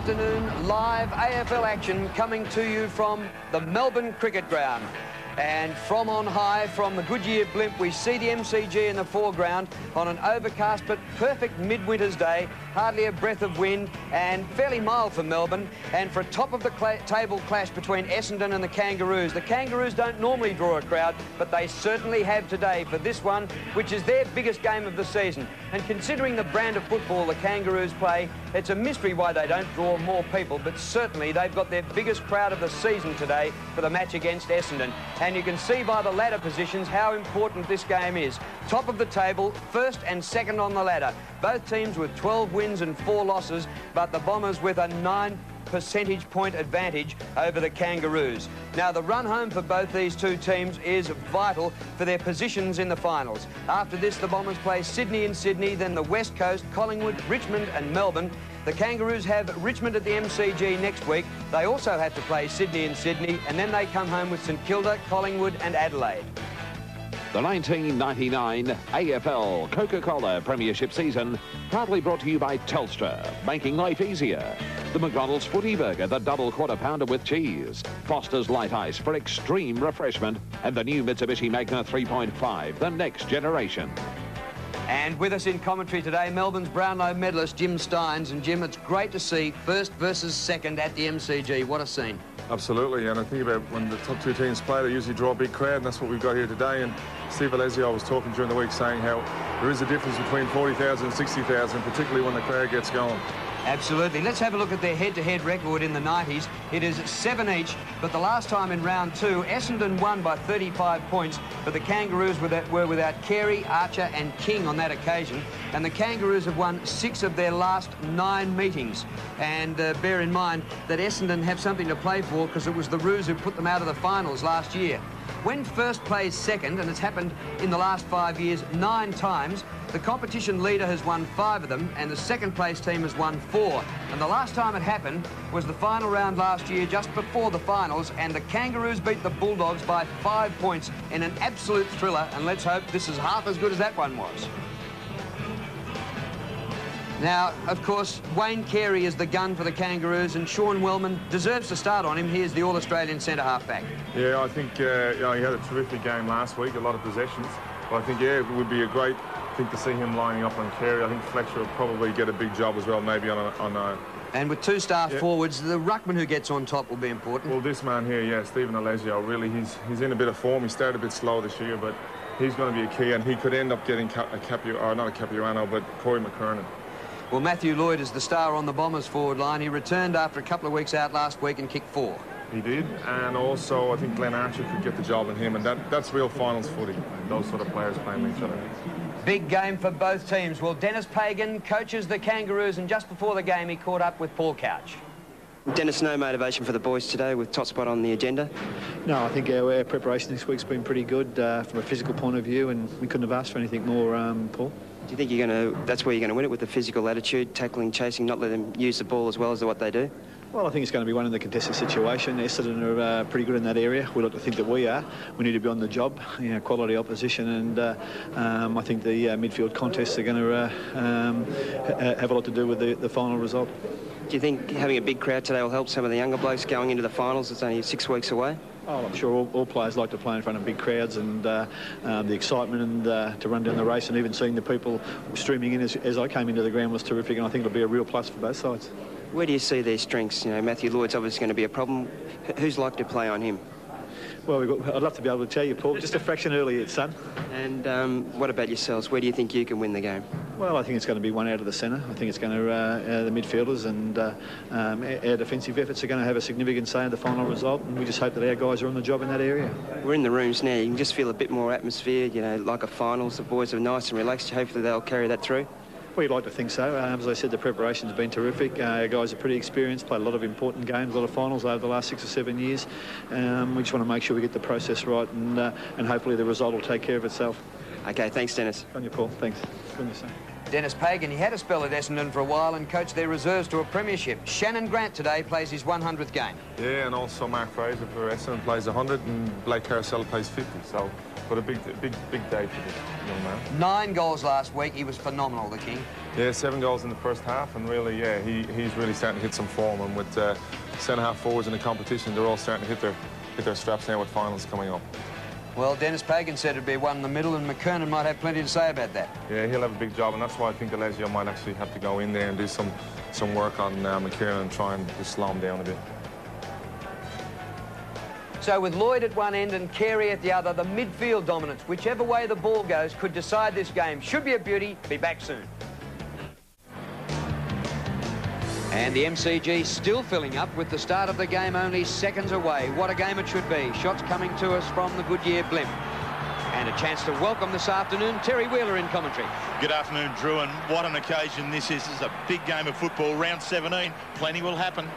afternoon live AFL action coming to you from the Melbourne Cricket Ground. And from on high, from the Goodyear blimp, we see the MCG in the foreground on an overcast but perfect midwinter's day. Hardly a breath of wind and fairly mild for Melbourne. And for a top-of-the-table clash between Essendon and the Kangaroos. The Kangaroos don't normally draw a crowd, but they certainly have today for this one, which is their biggest game of the season. And considering the brand of football the Kangaroos play, it's a mystery why they don't draw more people, but certainly they've got their biggest crowd of the season today for the match against Essendon. And you can see by the ladder positions how important this game is. Top of the table, first and second on the ladder. Both teams with 12 wins and 4 losses, but the Bombers with a 9 percentage point advantage over the Kangaroos. Now, the run home for both these two teams is vital for their positions in the finals. After this, the Bombers play Sydney in Sydney, then the West Coast, Collingwood, Richmond and Melbourne. The Kangaroos have Richmond at the MCG next week. They also have to play Sydney in Sydney, and then they come home with St Kilda, Collingwood and Adelaide. The 1999 AFL Coca-Cola Premiership season, proudly brought to you by Telstra, making life easier. The McDonald's Footy Burger, the double quarter pounder with cheese. Foster's Light Ice for extreme refreshment. And the new Mitsubishi Magna 3.5, the next generation. And with us in commentary today, Melbourne's Brownlow medalist, Jim Stynes. And Jim, it's great to see first versus second at the MCG. What a scene. Absolutely, and I think about when the top two teams play, they usually draw a big crowd, and that's what we've got here today. And Steve Alessio was talking during the week saying how there is a difference between 40,000 and 60,000, particularly when the crowd gets going. Absolutely. Let's have a look at their head-to-head record in the 90s. It is 7 each, but the last time in round 2, Essendon won by 35 points, but the Kangaroos were without Carey, Archer and King on that occasion, and the Kangaroos have won 6 of their last 9 meetings. And bear in mind that Essendon have something to play for because it was the Roos who put them out of the finals last year. When first plays second, and it's happened in the last 5 years 9 times, the competition leader has won 5 of them, and the second place team has won 4. And the last time it happened was the final round last year, just before the finals, and the Kangaroos beat the Bulldogs by 5 points in an absolute thriller, and let's hope this is half as good as that one was. Now, of course, Wayne Carey is the gun for the Kangaroos, and Sean Wellman deserves to start on him. Here's the All-Australian centre-half back. Yeah, I think you know, he had a terrific game last week, a lot of possessions. But I think, yeah, it would be a great thing to see him lining up on Carey. I think Fletcher will probably get a big job as well, maybe on a And with 2 star forwards, the ruckman who gets on top will be important. Well, this man here, yeah, Stephen Alessio, really, he's in a bit of form. He started a bit slow this year, but he's going to be a key, and he could end up getting not a Capuano, but Corey McKernan. Well, Matthew Lloyd is the star on the Bombers forward line. He returned after a couple of weeks out last week and kicked 4. He did, and also I think Glenn Archer could get the job in him, and that's real finals footy, those sort of players playing with each other. Big game for both teams. Well, Dennis Pagan coaches the Kangaroos, and just before the game he caught up with Paul Couch. Dennis, no motivation for the boys today with top spot on the agenda? No, I think our preparation this week's been pretty good from a physical point of view, and we couldn't have asked for anything more, Paul. Do you think that's where you're going to win it, with the physical attitude, tackling, chasing, not let them use the ball as well as what they do? Well, I think it's going to be one in the contested situation. Essendon are pretty good in that area. We like to think that we are. We need to be on the job, you know, quality opposition, and I think the midfield contests are going to have a lot to do with the final result. Do you think having a big crowd today will help some of the younger blokes going into the finals? It's only 6 weeks away. Oh, I'm sure all players like to play in front of big crowds, and the excitement and to run down the race, and even seeing the people streaming in as I came into the ground was terrific, and I think it'll be a real plus for both sides. Where do you see their strengths? You know, Matthew Lloyd's obviously going to be a problem. Who's like to play on him? Well, I'd love to be able to tell you, Paul, just a fraction earlier, son. And what about yourselves? Where do you think you can win the game? Well, I think it's going to be one out of the centre. I think it's going to the midfielders, and our defensive efforts are going to have a significant say in the final result, and we just hope that our guys are on the job in that area. We're in the rooms now. You can just feel a bit more atmosphere, you know, like a finals. The boys are nice and relaxed. Hopefully they'll carry that through. We'd like to think so. As I said, the preparation's been terrific. Our guys are pretty experienced, played a lot of important games, a lot of finals over the last 6 or 7 years. We just want to make sure we get the process right, and hopefully the result will take care of itself. OK, thanks, Dennis. On you, Paul. Thanks. Good to see. Dennis Pagan, he had a spell at Essendon for a while and coached their reserves to a premiership. Shannon Grant today plays his 100th game. Yeah, and also Mark Fraser for Essendon plays 100, and Blake Carousel plays 50. So But a big day for this young man. 9 goals last week. He was phenomenal, the King. Yeah, 7 goals in the first half, and really, yeah, he's really starting to hit some form. And with centre-half forwards in the competition, they're all starting to hit their straps now with finals coming up. Well, Dennis Pagan said it'd be one in the middle, and McKernan might have plenty to say about that. Yeah, he'll have a big job, and that's why I think Alessio might actually have to go in there and do some work on McKernan and try and just slow him down a bit. So with Lloyd at one end and Carey at the other, the midfield dominance, whichever way the ball goes, could decide this game. Should be a beauty. Be back soon. And the MCG still filling up with the start of the game only seconds away. What a game it should be. Shots coming to us from the Goodyear blimp. And a chance to welcome this afternoon Terry Wheeler in commentary. Good afternoon, Drew, and what an occasion this is. This is a big game of football, round 17. Plenty will happen.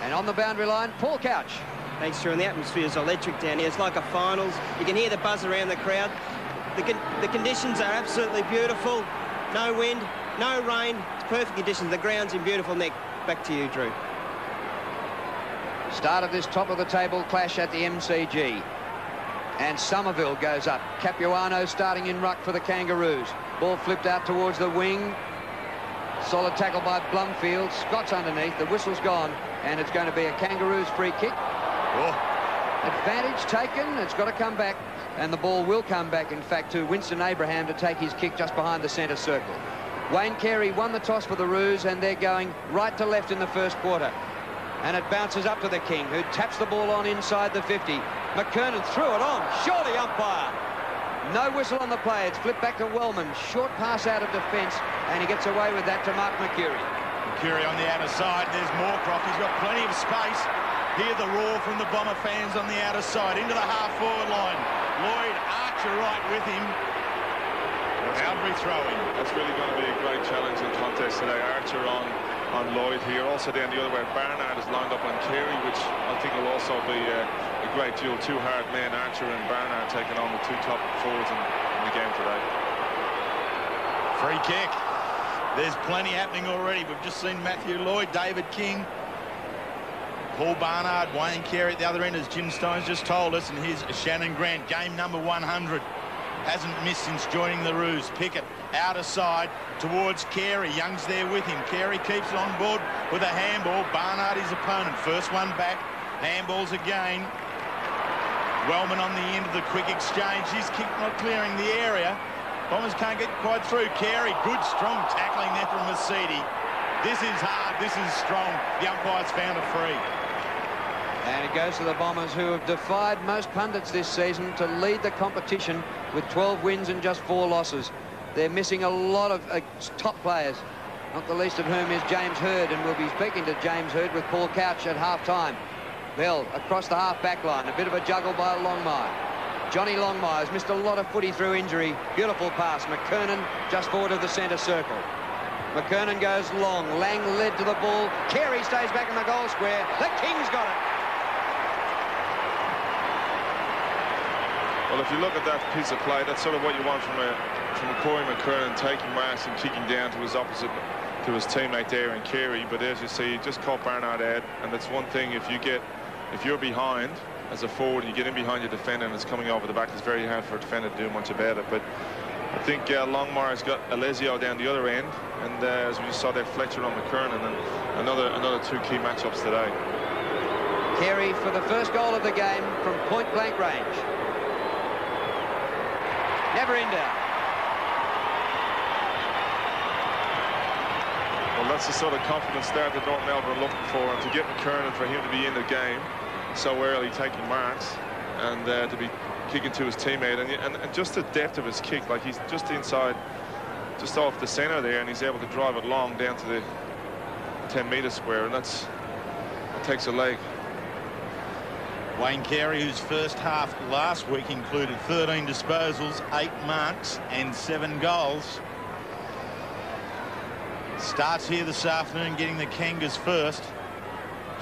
And on the boundary line, Paul Couch. Thanks, Drew, and the atmosphere is electric down here. It's like a finals. You can hear the buzz around the crowd. The conditions are absolutely beautiful. No wind, no rain. It's perfect conditions. The ground's in beautiful nick. Back to you, Drew. Start of this top-of-the-table clash at the MCG. And Somerville goes up. Capuano starting in ruck for the Kangaroos. Ball flipped out towards the wing. Solid tackle by Blumfield. Scott's underneath. The whistle's gone. And it's going to be a Kangaroos free kick. Oh. Advantage taken. It's got to come back. And the ball will come back, in fact, to Winston Abraham to take his kick just behind the centre circle. Wayne Carey won the toss for the Roos, and they're going right to left in the first quarter. And it bounces up to the King, who taps the ball on inside the 50. McKernan threw it on. Surely umpire. No whistle on the play. It's flipped back to Wellman. Short pass out of defence, and he gets away with that to Mark Mercury. Mercury on the outer side. There's Moorcroft. He's got plenty of space. Hear the roar from the Bomber fans on the outer side. Into the half-forward line. Lloyd Archer right with him. Albury throwing. That's really going to be a great challenge and contest today. Archer on Lloyd here. Also down the other way, Barnard is lined up on Carey, which I think will also be a great duel. 2 hard men, Archer and Barnard, taking on the 2 top forwards in the game today. Free kick. There's plenty happening already. We've just seen Matthew Lloyd, David King, Paul Barnard, Wayne Carey at the other end, as Jim Stynes just told us. And here's Shannon Grant, game number 100. Hasn't missed since joining the Roos. Pickett outer side towards Carey. Young's there with him. Carey keeps it on board with a handball. Barnard his opponent. First one back. Handballs again. Wellman on the end of the quick exchange. His kick not clearing the area. Bombers can't get quite through. Carey, good strong tackling there from Mercedes. This is hard. This is strong. The umpire's found a free. And it goes to the Bombers, who have defied most pundits this season to lead the competition with 12 wins and just 4 losses. They're missing a lot of top players, not the least of whom is James Hird, and we'll be speaking to James Hird with Paul Couch at half-time. Bell across the half-back line, a bit of a juggle by Longmire. Johnny Longmire's missed a lot of footy through injury. Beautiful pass. McKernan just forward of the centre circle. McKernan goes long. Lang led to the ball. Carey stays back in the goal square. The King's got it. Well, if you look at that piece of play, that's sort of what you want from Corey McKernan, taking marks and kicking down to his opposite, to his teammate there in Carey. But as you see, he just caught Barnard out, and that's one thing. If you're behind as a forward and you get in behind your defender and it's coming over the back, it's very hard for a defender to do much about it. But I think Longmire's got Alessio down the other end, and as we just saw there, Fletcher on McKernan, and another 2 key matchups today. Carey for the first goal of the game from point-blank range. Never in doubt. Well, that's the sort of confident start that North Melbourne are looking for, and to get McKernan, for him to be in the game so early, taking marks, and to be kicking to his teammate, and just the depth of his kick, like he's just inside, just off the centre there, and he's able to drive it long down to the 10-metre square, and that takes a leg. Wayne Carey, whose first half last week included 13 disposals, 8 marks and 7 goals. Starts here this afternoon, getting the Kangas first.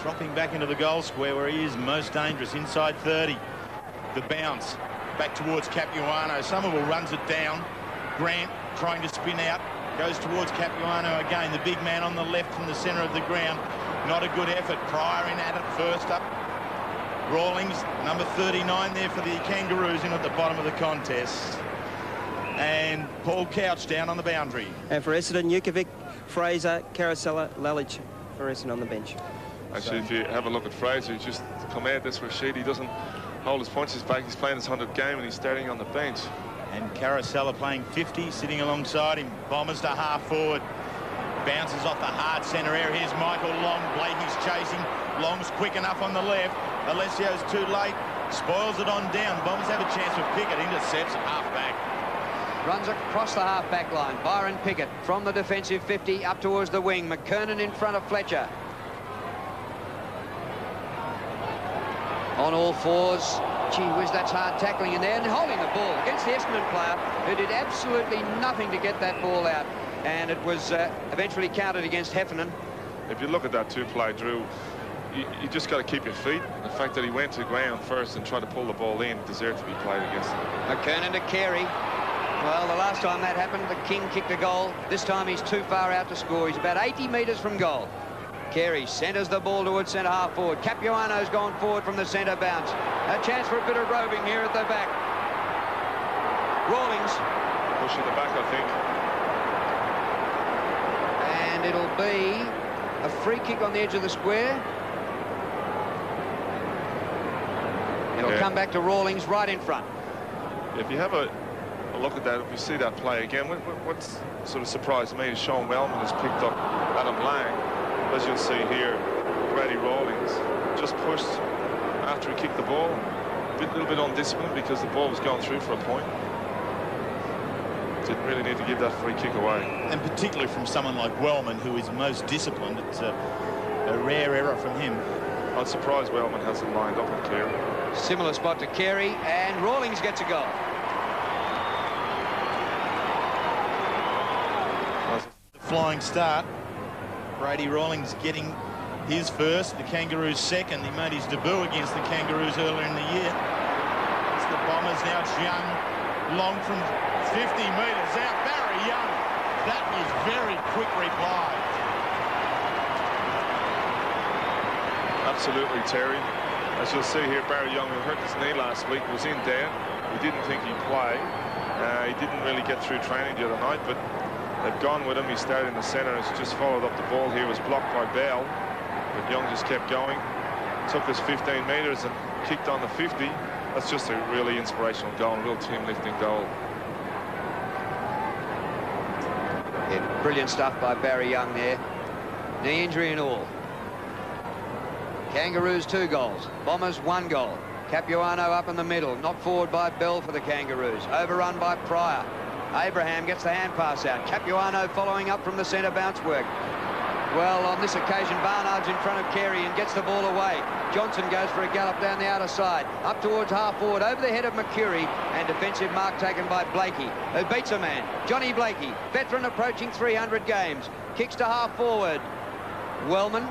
Dropping back into the goal square where he is most dangerous, inside 30. The bounce back towards Capuano. Somerville runs it down. Grant trying to spin out. Goes towards Capuano again. The big man on the left from the centre of the ground. Not a good effort. Pryor in at it first up. Rawlings, number 39 there for the Kangaroos, in at the bottom of the contest. And Paul Couch down on the boundary. And for Essendon, Jukovic, Fraser, Carosella, Lalic for Essendon on the bench. Actually, if you have a look at Fraser, he's just come out this sheet. He doesn't hold his punches back. He's playing his 100th game and he's starting on the bench. And Carosella playing 50, sitting alongside him. Bombers to half forward. Bounces off the hard centre area. Here's Michael Long. Blakey's chasing. Long's quick enough on the left. Alessio's too late. Spoils it on down. Bombers have a chance with Pickett. Intercepts at half back. Runs across the half-back line. Byron Pickett from the defensive 50 up towards the wing. McKernan in front of Fletcher. On all fours. Gee whiz, that's hard tackling in there. And holding the ball against the Essendon player who did absolutely nothing to get that ball out. And it was eventually counted against Heffernan. If you look at that two-play, Drew, you just got to keep your feet. The fact that he went to ground first and tried to pull the ball in deserved to be played against him. McKernan to Carey. Well, the last time that happened, the King kicked a goal. This time he's too far out to score. He's about 80 metres from goal. Carey centres the ball towards centre half forward. Capuano's gone forward from the centre bounce. A chance for a bit of roving here at the back. Rawlings. Pushing the back, I think. And it'll be a free kick on the edge of the square. It'll come back to Rawlings right in front. If you have a look at that, if you see that play again, what's sort of surprised me is Sean Wellman has picked up Adam Lang. As you'll see here, Brady Rawlings just pushed after he kicked the ball. A little bit undisciplined because the ball was going through for a point. Didn't really need to give that free kick away. And particularly from someone like Wellman, who is most disciplined, it's a rare error from him. I'm surprised Wellman hasn't lined up on Carey. Similar spot to Carey, and Rawlings gets a goal. Flying start. Brady Rawlings getting his first, the Kangaroos second. He made his debut against the Kangaroos earlier in the year. It's the Bombers now. It's Young, long from 50 metres out. Barry Young. That is very quick reply. Absolutely, Terry. As you'll see here, Barry Young, who hurt his knee last week, was in there. We didn't think he'd play. He didn't really get through training the other night, but they've gone with him. He started in the centre. He's just followed up the ball here. Was blocked by Bell, but Young just kept going. Took us 15 metres and kicked on the 50. That's just a really inspirational goal, a real team-lifting goal. Yeah, brilliant stuff by Barry Young there. Knee injury and all. Kangaroos 2 goals. Bombers 1 goal. Capuano up in the middle. Knocked forward by Bell for the Kangaroos. Overrun by Pryor. Abraham gets the hand pass out. Capuano following up from the centre bounce work. Well, on this occasion, Barnard's in front of Carey and gets the ball away. Johnson goes for a gallop down the outer side. Up towards half forward, over the head of McCurry, and defensive mark taken by Blakey, who beats a man. Johnny Blakey, veteran approaching 300 games. Kicks to half forward. Wellman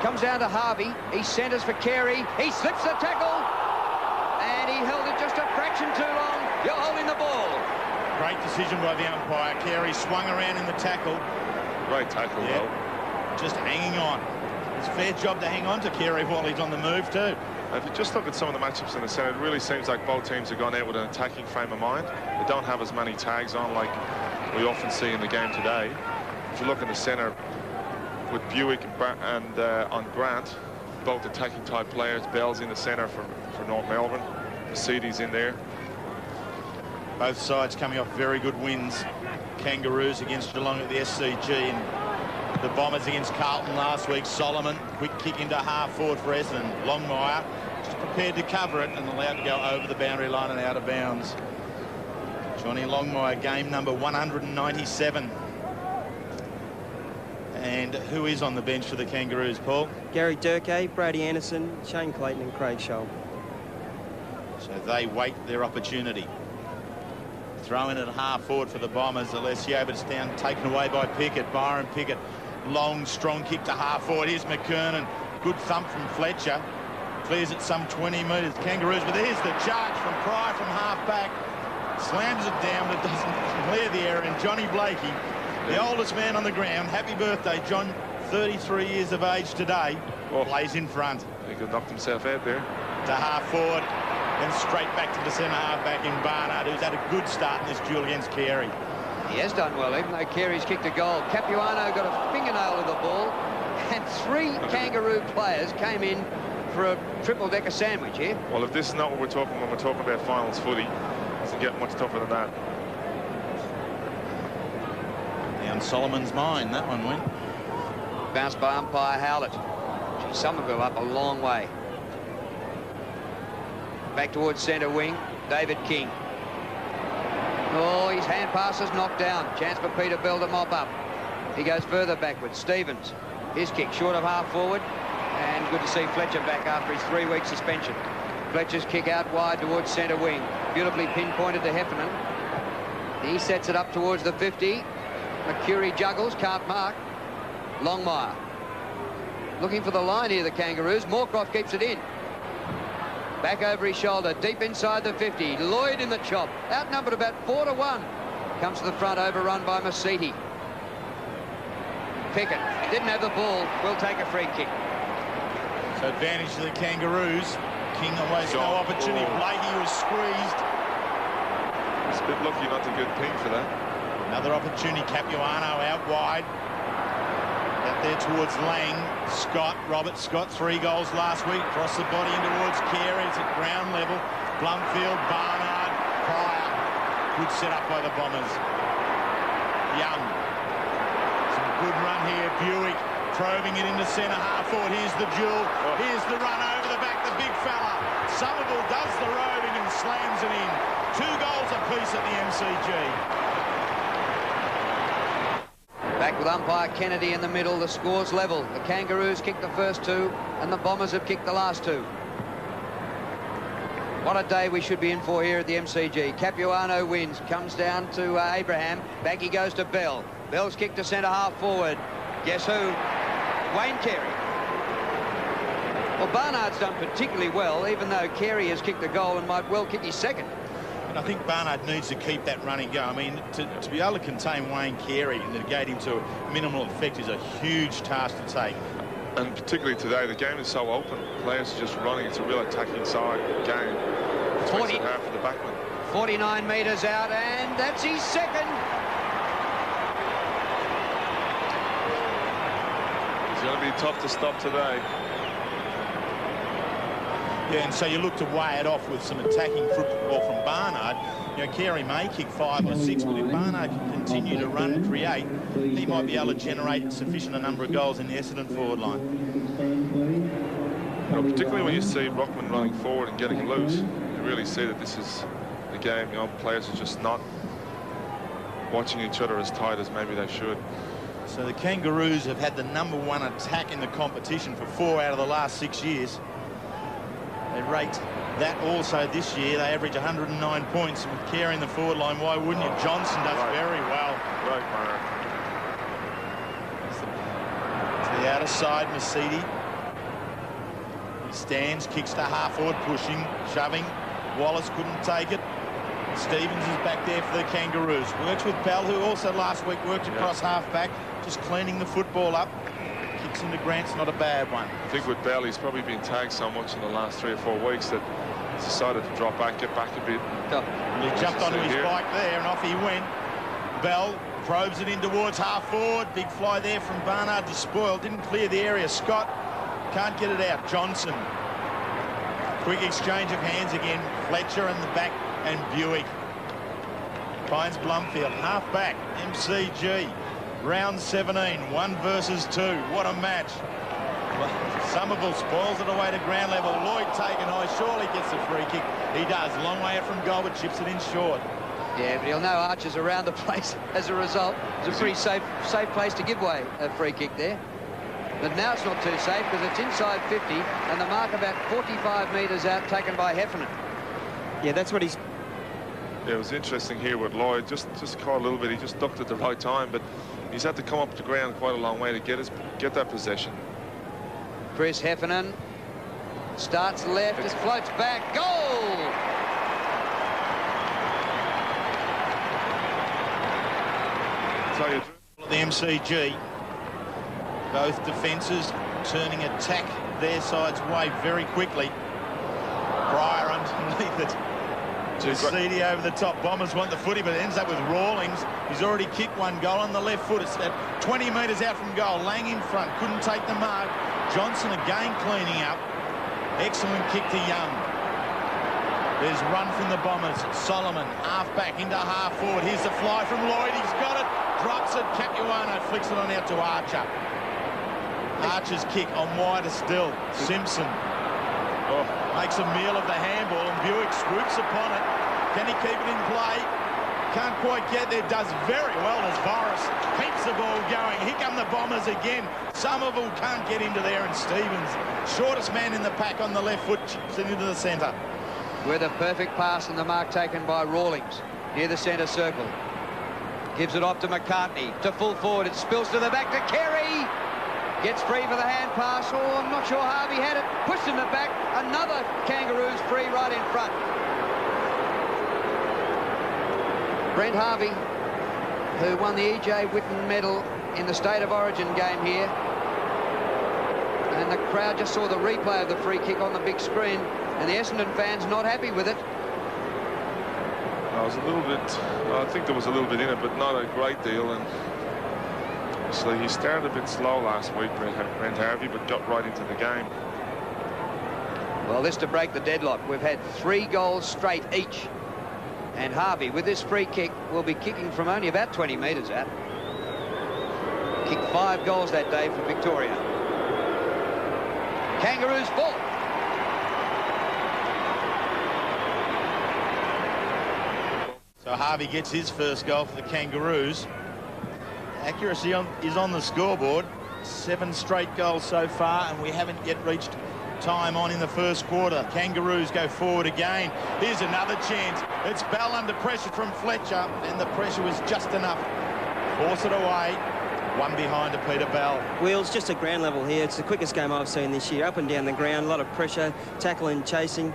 comes down to Harvey. He centres for Carey. He slips the tackle, and he held it just a fraction too long. You're holding the ball. Great decision by the umpire. Carey swung around in the tackle. Great tackle, though. Just hanging on. It's a fair job to hang on to Carey while he's on the move too. If you just look at some of the matchups in the centre, it really seems like both teams have gone out with an attacking frame of mind. They don't have as many tags on like we often see in the game today. If you look in the centre with Buick and on Grant, both attacking type players. Bell's in the centre for North Melbourne. Mercedes in there. Both sides coming off very good wins. Kangaroos against Geelong at the SCG, and the Bombers against Carlton last week. Solomon, quick kick into half forward for Essendon. Longmire just prepared to cover it and allowed to go over the boundary line and out of bounds. Johnny Longmire, game number 197. And who is on the bench for the Kangaroos, Paul? Gary Durkay, Brady Anderson, Shane Clayton and Craig Scholl. So they wait their opportunity. Throw in at half forward for the Bombers. Alessio, but it's down, taken away by Pickett. Byron Pickett, long, strong kick to half forward. Here's McKernan. Good thump from Fletcher. Clears it some 20 metres. Kangaroos, but here's the charge from Pryor from half back. Slams it down, but doesn't clear the area. And Johnny Blakey, the oldest man on the ground. Happy birthday, John. 33 years of age today, plays in front. He could knock himself out there. To half forward, then straight back to the centre half back in Barnard, who's had a good start in this duel against Carey. He has done well, even though Carey's kicked a goal. Capuano got a fingernail of the ball, and 3 Kangaroo players came in for a triple-decker sandwich here. Well, if this is not what we're talking when we're talking about finals footy, it doesn't get much tougher than that. Down Solomon's mind, that one went. Bounced by umpire Howlett. Gee, Somerville up a long way. Back towards centre wing, David King. Oh, his hand pass is knocked down. Chance for Peter Bell to mop up. He goes further backwards. Stevens, his kick short of half forward. And good to see Fletcher back after his 3-week suspension. Fletcher's kick out wide towards centre wing. Beautifully pinpointed to Heffernan. He sets it up towards the 50. McCurry juggles, can't mark. Longmire. Looking for the line here, the Kangaroos. Moorcroft keeps it in. Back over his shoulder, deep inside the 50. Lloyd in the chop. Outnumbered about 4-1. Comes to the front, overrun by Masiti. Pickett didn't have the ball. Will take a free kick. So advantage to the Kangaroos. King always no opportunity. Blakey was squeezed. It's a bit lucky not to get pinged for that. Another opportunity. Capuano out wide. Out there towards Lang. Robert Scott, 3 goals last week. Cross the body in towards Carey. It's at ground level. Blumfield, Barnard, Pryor. Good set up by the Bombers. Young. Some good run here. Buick probing it into centre half forward. Here's the duel. Here's the run over the back. The big fella. Somerville does the roving and slams it in. 2 goals apiece at the MCG. Back with umpire Kennedy in the middle. The score's level. The Kangaroos kicked the first 2 and the Bombers have kicked the last 2. What a day we should be in for here at the MCG. Capuano wins. Comes down to Abraham. Back he goes to Bell. Bell's kicked to centre half forward. Guess who? Wayne Carey. Well, Barnard's done particularly well, even though Carey has kicked a goal and might well kick his second. And I think Barnard needs to keep that running go. I mean, to be able to contain Wayne Carey and negate him to minimal effect is a huge task to take. And particularly today, the game is so open. Players are just running. It's a real attacking side game. It's 40. half of the backman. 49 metres out, and that's his second. It's going to be tough to stop today. Yeah, and so you look to weigh it off with some attacking football from Barnard. You know, Carey may kick 5 or 6, but if Barnard can continue to run and create, he might be able to generate sufficient a number of goals in the Essendon forward line. You know, particularly when you see Rockman running forward and getting loose, you really see that this is the game. You know, players are just not watching each other as tight as maybe they should. So the Kangaroos have had the #1 attack in the competition for 4 out of the last 6 years. They rate that also this year. They average 109 points with Carey in the forward line. Why wouldn't you? Johnson does very well. Right, Mark. To the outer side, Masiti. He stands, kicks to half forward, pushing, shoving. Wallace couldn't take it. Stevens is back there for the Kangaroos. Works with Bell, who also last week worked across half back, just cleaning the football up. Kicks into Grant's not a bad one. I think with Bell, he's probably been tagged so much in the last 3 or 4 weeks that he's decided to drop back, get back a bit. And he jumped onto his bike there and off he went. Bell probes it in towards half forward. Big fly there from Barnard, despoiled. Didn't clear the area. Scott can't get it out. Johnson. Quick exchange of hands again. Fletcher in the back and Buick. Finds Blumfield. Half back. MCG. Round 17, 1 versus 2. What a match. Somerville spoils it away to ground level. Lloyd taken high. Surely gets a free kick. He does. Long way out from goal, but chips it in short. Yeah, but he'll know Archer's around the place as a result. It's a pretty safe place to give away a free kick there. But now it's not too safe because it's inside 50 and the mark about 45 metres out taken by Heffernan. Yeah, that's what he's... Yeah, it was interesting here with Lloyd. Just caught a little bit. He just ducked at the right time, but he's had to come up the ground quite a long way to get that possession. Chris Heffernan starts left, it floats back, goal! I'll tell you, The MCG. Both defences turning attack their side's way very quickly. Pryor underneath it. Seedy over the top. Bombers want the footy, but it ends up with Rawlings. He's already kicked one goal on the left foot. It's at 20 metres out from goal. Lang in front. Couldn't take the mark. Johnson again cleaning up. Excellent kick to Young. There's run from the Bombers. Solomon, half back into half forward. Here's the fly from Lloyd. He's got it. Drops it. Capuano flicks it on out to Archer. Archer's kick on wider still. Simpson makes a meal of the handball, and Buick swoops upon it. Can he keep it in play? Can't quite get there. Does very well as Boris keeps the ball going. Here come the Bombers again. Somerville can't get into there, and Stevens, shortest man in the pack on the left foot, chips it into the centre. With a perfect pass and the mark taken by Rawlings near the centre circle. Gives it off to McCartney, to full forward. It spills to the back to Kerry. Gets free for the hand pass. Oh, I'm not sure Harvey had it. Pushed him it back. Another Kangaroos free right in front. Brent Harvey, who won the E.J. Whitten medal in the State of Origin game here. And the crowd just saw the replay of the free kick on the big screen. And the Essendon fans not happy with it. I was a little bit, I think there was a little bit in it, but not a great deal. And so he started a bit slow last week, Brent Harvey, but got right into the game. Well, this to break the deadlock. We've had 3 goals straight each. And Harvey, with this free kick, will be kicking from only about 20 metres out. Kicked 5 goals that day for Victoria. Kangaroos ball. So Harvey gets his first goal for the Kangaroos. Accuracy is on the scoreboard. 7 straight goals so far, and we haven't yet reached time on in the first quarter. Kangaroos go forward again. Here's another chance. It's Bell under pressure from Fletcher, and the pressure was just enough. Force it away. One behind to Peter Bell. Wheels, just at ground level here. It's the quickest game I've seen this year. Up and down the ground, a lot of pressure, tackling, chasing.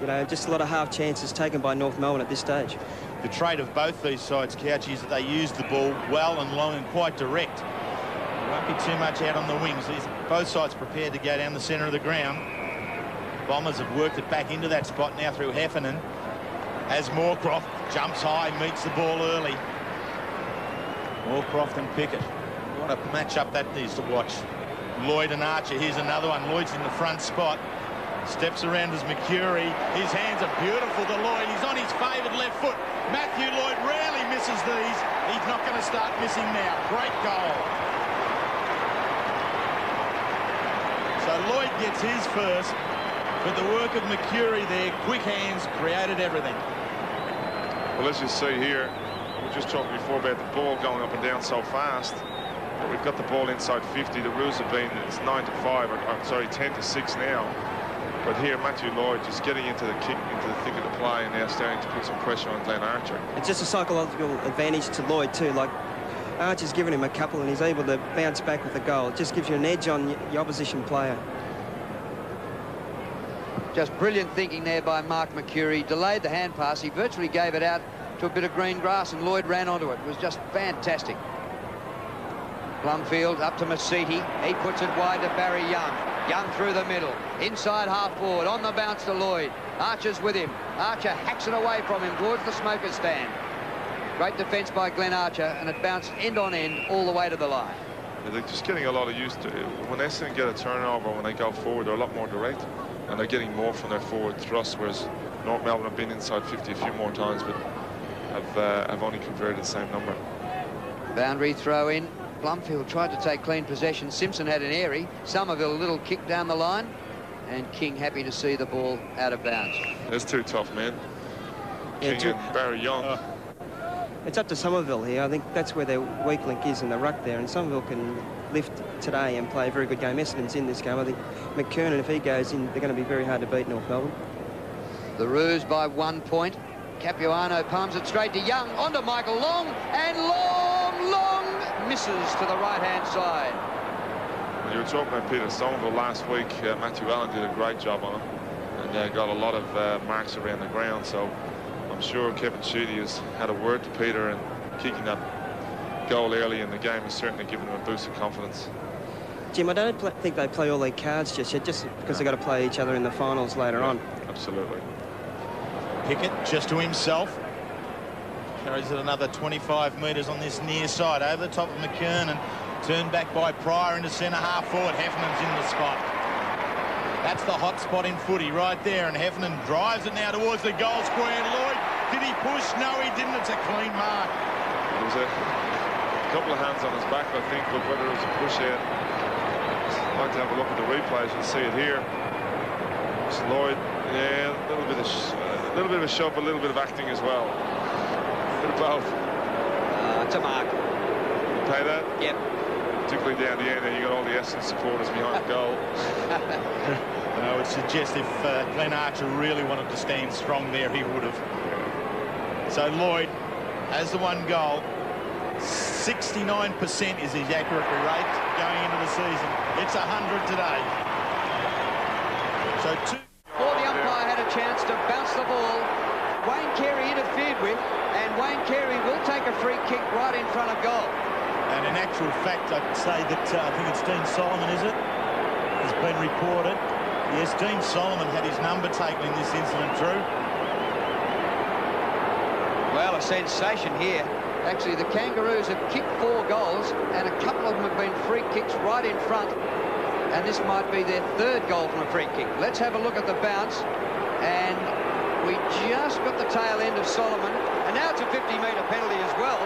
You know, just a lot of half chances taken by North Melbourne at this stage. The trait of both these sides, Couch, is that they use the ball well and long and quite direct. There won't be too much out on the wings. Both sides prepared to go down the centre of the ground. Bombers have worked it back into that spot now through Heffernan. As Moorcroft jumps high, meets the ball early. Moorcroft and Pickett. What a match-up that needs to watch. Lloyd and Archer. Here's another one. Lloyd's in the front spot. Steps around as McCurry. His hands are beautiful to Lloyd. He's on his favoured left foot. Matthew Lloyd rarely misses these. He's not going to start missing now. Great goal. So Lloyd gets his first, but the work of McCurry there, quick hands, created everything. Well, as you see here, we were just talking before about the ball going up and down so fast. We've got the ball inside 50. The rules have been, it's 9-5, or sorry, 10-6 now. But here, Matthew Lloyd just getting into the kick, into the thick of the play, and now starting to put some pressure on Glenn Archer. It's just a psychological advantage to Lloyd too. Like, Archer's given him a couple and he's able to bounce back with a goal. It just gives you an edge on the opposition player. Just brilliant thinking there by Mark McCurry. Delayed the hand pass. He virtually gave it out to a bit of green grass, and Lloyd ran onto it. It was just fantastic. Plumfield up to Masiti. He puts it wide to Barry Young. Young through the middle. Inside half forward. On the bounce to Lloyd. Archer's with him. Archer hacks it away from him towards the smoker stand. Great defence by Glenn Archer, and it bounced end on end all the way to the line. Yeah, they're just getting a lot of use to it. When Essendon get a turnover, when they go forward, they're a lot more direct, and they're getting more from their forward thrust, whereas North Melbourne have been inside 50 a few more times, but have only converted the same number. Boundary throw in. Plumfield tried to take clean possession. Simpson had an airy. Somerville a little kick down the line, and King happy to see the ball out of bounds. That's too tough, man. Yeah, King and Barry Young. It's up to Somerville here. I think that's where their weak link is in the ruck there, and Somerville can lift today and play a very good game. Essendon's in this game. I think McKernan, if he goes in, they're going to be very hard to beat North Melbourne. The Roos by 1 point. Capuano palms it straight to Young, onto Michael Long, and Long misses to the right-hand side. When you were talking about Peter Somerville last week, Matthew Allen did a great job on him, and got a lot of marks around the ground, so I'm sure Kevin Sheedy has had a word to Peter, and kicking that goal early in the game has certainly given him a boost of confidence. Jim, I don't think they play all their cards just yet, just because they've got to play each other in the finals later on. Absolutely. Pickett just to himself. Carries it another 25 metres on this near side. Over the top of McKernan. Turned back by Pryor into centre half forward. Heffernan's in the spot. That's the hot spot in footy right there. And Heffernan drives it now towards the goal square. Lloyd, did he push? No, he didn't. It's a clean mark. There was a couple of hands on his back, I think, but whether it was a push out, I'd like to have a look at the replays and see it here. It's Lloyd, yeah, a little bit of a shove, a little bit of acting as well. A bit of both. It's a mark. Pay that? Yep. Particularly down the end, and you got all the Essendon supporters behind the goal. I would suggest if Glenn Archer really wanted to stand strong there, he would have. So Lloyd has the one goal. 69% is his accuracy rate going into the season. It's 100 today. So Before the umpire had a chance to bounce the ball, Wayne Carey interfered with, and Wayne Carey will take a free kick right in front of goal. And in actual fact, I'd say that I think it's Dean Solomon, is it? Has been reported. Yes, Dean Solomon had his number taken in this incident, Drew. Well, a sensation here. Actually, the Kangaroos have kicked 4 goals, and a couple of them have been free kicks right in front. And this might be their 3rd goal from a free kick. Let's have a look at the bounce. And we just got the tail end of Solomon. And now it's a 50-metre penalty as well.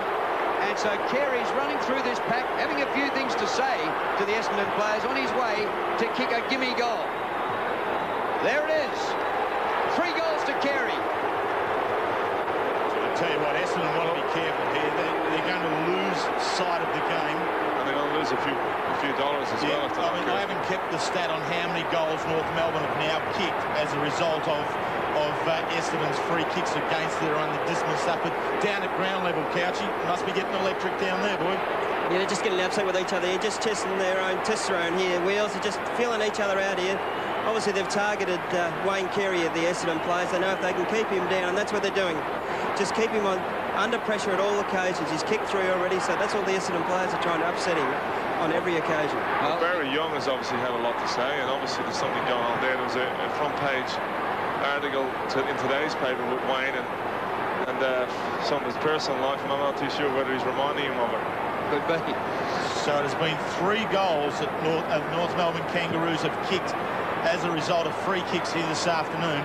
And so Carey's running through this pack, having a few things to say to the Essendon players on his way to kick a gimme goal. There it is. 3 goals to Carey. I'll tell you what, Essendon want to be careful here. They're going to lose sight of the game. And they're going to lose a few dollars as well. I mean, I haven't kept the stat on how many goals North Melbourne have now kicked as a result of Essendon's free kicks against their own dismal stuff. But down at ground level, Couchy must be getting electric down there, boy. Yeah, they're just getting upset with each other here, just testing their own testosterone here. Wheels are just feeling each other out here. Obviously, they've targeted Wayne Carey, the Essendon players. They know if they can keep him down, and that's what they're doing. Just keep him under pressure at all occasions. He's kicked 3 already, so that's all the Essendon players are trying to upset him on every occasion. Well, Barry Young has obviously had a lot to say, and obviously there's something going on there. There was a front page article in today's paper with Wayne and some of his personal life, and I'm not too sure whether he's reminding him of it. Could be. So it has been 3 goals that North Melbourne Kangaroos have kicked as a result of free kicks here this afternoon.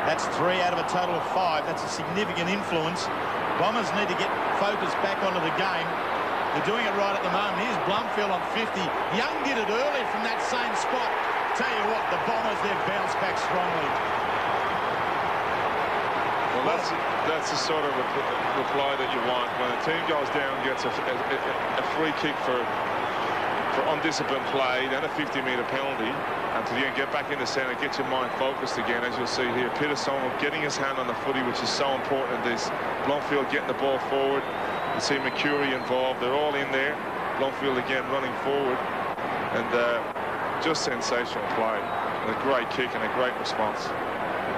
That's 3 out of a total of 5. That's a significant influence. Bombers need to get focused back onto the game. They're doing it right at the moment. Here's Blumfield on 50. Young did it early from that same spot. Tell you what, the Bombers, they've bounced back strongly. Well, that's the sort of reply that you want when a team goes down and gets a free kick for undisciplined play, then a 50-metre penalty, and to then get back in the centre, get your mind focused again, as you'll see here. Peter Solomon getting his hand on the footy, which is so important in this. Blumfield getting the ball forward. You see McCurry involved. They're all in there. Blumfield again running forward, and just sensational play. And a great kick and a great response.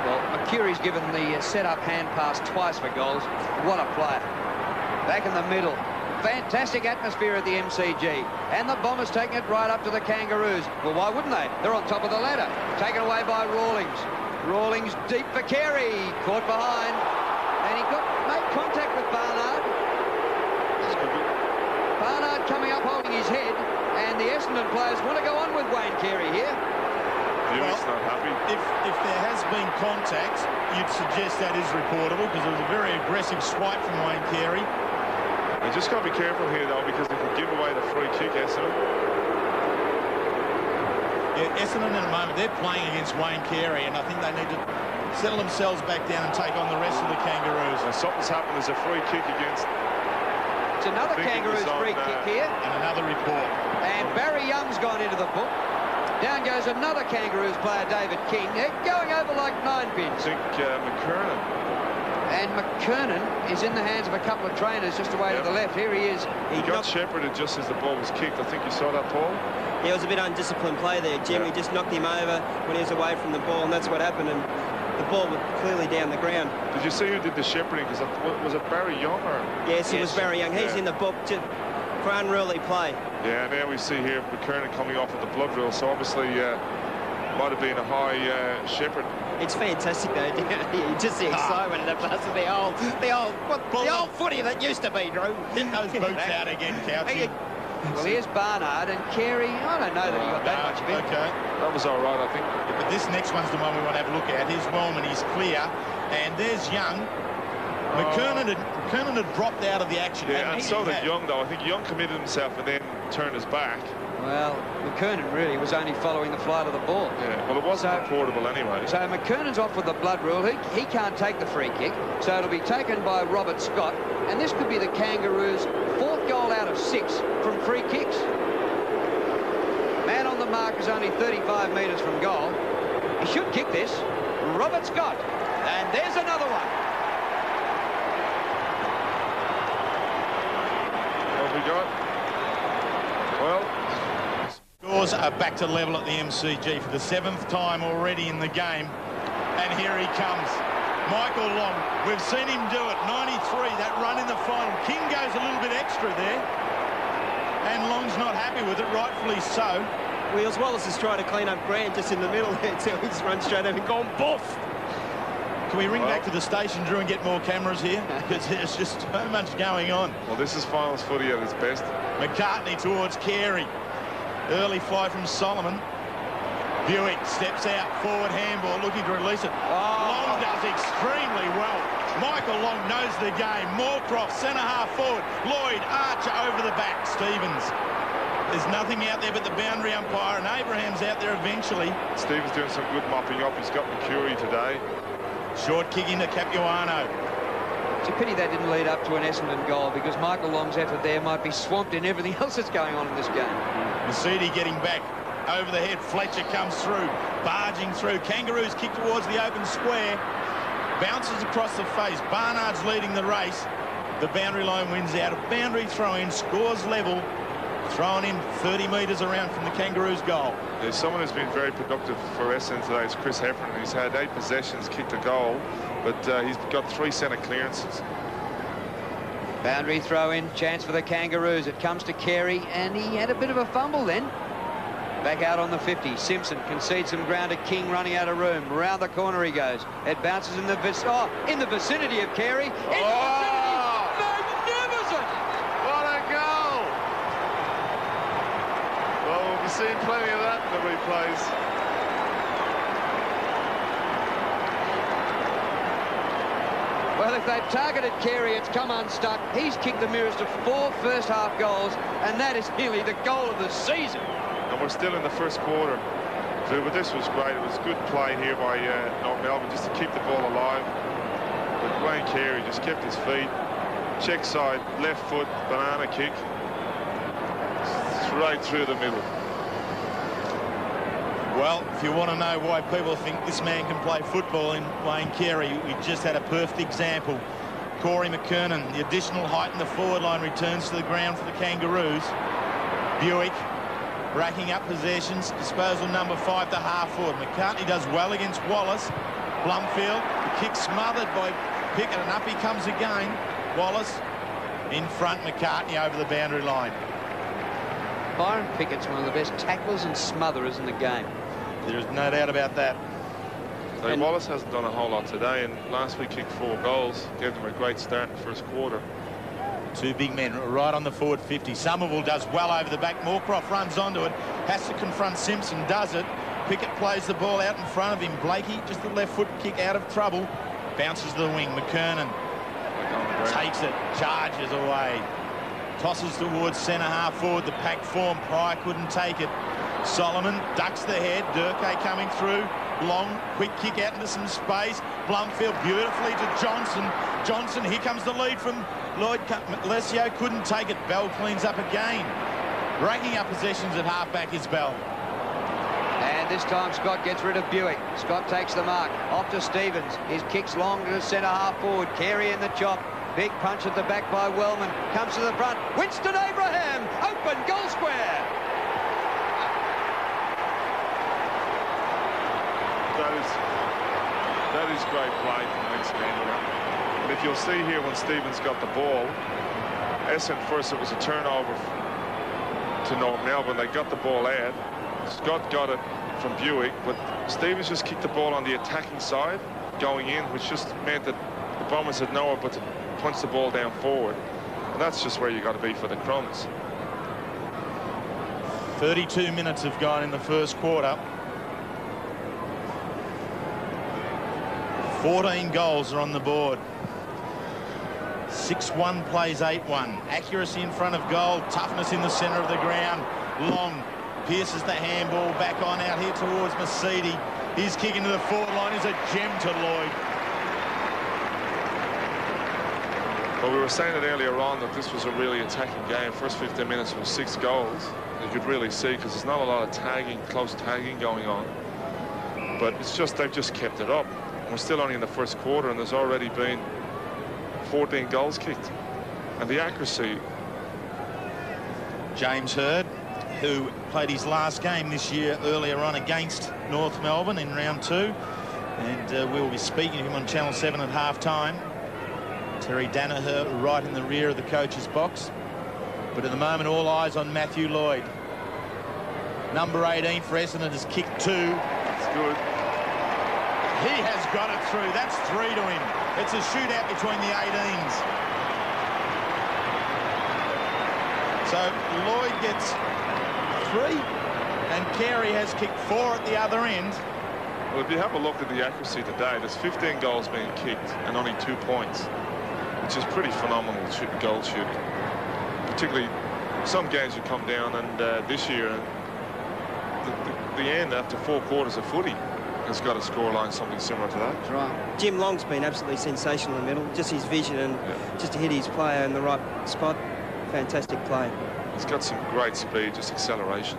Well, McCurry's given the set-up hand pass twice for goals. What a player. Back in the middle. Fantastic atmosphere at the MCG. And the Bombers taking it right up to the Kangaroos. Well, why wouldn't they? They're on top of the ladder. Taken away by Rawlings. Rawlings deep for Carey. Caught behind. And he made contact with Barnard. Barnard coming up holding his head. And the Essendon players want to go on with Wayne Carey here. He's not happy. If there has been contact, you'd suggest that is reportable, because it was a very aggressive swipe from Wayne Carey. They just got to be careful here, though, because they could give away the free kick, Essendon. Yeah, Essendon in a moment, they're playing against Wayne Carey, and I think they need to settle themselves back down and take on the rest of the Kangaroos. And something's happened. There's a free kick against... It's another Kangaroos free kick here. And another report. And Barry Young's gone into the book. Down goes another Kangaroos player, David King. They're going over like 9 pins. I think McKernan. And McKernan is in the hands of a couple of trainers just away to the left. Here he is. He got shepherded just as the ball was kicked. I think you saw that, Paul? Yeah, it was a bit undisciplined play there, Jim. He just knocked him over when he was away from the ball, and that's what happened. And the ball was clearly down the ground. Did you see who did the shepherding? Was it Barry Young? Or? Yes, it was Barry Young. He's in the book for unruly play. Yeah, now we see here McKernan coming off with the blood rule, so obviously might have been a high shepherd. It's fantastic though. You just see excitement and the old footy that used to be, Drew. Get those boots out again, Couchy. Well, here's Barnard and Carey. I don't know that he got that much of it. Okay. That was all right, I think. Yeah, but this next one's the one we want to have a look at. Here's Wellman, he's clear. And there's Young. McKernan had dropped out of the action. Yeah, and so did Young, though. I think Young committed himself and then turned his back. Well, McKernan really was only following the flight of the ball. Yeah, well, it wasn't reportable anyway. So McKernan's off with the blood rule. He can't take the free kick, so it'll be taken by Robert Scott. And this could be the Kangaroos' 4th goal out of 6 from free kicks. Man on the mark is only 35 metres from goal. He should kick this. Robert Scott. And there's another one. What have we got? Well, scores are back to level at the MCG for the 7th time already in the game. And here he comes. Michael Long, we've seen him do it. 93, that run in the final. King goes a little bit extra there. And Long's not happy with it, rightfully so. Wheels Wallace is trying to clean up Grant just in the middle there until he's run straight over and gone boof. Can we ring back to the station, Drew, and get more cameras here? Because there's just so much going on. Well, this is finals footy at its best. McCartney towards Carey. Early fly from Solomon. Buick steps out, forward handball, looking to release it. Long does extremely well. Michael Long knows the game. Moorcroft, centre-half forward. Lloyd, Archer over the back. Stevens. There's nothing out there but the boundary umpire, and Abraham's out there eventually. Stevens doing some good mopping up. He's got Mercury today. Short kick into Capuano. It's a pity they didn't lead up to an Essendon goal, because Michael Long's effort there might be swamped in everything else that's going on in this game. Mercedes getting back. Over the head, Fletcher comes through, barging through. Kangaroos kick towards the open square. Bounces across the face. Barnard's leading the race. The boundary line wins out. A boundary throw-in, scores level. Thrown in 30 metres around from the Kangaroos' goal. There's someone who's been very productive for Essendon today. It's Chris Heffernan. He's had 8 possessions, kicked a goal, but he's got 3 centre clearances. Boundary throw-in, chance for the Kangaroos. It comes to Carey, and he had a bit of a fumble then. Back out on the 50. Simpson concedes some ground to King, running out of room. Round the corner he goes. It bounces in the vicinity of Carey. Magnificent! What a goal! Well, we'll be seeing plenty of that in the replays. Well, if they've targeted Carey, it's come unstuck. He's kicked the merest of 4 first-half goals, and that is nearly the goal of the season. And we're still in the first quarter, but this was great. It was good play here by North Melbourne just to keep the ball alive. But Wayne Carey just kept his feet. Check side, left foot, banana kick. Straight through the middle. Well, if you want to know why people think this man can play football in Wayne Carey, we just had a perfect example. Corey McKernan, the additional height in the forward line, returns to the ground for the Kangaroos. Buick racking up possessions. Disposal number 5 to half forward. McCartney does well against Wallace. Blumfield, the kick smothered by Pickett, and up he comes again. Wallace in front, McCartney over the boundary line. Byron Pickett's one of the best tacklers and smotherers in the game. There is no doubt about that. So Wallace hasn't done a whole lot today, and last week kicked 4 goals. Gave them a great start in the first quarter. 2 big men right on the forward 50. Somerville does well over the back. Moorcroft runs onto it. Has to confront Simpson. Does it. Pickett plays the ball out in front of him. Blakey, just the left foot kick out of trouble. Bounces to the wing. McKernan takes it. Charges away. Tosses towards centre-half forward. The pack form. Pryor couldn't take it. Solomon ducks the head. Durkay coming through. Long, quick kick out into some space. Blumfield beautifully to Johnson. Johnson, here comes the lead from Lloyd. Lesio couldn't take it. Bell cleans up again. Breaking up possessions at half-back is Bell. And this time Scott gets rid of Buick. Scott takes the mark. Off to Stevens. His kick's long to the centre-half forward. Carey in the chop. Big punch at the back by Wellman. Comes to the front. Winston Abraham. Open goal square. That is great play from the next man here. And if you'll see here when Stevens got the ball, Essendon first it was a turnover to North Melbourne. They got the ball out. Scott got it from Buick, but Stynes just kicked the ball on the attacking side going in, which just meant that the Bombers had nowhere but to punch the ball down forward. And that's just where you got to be for the Crumbs. 32 minutes have gone in the first quarter. 14 goals are on the board. 6-1 plays 8-1. Accuracy in front of goal, toughness in the centre of the ground. Long pierces the handball back on out here towards Mercedes. His kick into the forward line is a gem to Lloyd. Well, we were saying it earlier on that this was a really attacking game. First 15 minutes was 6 goals. You could really see, because there's not a lot of tagging, close tagging going on. But it's just, they've just kept it up. We're still only in the first quarter, and there's already been 14 goals kicked. And the accuracy. James Hird, who played his last game this year earlier on against North Melbourne in round 2. And we'll be speaking to him on Channel 7 at half-time. Terry Danaher right in the rear of the coach's box. But at the moment, all eyes on Matthew Lloyd. Number 18 for Essendon has kicked 2. It's good. He has got it through. That's 3 to him. It's a shootout between the 18s. So Lloyd gets 3, and Carey has kicked 4 at the other end. Well, if you have a look at the accuracy today, there's 15 goals being kicked and only 2 points, which is pretty phenomenal goal shooting. Particularly some games you come down, and this year, the end after 4 quarters of footy has got a scoreline something similar to that. That's right. Jim Long's been absolutely sensational in the middle. Just his vision and just to hit his player in the right spot. Fantastic play. He's got some great speed, just acceleration.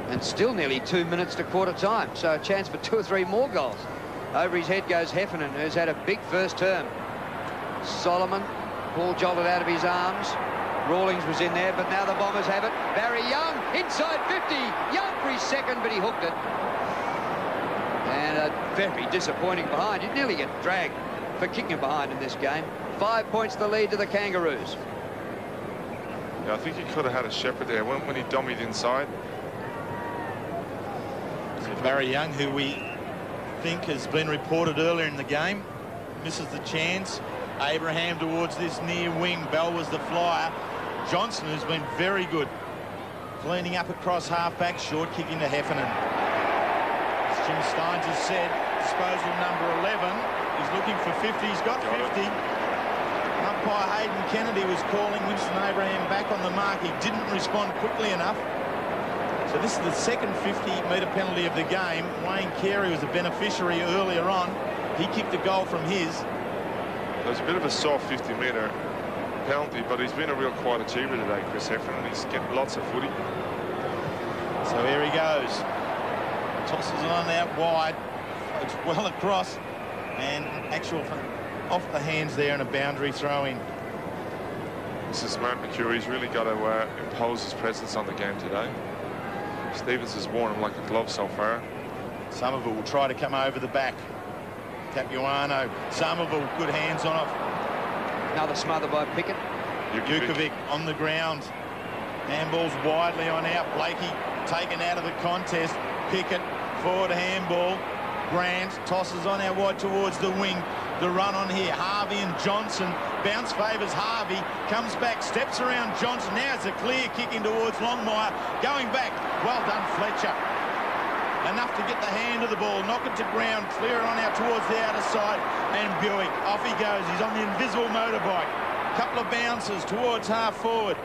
And still nearly 2 minutes to quarter time, so a chance for 2 or 3 more goals. Over his head goes Heffernan, who's had a big first term. Solomon, ball jolted out of his arms. Rawlings was in there, but now the Bombers have it. Barry Young, inside 50. Young for his second, but he hooked it. And a very disappointing behind. He'd nearly get dragged for kicking behind in this game. 5 points the lead to the Kangaroos. Yeah, I think he could have had a shepherd there when he dummied inside. Barry Young, who we think has been reported earlier in the game, misses the chance. Abraham towards this near wing. Bell was the flyer. Johnson, who's been very good, cleaning up across half-back, short kick into Heffernan. As Jim Stynes has said, disposal number 11. He's looking for 50. He's got 50. Umpire Hayden Kennedy was calling Winston Abraham back on the mark. He didn't respond quickly enough. So this is the second 50-metre penalty of the game. Wayne Carey was a beneficiary earlier on. He kicked a goal from his. There's a bit of a soft 50-metre penalty, but he's been a real quiet achiever today, Chris Heffernan. He's getting lots of footy. So here he goes. Tosses it on out wide. It's well across. And actual off the hands there and a boundary throw-in. This is smart, McCurry. He's really got to impose his presence on the game today. Stevens has worn him like a glove so far. Somerville will try to come over the back. Capuano. Somerville, good hands on it. Another smother by Pickett. Jukovic on the ground. Handballs widely on out. Blakey taken out of the contest. Pickett, forward handball. Grant tosses on out wide towards the wing. The run on here. Harvey and Johnson. Bounce favours Harvey. Comes back, steps around Johnson. Now it's a clear kick in towards Longmire. Going back. Well done, Fletcher. Enough to get the hand of the ball. Knock it to ground. Clear it on out towards the outer side. And Buick. Off he goes. He's on the invisible motorbike. Couple of bounces towards half forward.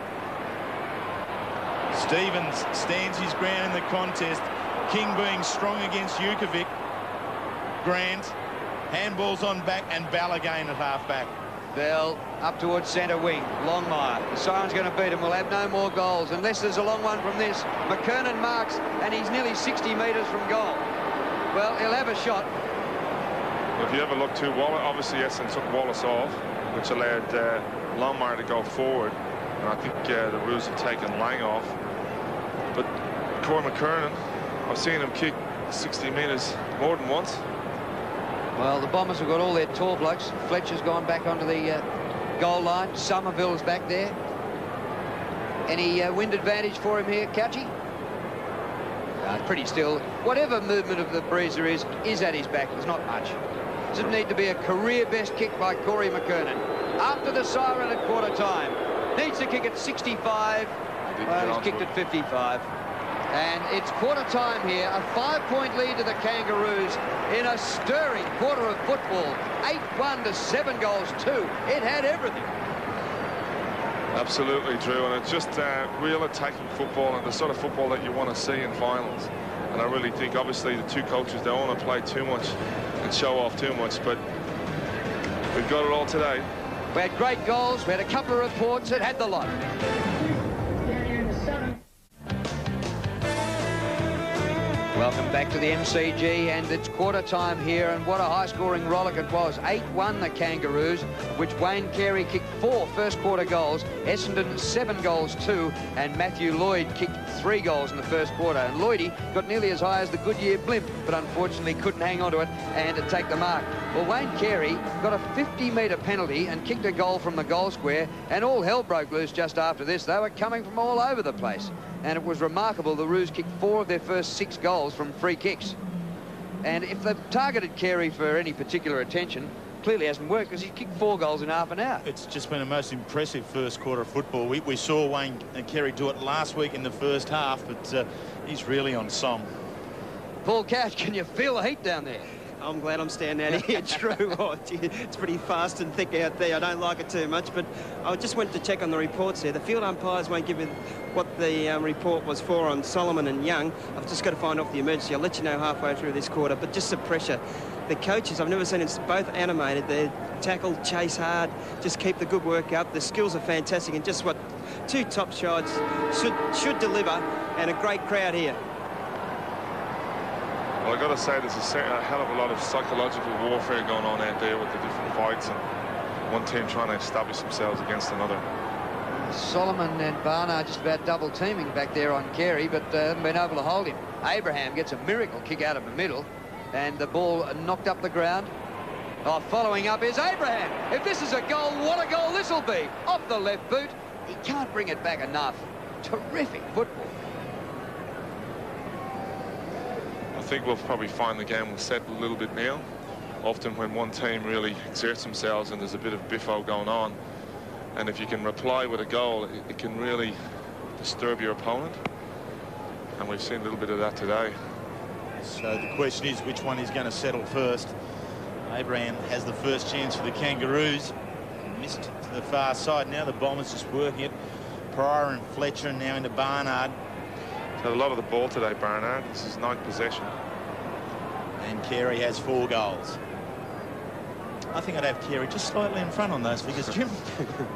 Stevens stands his ground in the contest. King being strong against Jukovic. Grant, handballs on back, and Bell again at half-back. Bell up towards centre wing. Longmire. The siren's going to beat him. We'll have no more goals unless there's a long one from this. McKernan marks, and he's nearly 60 metres from goal. Well, he'll have a shot. If you ever look too, obviously Essendon took Wallace off, which allowed Longmire to go forward. And I think the Roos have taken Lang off. But Corey McKernan, I've seen him kick 60 metres more than once. Well, the Bombers have got all their tall blokes. Fletcher's gone back onto the goal line. Somerville's back there. Any wind advantage for him here, Couchy? Pretty still. Whatever movement of the breeze there is at his back. There's not much. Does it need to be a career best kick by Corey McKernan? After the siren at quarter time. Needs to kick at 65. Well, he's kicked at 55. And it's quarter time here. A 5-point lead to the Kangaroos in a stirring quarter of football. 8-1 to 7 goals 2. It had everything. Absolutely, Drew, and it's just real attacking football and the sort of football that you want to see in finals. And I really think, obviously, the two coaches don't want to play too much and show off too much, but we've got it all today. We had great goals. We had a couple of reports. It had the lot. Welcome back to the MCG, and it's quarter time here, and what a high-scoring rollick it was. 8-1 the Kangaroos, which Wayne Carey kicked 4 first-quarter goals, Essendon 7 goals 2, and Matthew Lloyd kicked 3 goals in the first quarter. And Lloydie got nearly as high as the Goodyear Blimp, but unfortunately couldn't hang on to it and to take the mark. Well, Wayne Carey got a 50-metre penalty and kicked a goal from the goal square, and all hell broke loose just after this. They were coming from all over the place. And it was remarkable. The Roos kicked 4 of their first 6 goals from free kicks. And if they've targeted Carey for any particular attention, clearly hasn't worked, because he kicked 4 goals in half an hour. It's just been a most impressive first quarter of football. We saw Wayne Carey do it last week in the first half, but he's really on song. Paul Cash, can you feel the heat down there? I'm glad I'm standing out here, Drew. Oh, it's pretty fast and thick out there. I don't like it too much, but I just went to check on the reports there. The field umpires won't give me what the report was for on Solomon and Young. I've just got to find off the emergency. I'll let you know halfway through this quarter, but just the pressure. The coaches, I've never seen it both animated. They tackle, chase hard, just keep the good work up. The skills are fantastic, and just what 2 top sides should deliver, and a great crowd here. Well, I've got to say, there's a hell of a lot of psychological warfare going on out there with the different fights and one team trying to establish themselves against another. Solomon and Barnard just about double teaming back there on Carey, but haven't been able to hold him. Abraham gets a miracle kick out of the middle, and the ball knocked up the ground. Oh, following up is Abraham. If this is a goal, what a goal this will be. Off the left boot. He can't bring it back enough. Terrific football. I think we'll probably find the game will settle a little bit now. Often when one team really exerts themselves and there's a bit of biffo going on, and if you can reply with a goal, it can really disturb your opponent. And we've seen a little bit of that today. So the question is, which one is going to settle first? Abraham has the first chance for the Kangaroos. Missed to the far side. Now the Bombers just working it. Pryor and Fletcher, and now into Barnard. Had a lot of the ball today, Barnard. This is 9th possession. And Carey has 4 goals. I think I'd have Carey just slightly in front on those figures, Jim.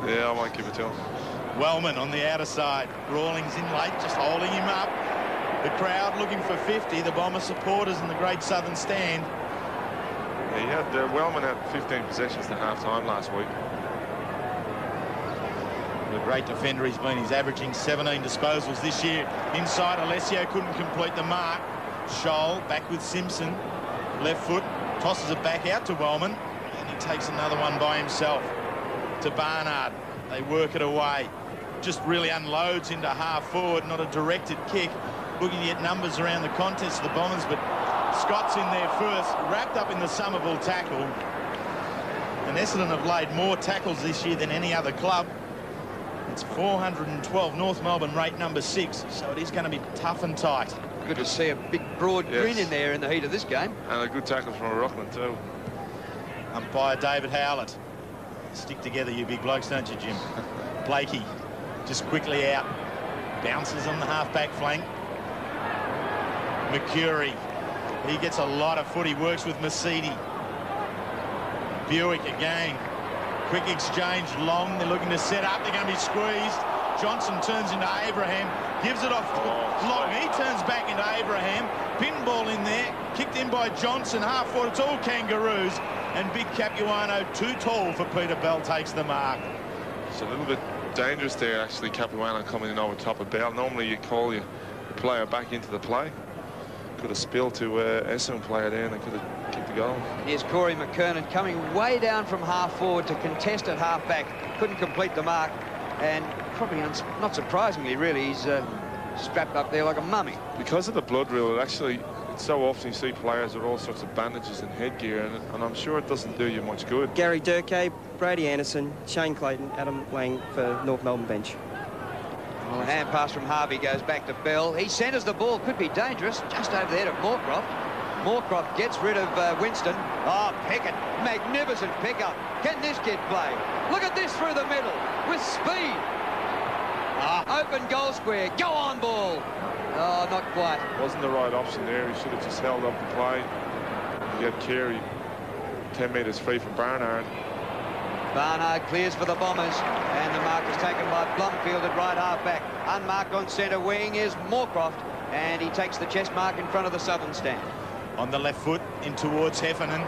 Yeah, I might give it to him. Wellman on the outer side. Rawlings in late, just holding him up. The crowd looking for 50. The Bomber supporters in the Great Southern Stand. Yeah, Wellman had 15 possessions at half-time last week. The great defender he's been. He's averaging 17 disposals this year. Inside, Alessio couldn't complete the mark. Scholl back with Simpson. Left foot, tosses it back out to Wellman. And he takes another one by himself to Barnard. They work it away. Just really unloads into half forward, not a directed kick. Looking to get numbers around the contest of the Bombers, but Scott's in there first, wrapped up in the Somerville tackle. And Essendon have laid more tackles this year than any other club. It's 412, North Melbourne rate number 6, so it is going to be tough and tight. Good to see a big broad grin in there in the heat of this game. And a good tackle from Rockland too. Umpire David Howlett. Stick together, you big blokes, don't you, Jim? Blakey just quickly out. Bounces on the half-back flank. McCurry. He gets a lot of foot. He works with Mercedes. Buick again. Quick exchange, long. They're looking to set up. They're going to be squeezed. Johnson turns into Abraham. Gives it off long. He turns back into Abraham. Pinball in there. Kicked in by Johnson. Half forward. It's all Kangaroos. And Big Capuano, too tall for Peter Bell, takes the mark. It's a little bit dangerous there, actually, Capuano coming in over top of Bell. Normally you call your player back into the play. Could have spilled to Essendon player there, and they could have kicked the goal. Here's Corey McKernan coming way down from half forward to contest at half back. Couldn't complete the mark. And probably not surprisingly, really, he's strapped up there like a mummy. Because of the blood rule, it's so often you see players with all sorts of bandages and headgear, and I'm sure it doesn't do you much good. Gary Durkay, Brady Anderson, Shane Clayton, Adam Lang for North Melbourne bench. Well, a hand pass from Harvey goes back to Bell. He centres the ball, could be dangerous, just over there to Moorcroft. Moorcroft gets rid of Winston. Oh, Pickett, magnificent pickup. Can this kid play? Look at this through the middle with speed. Open goal square, go on ball. Oh, not quite. Wasn't the right option there. He should have just held up the play. He had Carey 10 metres free from Barnard. Barnard clears for the Bombers, and the mark is taken by Blumfield at right half-back. Unmarked on centre wing is Moorcroft, and he takes the chest mark in front of the southern stand. On the left foot in towards Heffernan.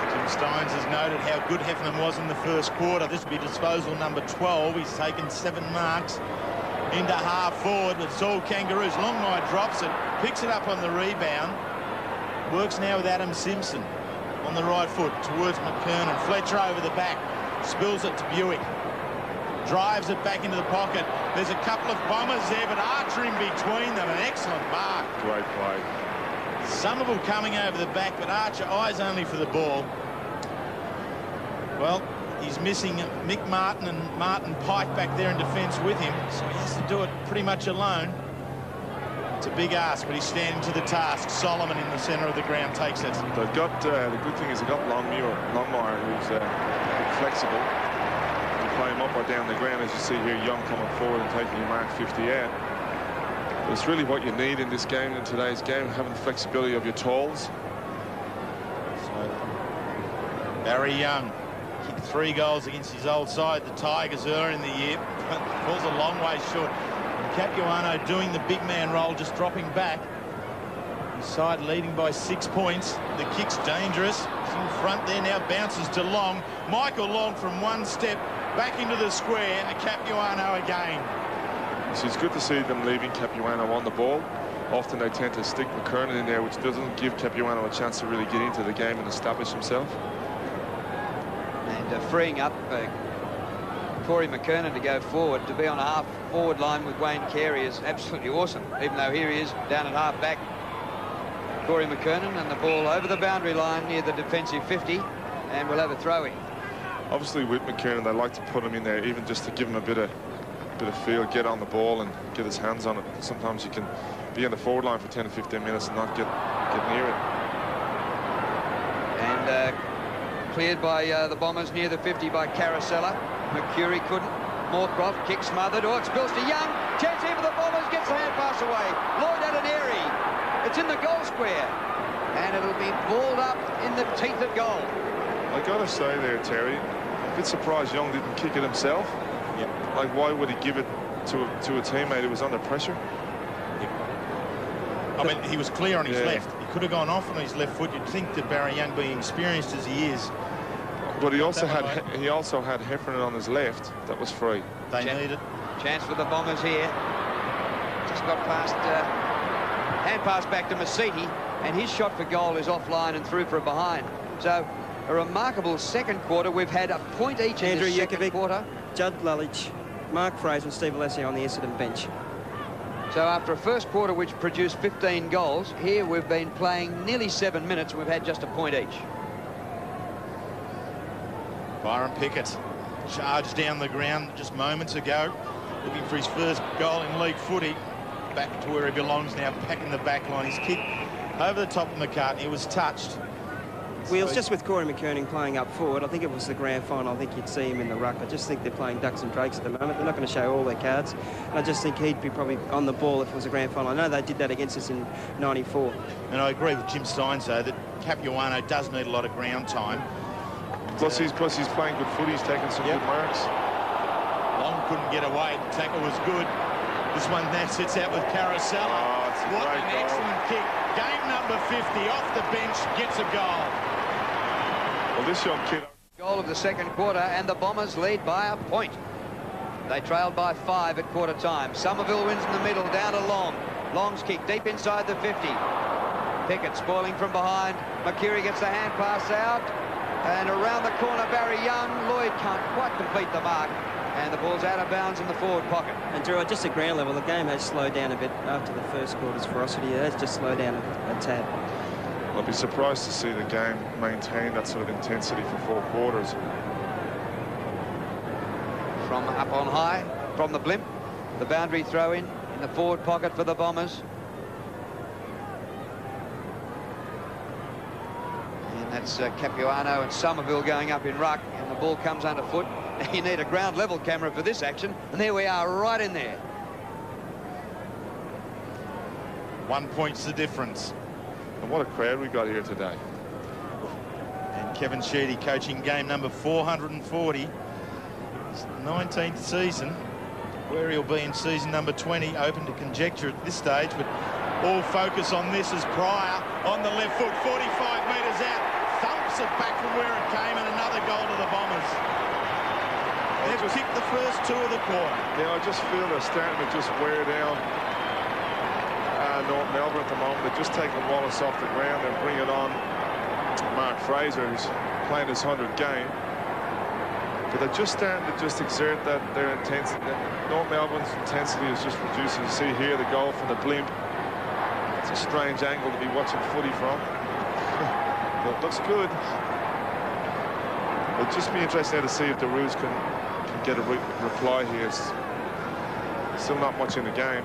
Jim Stynes has noted how good Heffernan was in the first quarter. This will be disposal number 12. He's taken 7 marks into half forward, but it's all Kangaroos. Longmire drops it, picks it up on the rebound, works now with Adam Simpson on the right foot towards McKernan. Fletcher over the back, spills it to Buick, drives it back into the pocket. There's a couple of Bombers there, but Archer in between them. An excellent mark. Great play. Somerville coming over the back, but Archer eyes only for the ball. Well, he's missing Mick Martin and Martin Pike back there in defence with him, so he has to do it pretty much alone. It's a big ask, but he's standing to the task. Solomon in the centre of the ground takes it. They've got, the good thing is they've got Longmire, who's flexible. You play him up or down the ground, as you see here, Young coming forward and taking your mark 50 out. But it's really what you need in this game, in today's game, having the flexibility of your talls. So, Barry Young kicked 3 goals against his old side, the Tigers, earlier in the year. Falls a long way short. Capuano doing the big man role, just dropping back. His side leading by 6 points. The kick's dangerous. He's in front there now, bounces to Long. Michael Long from 1 step back into the square, and to Capuano again. So it's good to see them leaving Capuano on the ball. Often they tend to stick McKernan in there, which doesn't give Capuano a chance to really get into the game and establish himself. And freeing up Corey McKernan to go forward, to be on a half-forward line with Wayne Carey is absolutely awesome, even though here he is down at half-back. Corey McKernan, and the ball over the boundary line near the defensive 50, and we'll have a throw-in. Obviously, with McKernan, they like to put him in there, even just to give him a bit of feel, get on the ball and get his hands on it. Sometimes you can be on the forward line for 10 to 15 minutes and not get near it. And cleared by the Bombers near the 50 by Carosella. McCurry couldn't. Moorcroft, kick smothered. Oh, it spills to Young. Chance here for the Bombers. Gets the hand pass away. Lloyd had an airy. It's in the goal square. And it'll be balled up in the teeth of goal. I got to say there, Terry, I'm a bit surprised Young didn't kick it himself. Yep. Like, why would he give it to a teammate who was under pressure? Yep. I mean, he was clear on his left. He could have gone off on his left foot. You'd think that Barry Young, being experienced as he is, but he also had Heffernan on his left. That was free. They need it. Chance for the Bombers here. Just got past, hand pass back to Masiti, and his shot for goal is offline and through for a behind. So a remarkable second quarter. We've had a point each in the second quarter. Judd Lulich, Mark Fraser and Steve Alessio on the Essendon bench. So after a first quarter which produced 15 goals, here we've been playing nearly 7 minutes and we've had just a point each. Byron Pickett charged down the ground just moments ago, looking for his first goal in league footy. Back to where he belongs now, packing the back line. His kick over the top of McCartney. It was touched. Wheels, just with Corey McKernan playing up forward, I think it was the grand final. I think you'd see him in the ruck. I just think they're playing ducks and drakes at the moment. They're not going to show all their cards. And I just think he'd be probably on the ball if it was a grand final. I know they did that against us in '94. And I agree with Jim Stynes, though, that Capuano does need a lot of ground time. Plus he's playing good footy. He's taking some good marks. Long couldn't get away. The tackle was good. This one now sits out with Carosella. Oh, what an excellent kick. Game number 50 off the bench, gets a goal. Well, this young kid... Goal of the second quarter, and the Bombers lead by a point. They trailed by 5 at quarter time. Somerville wins in the middle, down to Long. Long's kick deep inside the 50. Pickett spoiling from behind. McCurry gets the hand pass out. And around the corner, Barry Young. Lloyd can't quite complete the mark. And the ball's out of bounds in the forward pocket. And Drew, just at ground level, the game has slowed down a bit after the first quarter's ferocity. It has just slowed down a tad. I'd be surprised to see the game maintain that sort of intensity for 4 quarters. From up on high, from the blimp, the boundary throw in the forward pocket for the Bombers. And that's Capuano and Somerville going up in ruck, and the ball comes underfoot. You need a ground level camera for this action, and there we are, right in there. 1 point's the difference. And what a crowd we got here today. And Kevin Sheedy coaching game number 440. His 19th season. Where he'll be in season number 20, open to conjecture at this stage, but all focus on this as Pryor on the left foot, 45 metres out, thumps it back from where it came, and another goal to the Bombers. They've kicked the first 2 of the quarter. Yeah, I just feel they're starting to just wear down North Melbourne at the moment. They're just taking Wallace off the ground and bringing on Mark Fraser, who's playing his 100th game. But they're just starting to just exert their intensity. North Melbourne's intensity is just reducing. You see here the goal from the blimp. It's a strange angle to be watching footy from. But it looks good. It'll just be interesting to see if the Roos can get a reply here. It's still not much in the game.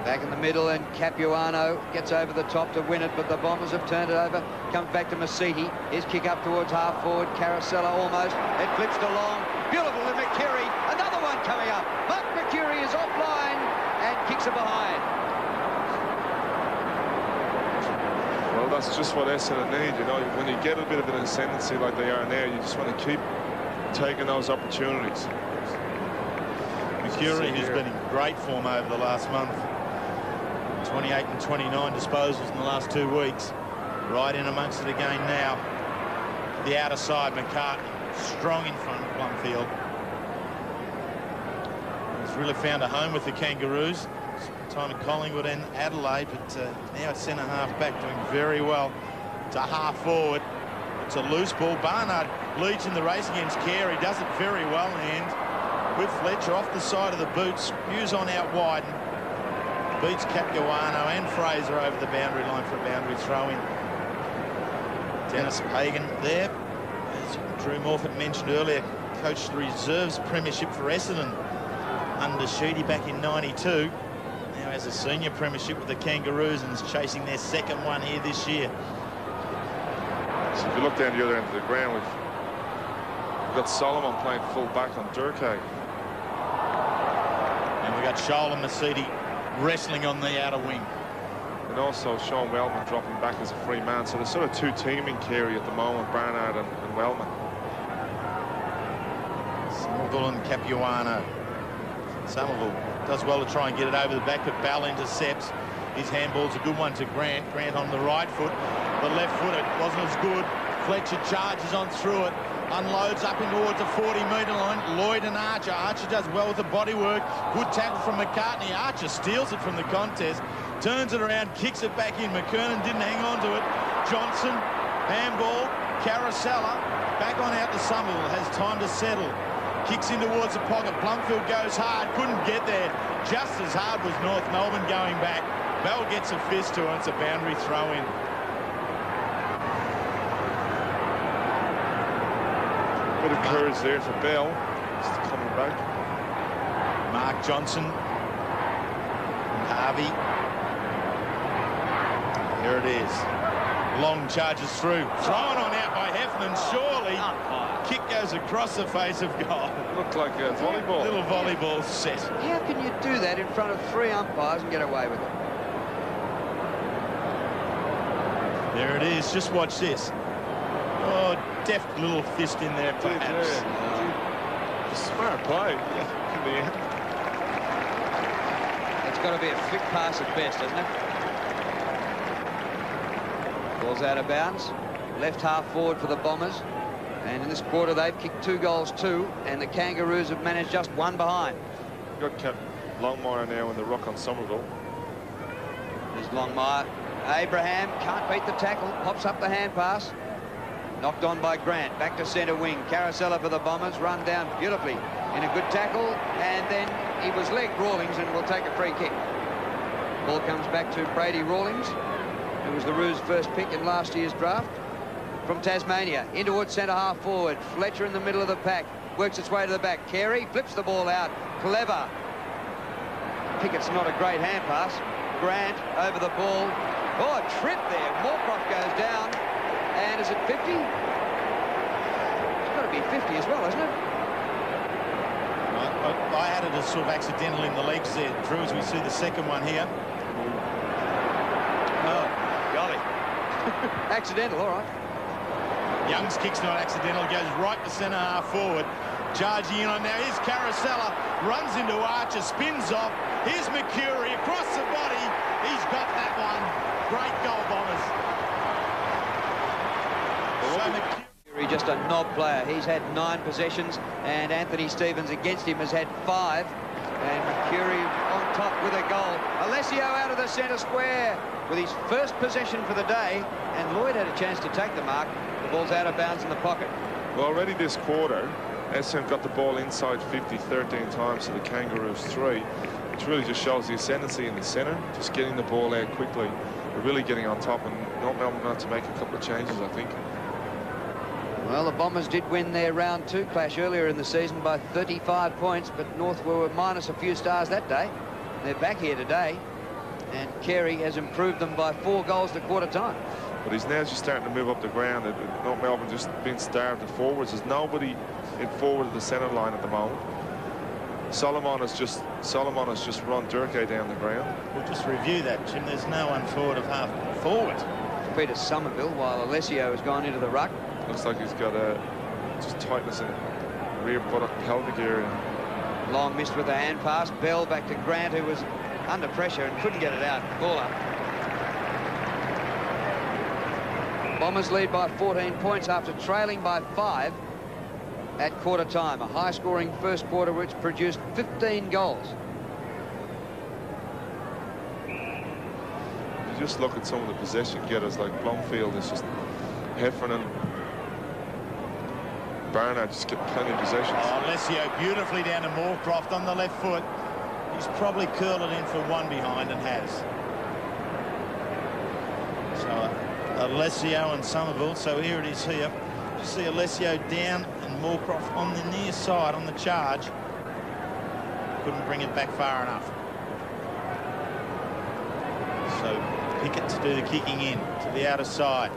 Back in the middle, and Capuano gets over the top to win it, but the Bombers have turned it over. Comes back to Masiti. His kick up towards half forward. Carousella almost. It flips to long. Beautiful to McCurry. Another one coming up. Mark McCurry is offline and kicks it behind. Well, that's just what Essendon need, you know. When you get a bit of an ascendancy like they are now, you just want to keep taking those opportunities. McCurry, who's been in great form over the last month. 28 and 29 disposals in the last 2 weeks. Right in amongst it again now. The outer side, McCartney, strong in front of Blumfield. He's really found a home with the Kangaroos. Spent time in Collingwood and Adelaide, but now at centre half back, doing very well. To half forward. It's a loose ball. Barnard leads in the race against Carey. Does it very well, and with Fletcher off the side of the boot, spews on out wide. Beats Capuano and Fraser over the boundary line for a boundary throw-in. Dennis Hagan there, as Drew Morphett mentioned earlier, coached the reserves premiership for Essendon under Sheedy back in '92. Now has a senior premiership with the Kangaroos and is chasing their 2nd one here this year. So if you look down the other end of the ground, we've got Solomon playing full back on Durkay. And we've got Shoal and Masiti wrestling on the outer wing. And also Sean Wellman dropping back as a free man. So there's sort of 2 teaming Carey at the moment, Barnard and Wellman. Somerville and Capuano. Somerville does well to try and get it over the back, but Bell intercepts. His handball's a good one to Grant. Grant on the right foot. The left foot, it wasn't as good. Fletcher charges on through it. Unloads up in towards the 40-metre line. Lloyd and Archer. Archer does well with the body work. Good tackle from McCartney. Archer steals it from the contest. Turns it around, kicks it back in. McKernan didn't hang on to it. Johnson, handball, Carousella. Back on out to Somerville. Has time to settle. Kicks in towards the pocket. Blumfield goes hard. Couldn't get there. Just as hard was North Melbourne going back. Bell gets a fist to it. It's a boundary throw-in. Bit of courage there for Bell. Just coming back. Mark Johnson and Harvey. There it is. Long charges through. Thrown on out by Heffernan. Surely. Kick goes across the face of goal. Looked like a volleyball. Little volleyball set. How can you do that in front of 3 umpires and get away with it? There it is. Just watch this. Oh, deft little fist in there, perhaps. Smart play in the end. It's got to be a flick pass at best, isn't it? Ball's out of bounds. Left half forward for the Bombers. And in this quarter, they've kicked 2 goals too, and the Kangaroos have managed just 1 behind. Got kept Longmire now in the ruck on Somerville. There's Longmire. Abraham can't beat the tackle. Pops up the hand pass. Knocked on by Grant. Back to centre wing. Carousella for the Bombers. Run down beautifully in a good tackle. And then he was legged Rawlings and will take a free kick. Ball comes back to Brady Rawlings, who was the Roos' first pick in last year's draft. From Tasmania, in towards centre half forward. Fletcher in the middle of the pack. Works its way to the back. Carey flips the ball out. Clever. Pickett's not a great hand pass. Grant over the ball. Oh, a trip there. Morphett goes down. And is it 50? It's got to be 50 as well, isn't it? I had it as sort of accidental in the legs there, Drew, as we see the second one here. Oh, golly. Accidental, all right. Young's kick's not accidental, goes right to centre half forward. Charging in on now, here's Carousella, runs into Archer, spins off. Here's Mercury across the body. He's got that one. Great goal, Bombers. So Mercury, Just a knob player. He's had 9 possessions, and Anthony Stevens against him has had 5. And Mercury on top with a goal. Alessio out of the centre square with his first possession for the day, and Lloyd had a chance to take the mark. The ball's out of bounds in the pocket. Well, already this quarter, Essendon got the ball inside 50 13 times to the Kangaroos 3, which really just shows the ascendancy in the centre, just getting the ball out quickly. They're really getting on top, and not Melbourne not to make a couple of changes, I think. Well, the Bombers did win their round 2 clash earlier in the season by 35 points, but North were minus a few stars that day. They're back here today, and Carey has improved them by 4 goals to quarter time. But he's now just starting to move up the ground. Not Melbourne just being starved at forwards. There's nobody in forward of the centre line at the moment. Solomon has just run Durkee down the ground. we'll just review that, Jim. There's no one forward of half forward. Peter Somerville, while Alessio has gone into the ruck. Looks like he's got just tightness in the rear buttock pelvic area. Long missed with a hand pass. Bell back to Grant, who was under pressure and couldn't get it out. Ball up. Bombers lead by 14 points after trailing by 5 at quarter time. A high-scoring first quarter which produced 15 goals. You just look at some of the possession getters like Blomfield. It's just Heffernan, Barnard just get plenty of possessions. Oh, Alessio beautifully down to Moorcroft on the left foot. He's probably curled it in for one behind and has. So Alessio and Somerville. So here it is here. You see Alessio down and Moorcroft on the near side on the charge. Couldn't bring it back far enough. So Pickett to do the kicking in to the outer side.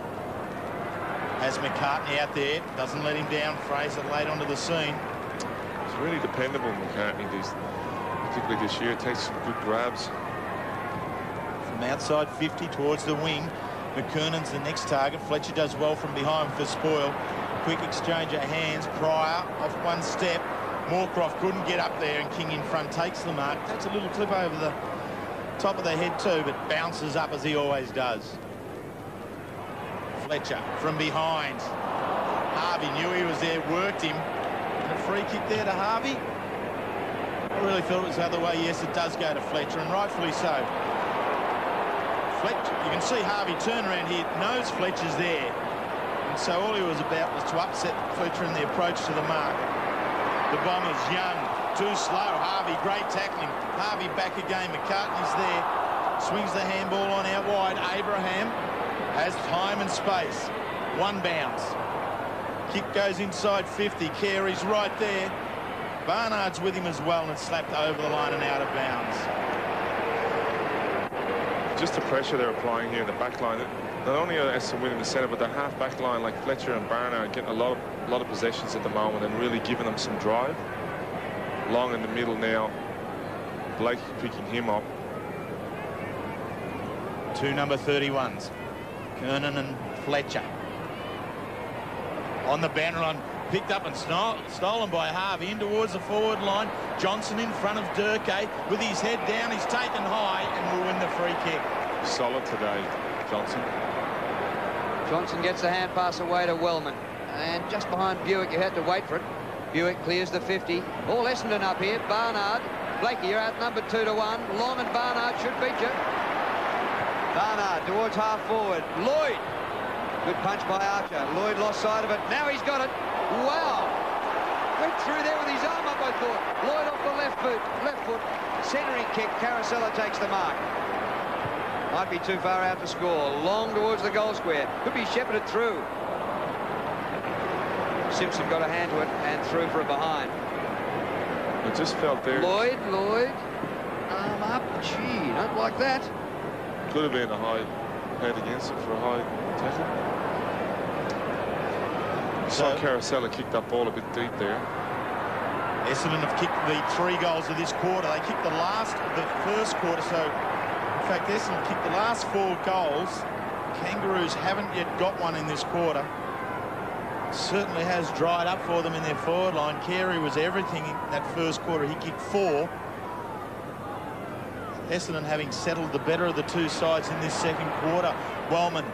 Has McCartney out there, doesn't let him down. Fraser late onto the scene. He's really dependable, McCartney, particularly this year. Takes some good grabs. From outside 50 towards the wing. McKernan's the next target. Fletcher does well from behind for spoil. Quick exchange of hands. Pryor off one step. Moorcroft couldn't get up there, and King in front takes the mark. That's a little clip over the top of the head too, but bounces up as he always does. Fletcher from behind. Harvey knew he was there, worked him. And a free kick there to Harvey. I really felt it was the other way. Yes, it does go to Fletcher, and rightfully so. Fletcher, you can see Harvey turn around here, knows Fletcher's there. And so all he was about was to upset Fletcher in the approach to the mark. The Bombers, Young, too slow. Harvey, great tackling. Harvey back again. McCartney's there. Swings the handball on out wide. Abraham has time and space. One bounce. Kick goes inside 50. Carey's right there. Barnard's with him as well, and it's slapped over the line and out of bounds. Just the pressure they're applying here in the back line. Not only are Essendon winning the centre, but their half back line like Fletcher and Barnard getting a lot of possessions at the moment and really giving them some drive. Long in the middle now. Blake picking him up. 2 number 31s. Kernan and Fletcher. On the banner run, picked up and stolen by Harvey in towards the forward line. Johnson in front of Durkee with his head down. He's taken high and will win the free kick. Solid today, Johnson. Johnson gets the hand pass away to Wellman. And just behind Buick, you had to wait for it. Buick clears the 50. All Essendon up here. Barnard. Blakey, you're outnumbered 2-1. Long and Barnard should beat you. Barnard towards half forward. Lloyd. Good punch by Archer. Lloyd lost sight of it. Now he's got it. Wow. Went through there with his arm up, I thought. Lloyd off the left foot. Centering kick. Carosella takes the mark. Might be too far out to score. Long towards the goal square. Could be shepherded through. Simpson got a hand to it and threw for a behind. It just felt there. Lloyd. Arm up. Gee, don't like that. Could have been a high head against it for a high tackle. So Carosella kicked that ball a bit deep there. Essendon have kicked the 3 goals of this quarter. They kicked the first quarter, so in fact Essendon kicked the last 4 goals. Kangaroos haven't yet got one in this quarter. Certainly has dried up for them in their forward line. Carey was everything in that first quarter. He kicked 4. Essendon having settled the better of the 2 sides in this second quarter. Wellman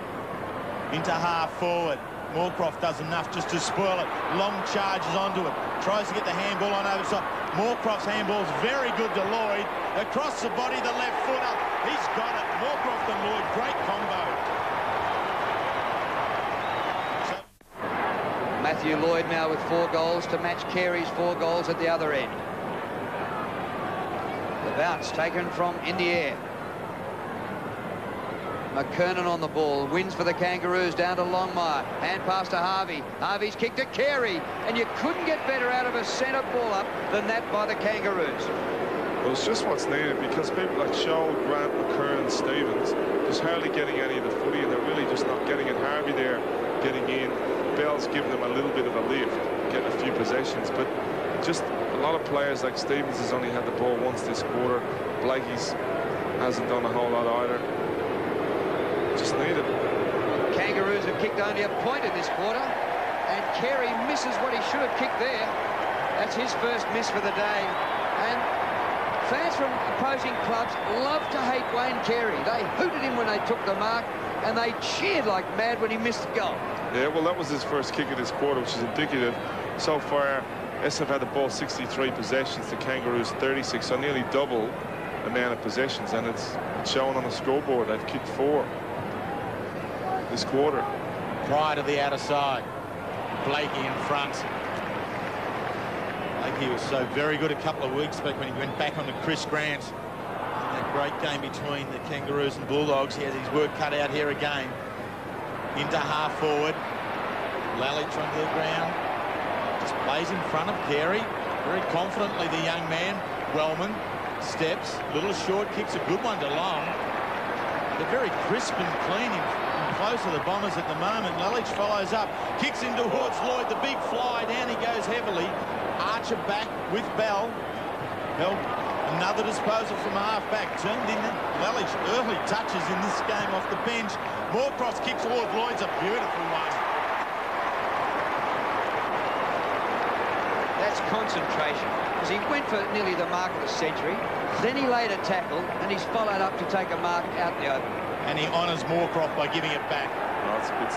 into half forward. Moorcroft does enough just to spoil it. Long charges onto it. Tries to get the handball on over top. Moorcroft's handball's very good to Lloyd. Across the body, the left footer. He's got it. Moorcroft and Lloyd, great combo. Matthew Lloyd now with 4 goals to match Carey's 4 goals at the other end. The bounce taken from in the air. McKernan on the ball, wins for the Kangaroos down to Longmire. Hand pass to Harvey. Harvey's kick to Carey, and you couldn't get better out of a centre ball up than that by the Kangaroos. Well, it's just what's needed, because people like Scholl, Grant, McKernan, Stevens just hardly getting any of the footy, and they're really just not getting it. Harvey there getting in. Bell's giving them a little bit of a lift, getting a few possessions, but just a lot of players like Stevens has only had the ball once this quarter. Blakey's hasn't done a whole lot either. Just need it. Kangaroos have kicked only a point in this quarter, and Carey misses what he should have kicked there. That's his first miss for the day. And fans from opposing clubs love to hate Wayne Carey. They hooted him when they took the mark, and they cheered like mad when he missed the goal. Yeah, well, that was his first kick of this quarter, which is indicative. So far, SF had the ball 63 possessions, the Kangaroos 36, so nearly double the amount of possessions, and it's showing on the scoreboard. They've kicked 4 this quarter. Prior to the outer side, Blakey in front. Blakey was so very good a couple of weeks back when he went back on to Chris Grant in that great game between the Kangaroos and Bulldogs. He has his work cut out here again. Into half forward. Lalich onto the ground. Just plays in front of Carey. Very confidently, the young man. Wellman steps. Little short kicks. A good one to Long. They're very crisp and clean and close to the Bombers at the moment. Lalich follows up. Kicks in towards Lloyd. The big fly. Down he goes heavily. Archer back with Bell. Bell, another disposal from half-back. Turned in. Lalich early touches in this game off the bench. Moorcross kicks towards Lloyd's a beautiful one. That's concentration, because he went for nearly the mark of the century. Then he laid a tackle, and he's followed up to take a mark out in the open. And he honours Moorcroft by giving it back. Oh, it's a bit...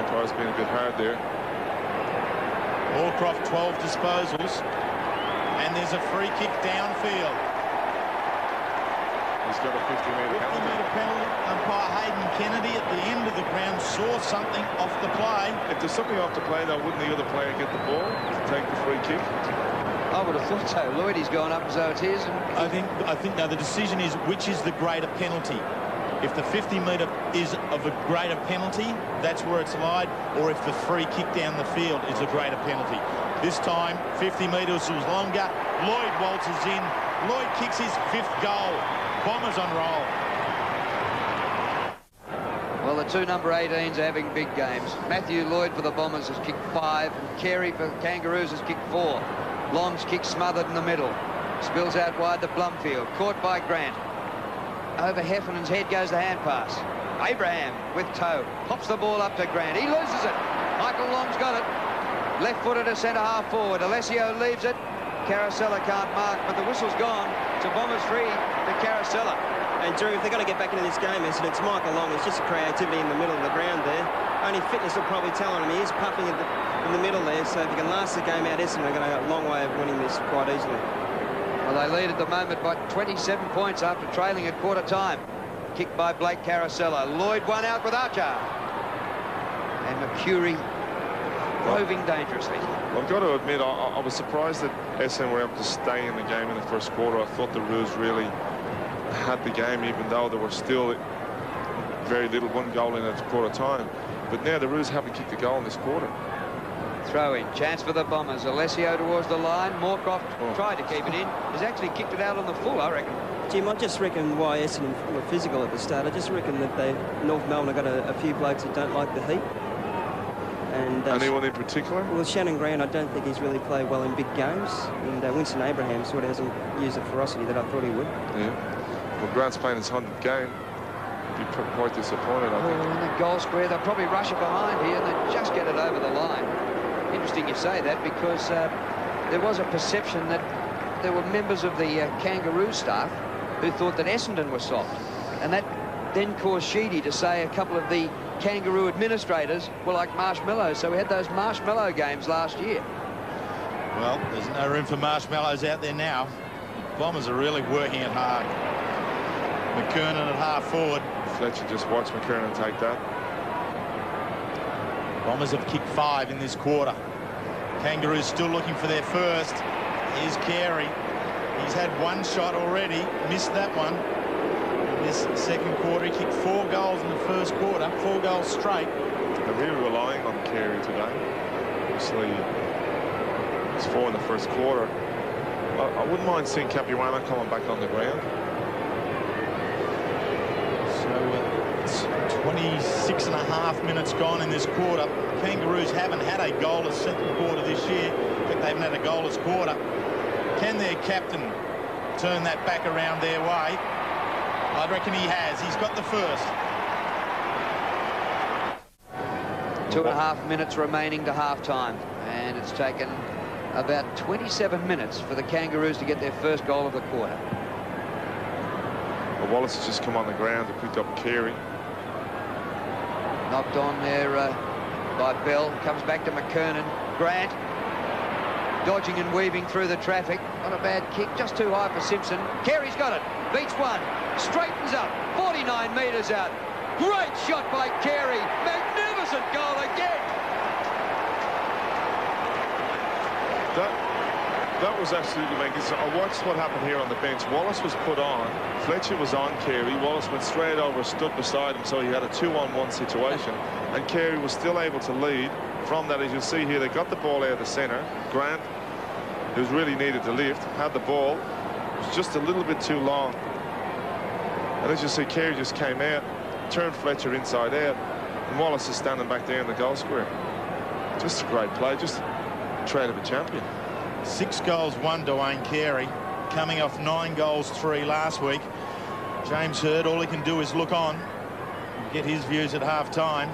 Umpire's been a bit hard there. Moorcroft 12 disposals, and there's a free kick downfield. He's got a 50-metre penalty. 50-metre penalty. Umpire Hayden Kennedy at the end of the ground saw something off the play. If there's something off the play, though, wouldn't the other player get the ball to take the free kick? I would have thought so. Lloyd, he's gone up as though it's his. And I think now the decision is which is the greater penalty. If the 50-metre is of a greater penalty, that's where it's lied, or if the free kick down the field is a greater penalty. This time, 50 metres was longer. Lloyd waltzes in. Lloyd kicks his 5th goal. Bombers on roll. well, the 2 number 18s are having big games. Matthew Lloyd for the Bombers has kicked 5, and Carey for the Kangaroos has kicked 4. Long's kick smothered in the middle. Spills out wide to Blumfield. Caught by Grant. Over Heffernan's head goes the hand pass. Abraham with toe. Pops the ball up to Grant. He loses it. Michael Long's got it. Left-footed to centre-half forward. Alessio leaves it. Carosella can't mark, but the whistle's gone. So Bombers free to Carosella. And Drew, if they're going to get back into this game, it's Michael Long. It's just a creativity in the middle of the ground there. Only fitness will probably tell on him. He is puffing in the middle there, so if he can last the game out, Essendon are going to have a long way of winning this quite easily. Well, they lead at the moment by 27 points after trailing at quarter time. Kicked by Blake Carosella. Lloyd one out with Archer. and Mercury roving dangerously. Well, I've got to admit, I was surprised that Essendon were able to stay in the game in the first quarter. I thought the Roos really had the game, even though there were still very little, 1 goal in at quarter time. But now the Roos haven't kicked a goal in this quarter. Throw in, chance for the Bombers. Alessio towards the line. Moorcroft tried to keep it in. He's actually kicked it out on the full, I reckon. Jim, I just reckon why Essendon were physical at the start. I just reckon that North Melbourne have got a few blokes that don't like the heat. And anyone in particular? Well, Shannon Grant, I don't think he's really played well in big games. And Winston Abraham sort of hasn't used the ferocity that I thought he would. Yeah. Well, Grant's playing his 100th game. He'd be quite disappointed, I think. In the goal square, they'll probably rush it behind here and they just get it over the line. Interesting you say that, because there was a perception that there were members of the Kangaroo staff who thought that Essendon were soft. And that then caused Sheedy to say a couple of the Kangaroo administrators were like marshmallows. So we had those marshmallow games last year. Well, there's no room for marshmallows out there now. Bombers are really working it hard. McKernan at half forward. Fletcher just watched McKernan take that. Bombers have kicked 5 in this quarter. Kangaroos still looking for their first. Here's Carey. He's had 1 shot already, missed that one. In this second quarter, he kicked 4 goals in the first quarter, 4 goals straight. They're really relying on Carey today. Obviously, it's 4 in the first quarter. I wouldn't mind seeing Capuano coming back on the ground. So it's 26.5 minutes gone in this quarter. Kangaroos haven't had a goalless second quarter this year. In fact, they haven't had a goalless quarter. Can their captain turn that back around their way? I reckon he has. He's got the first. 2.5 minutes remaining to half-time, and it's taken about 27 minutes for the Kangaroos to get their first goal of the quarter. Well, Wallace has just come on the ground and picked up Carey. Knocked on there by Bell. Comes back to McKernan. Grant dodging and weaving through the traffic. Not a bad kick, just too high for Simpson. Carey's got it. Beats one. Straightens up. 49 metres out. Great shot by Carey. Magnificent goal again. That was absolutely magnificent. I watched what happened here on the bench. Wallace was put on. Fletcher was on Carey. Wallace went straight over, stood beside him, so he had a 2-on-1 situation. And Carey was still able to lead from that. As you see here, they got the ball out of the centre. Grant, who's really needed to lift, had the ball. It was just a little bit too long. And as you see, Carey just came out, turned Fletcher inside out, and Wallace is standing back there in the goal square. Just a great play, just a trade of a champion. 6 goals, 1 to Wayne Carey, coming off 9 goals, 3 last week. James Hird, all he can do is look on and get his views at half-time.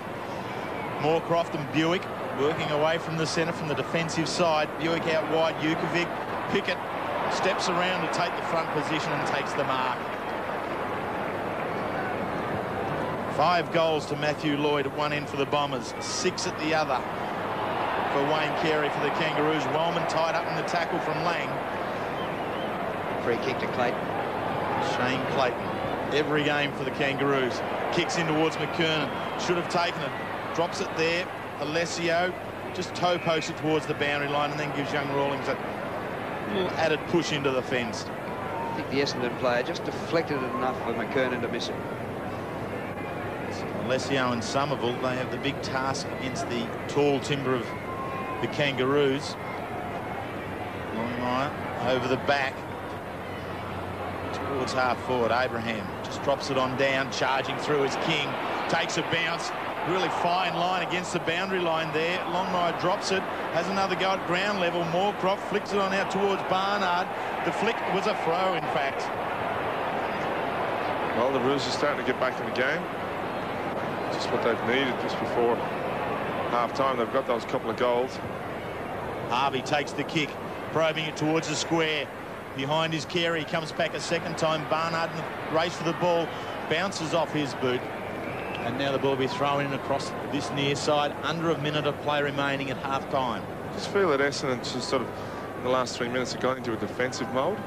Moorcroft and Buick working away from the centre, from the defensive side. Buick out wide, Jukovic. Pickett steps around to take the front position and takes the mark. 5 goals to Matthew Lloyd at one end for the Bombers, 6 at the other for Wayne Carey for the Kangaroos. Wellman tied up in the tackle from Lang. Free kick to Clayton. Shane Clayton, every game for the Kangaroos. Kicks in towards McKernan. Should have taken it. Drops it there. Alessio just toe pokes it towards the boundary line and then gives young Rawlings a little added push into the fence. I think the Essendon player just deflected it enough for McKernan to miss it. Alessio and Somerville, they have the big task against the tall timber of the Kangaroos. Longmire over the back towards half forward. Abraham just drops it on down, charging through as King takes a bounce. Really fine line against the boundary line there. Longmire drops it, has another go at ground level. Moorcroft flicks it on out towards Barnard. The flick was a throw, in fact. Well, the Roos are starting to get back in the game. Just what they've needed just before half-time. They've got those couple of goals. Harvey takes the kick, probing it towards the square. Behind his Carey, he comes back a second time. Barnard in the race for the ball, bounces off his boot. And now the ball will be thrown in across this near side. Under a minute of play remaining at half-time. I just feel that Essendon just sort of, in the last 3 minutes, have gone into a defensive mode.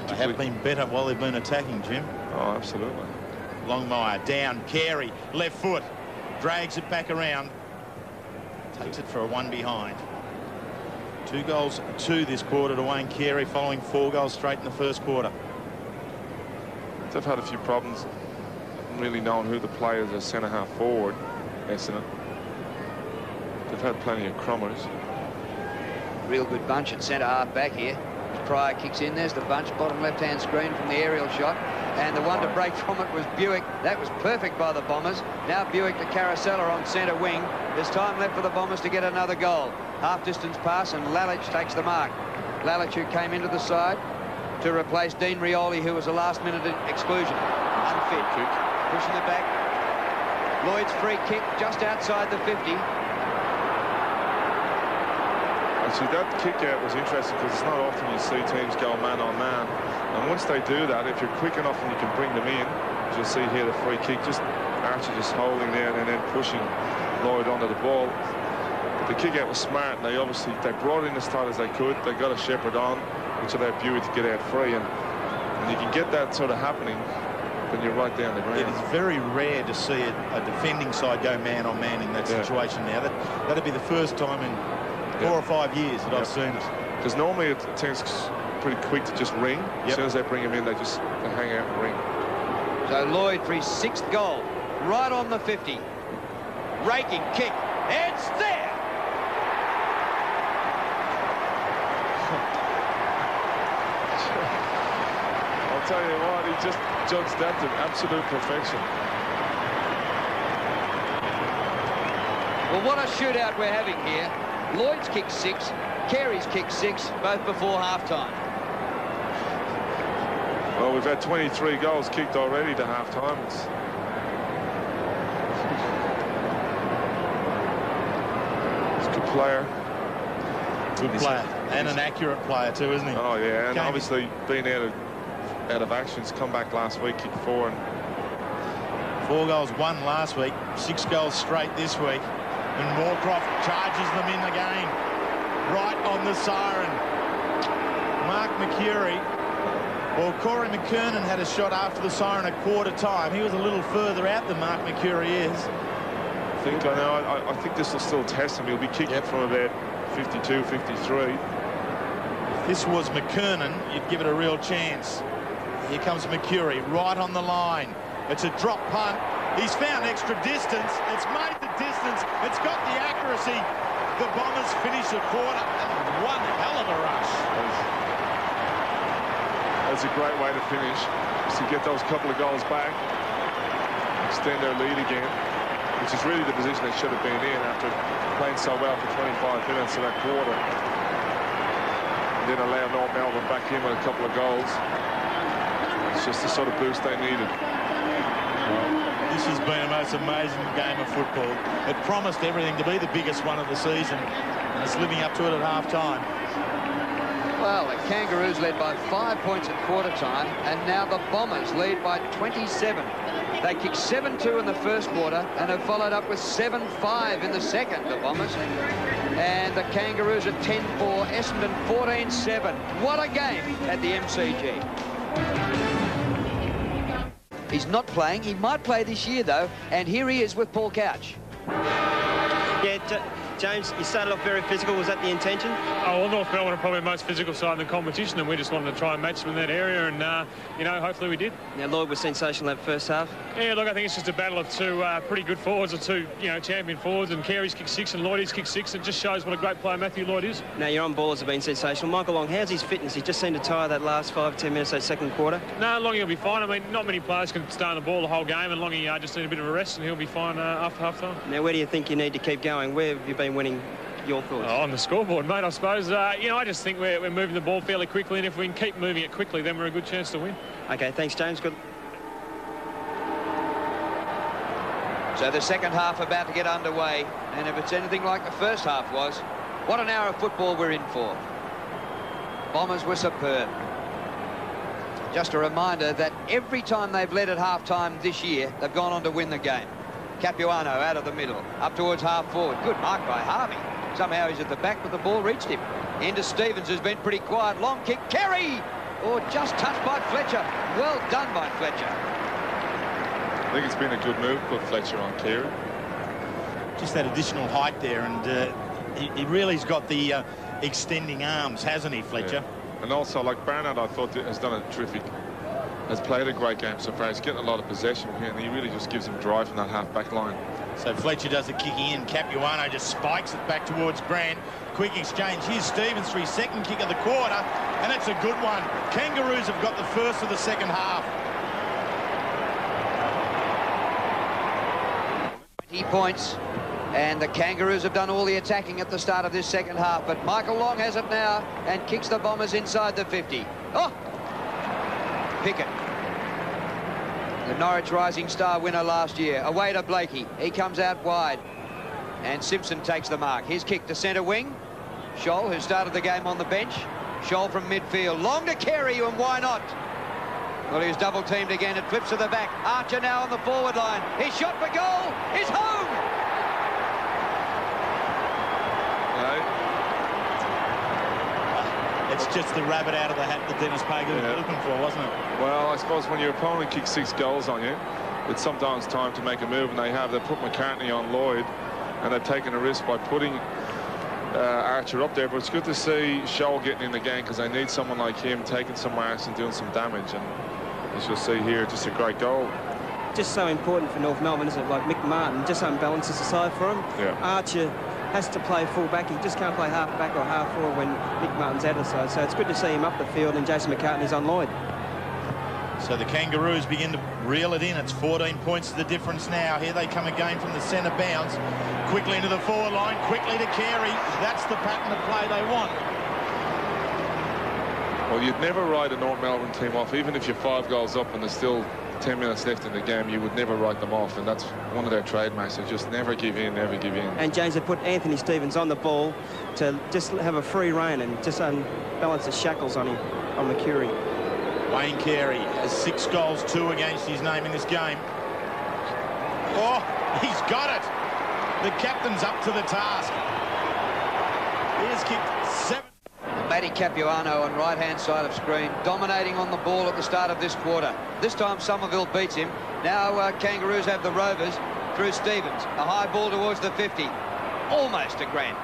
They have been better while they've been attacking, Jim. Oh, absolutely. Longmire down, Carey, left foot, drags it back around, takes it for a 1 behind. 2 goals, 2 this quarter to Wayne Carey, following 4 goals straight in the first quarter. They've had a few problems really knowing who the players are centre-half forward, Essendon. They've had plenty of crummers. Real good bunch at centre-half back here. Pryor kicks in. There's the bunch, bottom left-hand screen from the aerial shot. And the one to break from it was Buick. That was perfect by the Bombers. Now Buick to Carousella on centre wing. There's time left for the Bombers to get another goal. Half-distance pass, and Lalich takes the mark. Lalich, who came into the side to replace Dean Rioli, who was a last-minute exclusion. Unfit. Pushing it back. Lloyd's free kick just outside the 50. Actually, that kick out was interesting because it's not often you see teams go man on man. And once they do that, if you're quick enough and you can bring them in, as you'll see here, the free kick, just Archie just holding there and then pushing Lloyd onto the ball. But the kick out was smart, and they brought it in as tight as they could. They got a shepherd on, which allowed Buick to get out free. And you can get that sort of happening when you're right down the ground. It is very rare to see a defending side go man on man in that situation now. That'd be the first time in 4 or 5 years that I've seen it. Because normally it tends pretty quick to just ring. As soon as they bring him in, they hang out and ring. So Lloyd for his 6th goal, right on the 50. Raking kick. It's there! I'll tell you what, he just judged that to absolute perfection. Well, what a shootout we're having here. Lloyd's kicked 6, Carey's kicked 6, both before half-time. Well, we've had 23 goals kicked already to half-time. He's a good player. Good player. And an accurate player too, isn't he? Oh, yeah, and obviously being out of action. He's come back last week, kicked 4. And 4 goals, 1 last week, 6 goals straight this week. And Moorcroft charges them in again, right on the siren. Mark McCurry. Well, Corey McKernan had a shot after the siren at quarter time. He was a little further out than Mark McCurry is. I think this will still test him. He'll be kicking from about 52, 53. If this was McKernan, you'd give it a real chance. Here comes McCurry, right on the line. It's a drop punt. He's found extra distance. It's made the distance. It's got the accuracy. The Bombers finish the quarter. And one hell of a rush. That's a great way to finish. To get those couple of goals back, extend their lead again, which is really the position they should have been in after playing so well for 25 minutes of that quarter. And then allow North Melbourne back in with a couple of goals. It's just the sort of boost they needed. This has been a most amazing game of football. It promised everything to be the biggest one of the season, and it's living up to it at half-time. Well, the Kangaroos led by 5 points at quarter-time, and now the Bombers lead by 27. They kicked 7-2 in the first quarter and have followed up with 7-5 in the second, the Bombers. And the Kangaroos at 10-4, Essendon 14-7. What a game at the MCG. He's not playing. He might play this year, though. And here he is with Paul Couch. Yeah, James, you started off very physical. Was that the intention? Oh, well, North Melbourne are probably the most physical side in the competition, and we just wanted to try and match them in that area, and, you know, hopefully we did. Now, Lloyd was sensational that first half. Yeah, look, I think it's just a battle of two pretty good forwards, or two, you know, champion forwards, and Carey's kicked 6 and Lloyd's kicked 6. It just shows what a great player Matthew Lloyd is. Now, your on-ballers have been sensational. Michael Long, how's his fitness? He just seemed to tire that last 5-10 minutes, that second quarter. No, Longy will be fine. I mean, not many players can stay on the ball the whole game, and Longy just need a bit of a rest, and he'll be fine after half-time. Now, where do you think you need to keep going? Where have you been winning? Your thoughts? Oh, on the scoreboard, mate, I suppose. You know, I just think we're moving the ball fairly quickly, and if we can keep moving it quickly, then we're a good chance to win. OK, thanks, James. Good. So the second half about to get underway, and if it's anything like the first half was, what an hour of football we're in for. Bombers were superb. Just a reminder that every time they've led at half-time this year, they've gone on to win the game. Capuano out of the middle, up towards half-forward. Good mark by Harvey. Somehow he's at the back, but the ball reached him. Into Stevens, who's been pretty quiet. Long kick. Carey! Oh, just touched by Fletcher. Well done by Fletcher. think it's been a good move, put Fletcher on Carey. Just that additional height there, and he really's got the extending arms, hasn't he, Fletcher? Yeah. And also, like Barnard, I thought has done a terrific, has played a great game so far. He's getting a lot of possession here, and he really just gives him drive from that half-back line. So Fletcher does the kicking in. Capuano just spikes it back towards Grant. Quick exchange. Here's Stevens for his second kick of the quarter, and it's a good one. Kangaroos have got the first of the second half. 20 points, and the Kangaroos have done all the attacking at the start of this second half, but Michael Long has it now and kicks the Bombers inside the 50. Oh! Pickett, the Norwich Rising Star winner last year, away to Blakey. He comes out wide, and Simpson takes the mark. His kick to centre wing. Scholl, who started the game on the bench. Scholl from midfield. Long to Carey, and why not? Well, he was double-teamed again. It flips to the back. Archer now on the forward line. His shot for goal is home! It's just the rabbit out of the hat that Dennis Pagan was looking for, wasn't it? Well, I suppose when your opponent kicks 6 goals on you, it's sometimes time to make a move, and they have. They put McCartney on Lloyd, and they've taken a risk by putting Archer up there. But it's good to see Scholl getting in the game, because they need someone like him taking some marks and doing some damage. And as you'll see here, just a great goal. Just so important for North Melbourne, isn't it? Like Mick Martin just unbalances the side for him. Yeah. Archer has to play full back. He just can't play half back or half forward when Mick Martin's out of the side. So it's good to see him up the field, and Jason McCartney's on Lloyd. So the Kangaroos begin to reel it in. It's 14 points to the difference now. Here they come again from the centre bounce. Quickly into the forward line, quickly to Carey. That's the pattern of play they want. Well, you'd never write a North Melbourne team off, even if you're 5 goals up and there's still 10 minutes left in the game. You would never write them off, and that's one of their trademarks. They just never give in, never give in. And James, they put Anthony Stevens on the ball to just have a free rein and just unbalance the shackles on him, on Mercury. Wayne Carey has 6 goals, 2 against his name in this game. Oh, he's got it. The captain's up to the task. He has kicked 7. Matty Capuano on right-hand side of screen, dominating on the ball at the start of this quarter. This time Somerville beats him. Now Kangaroos have the Rovers through Stevens. A high ball towards the 50. Almost a Grant.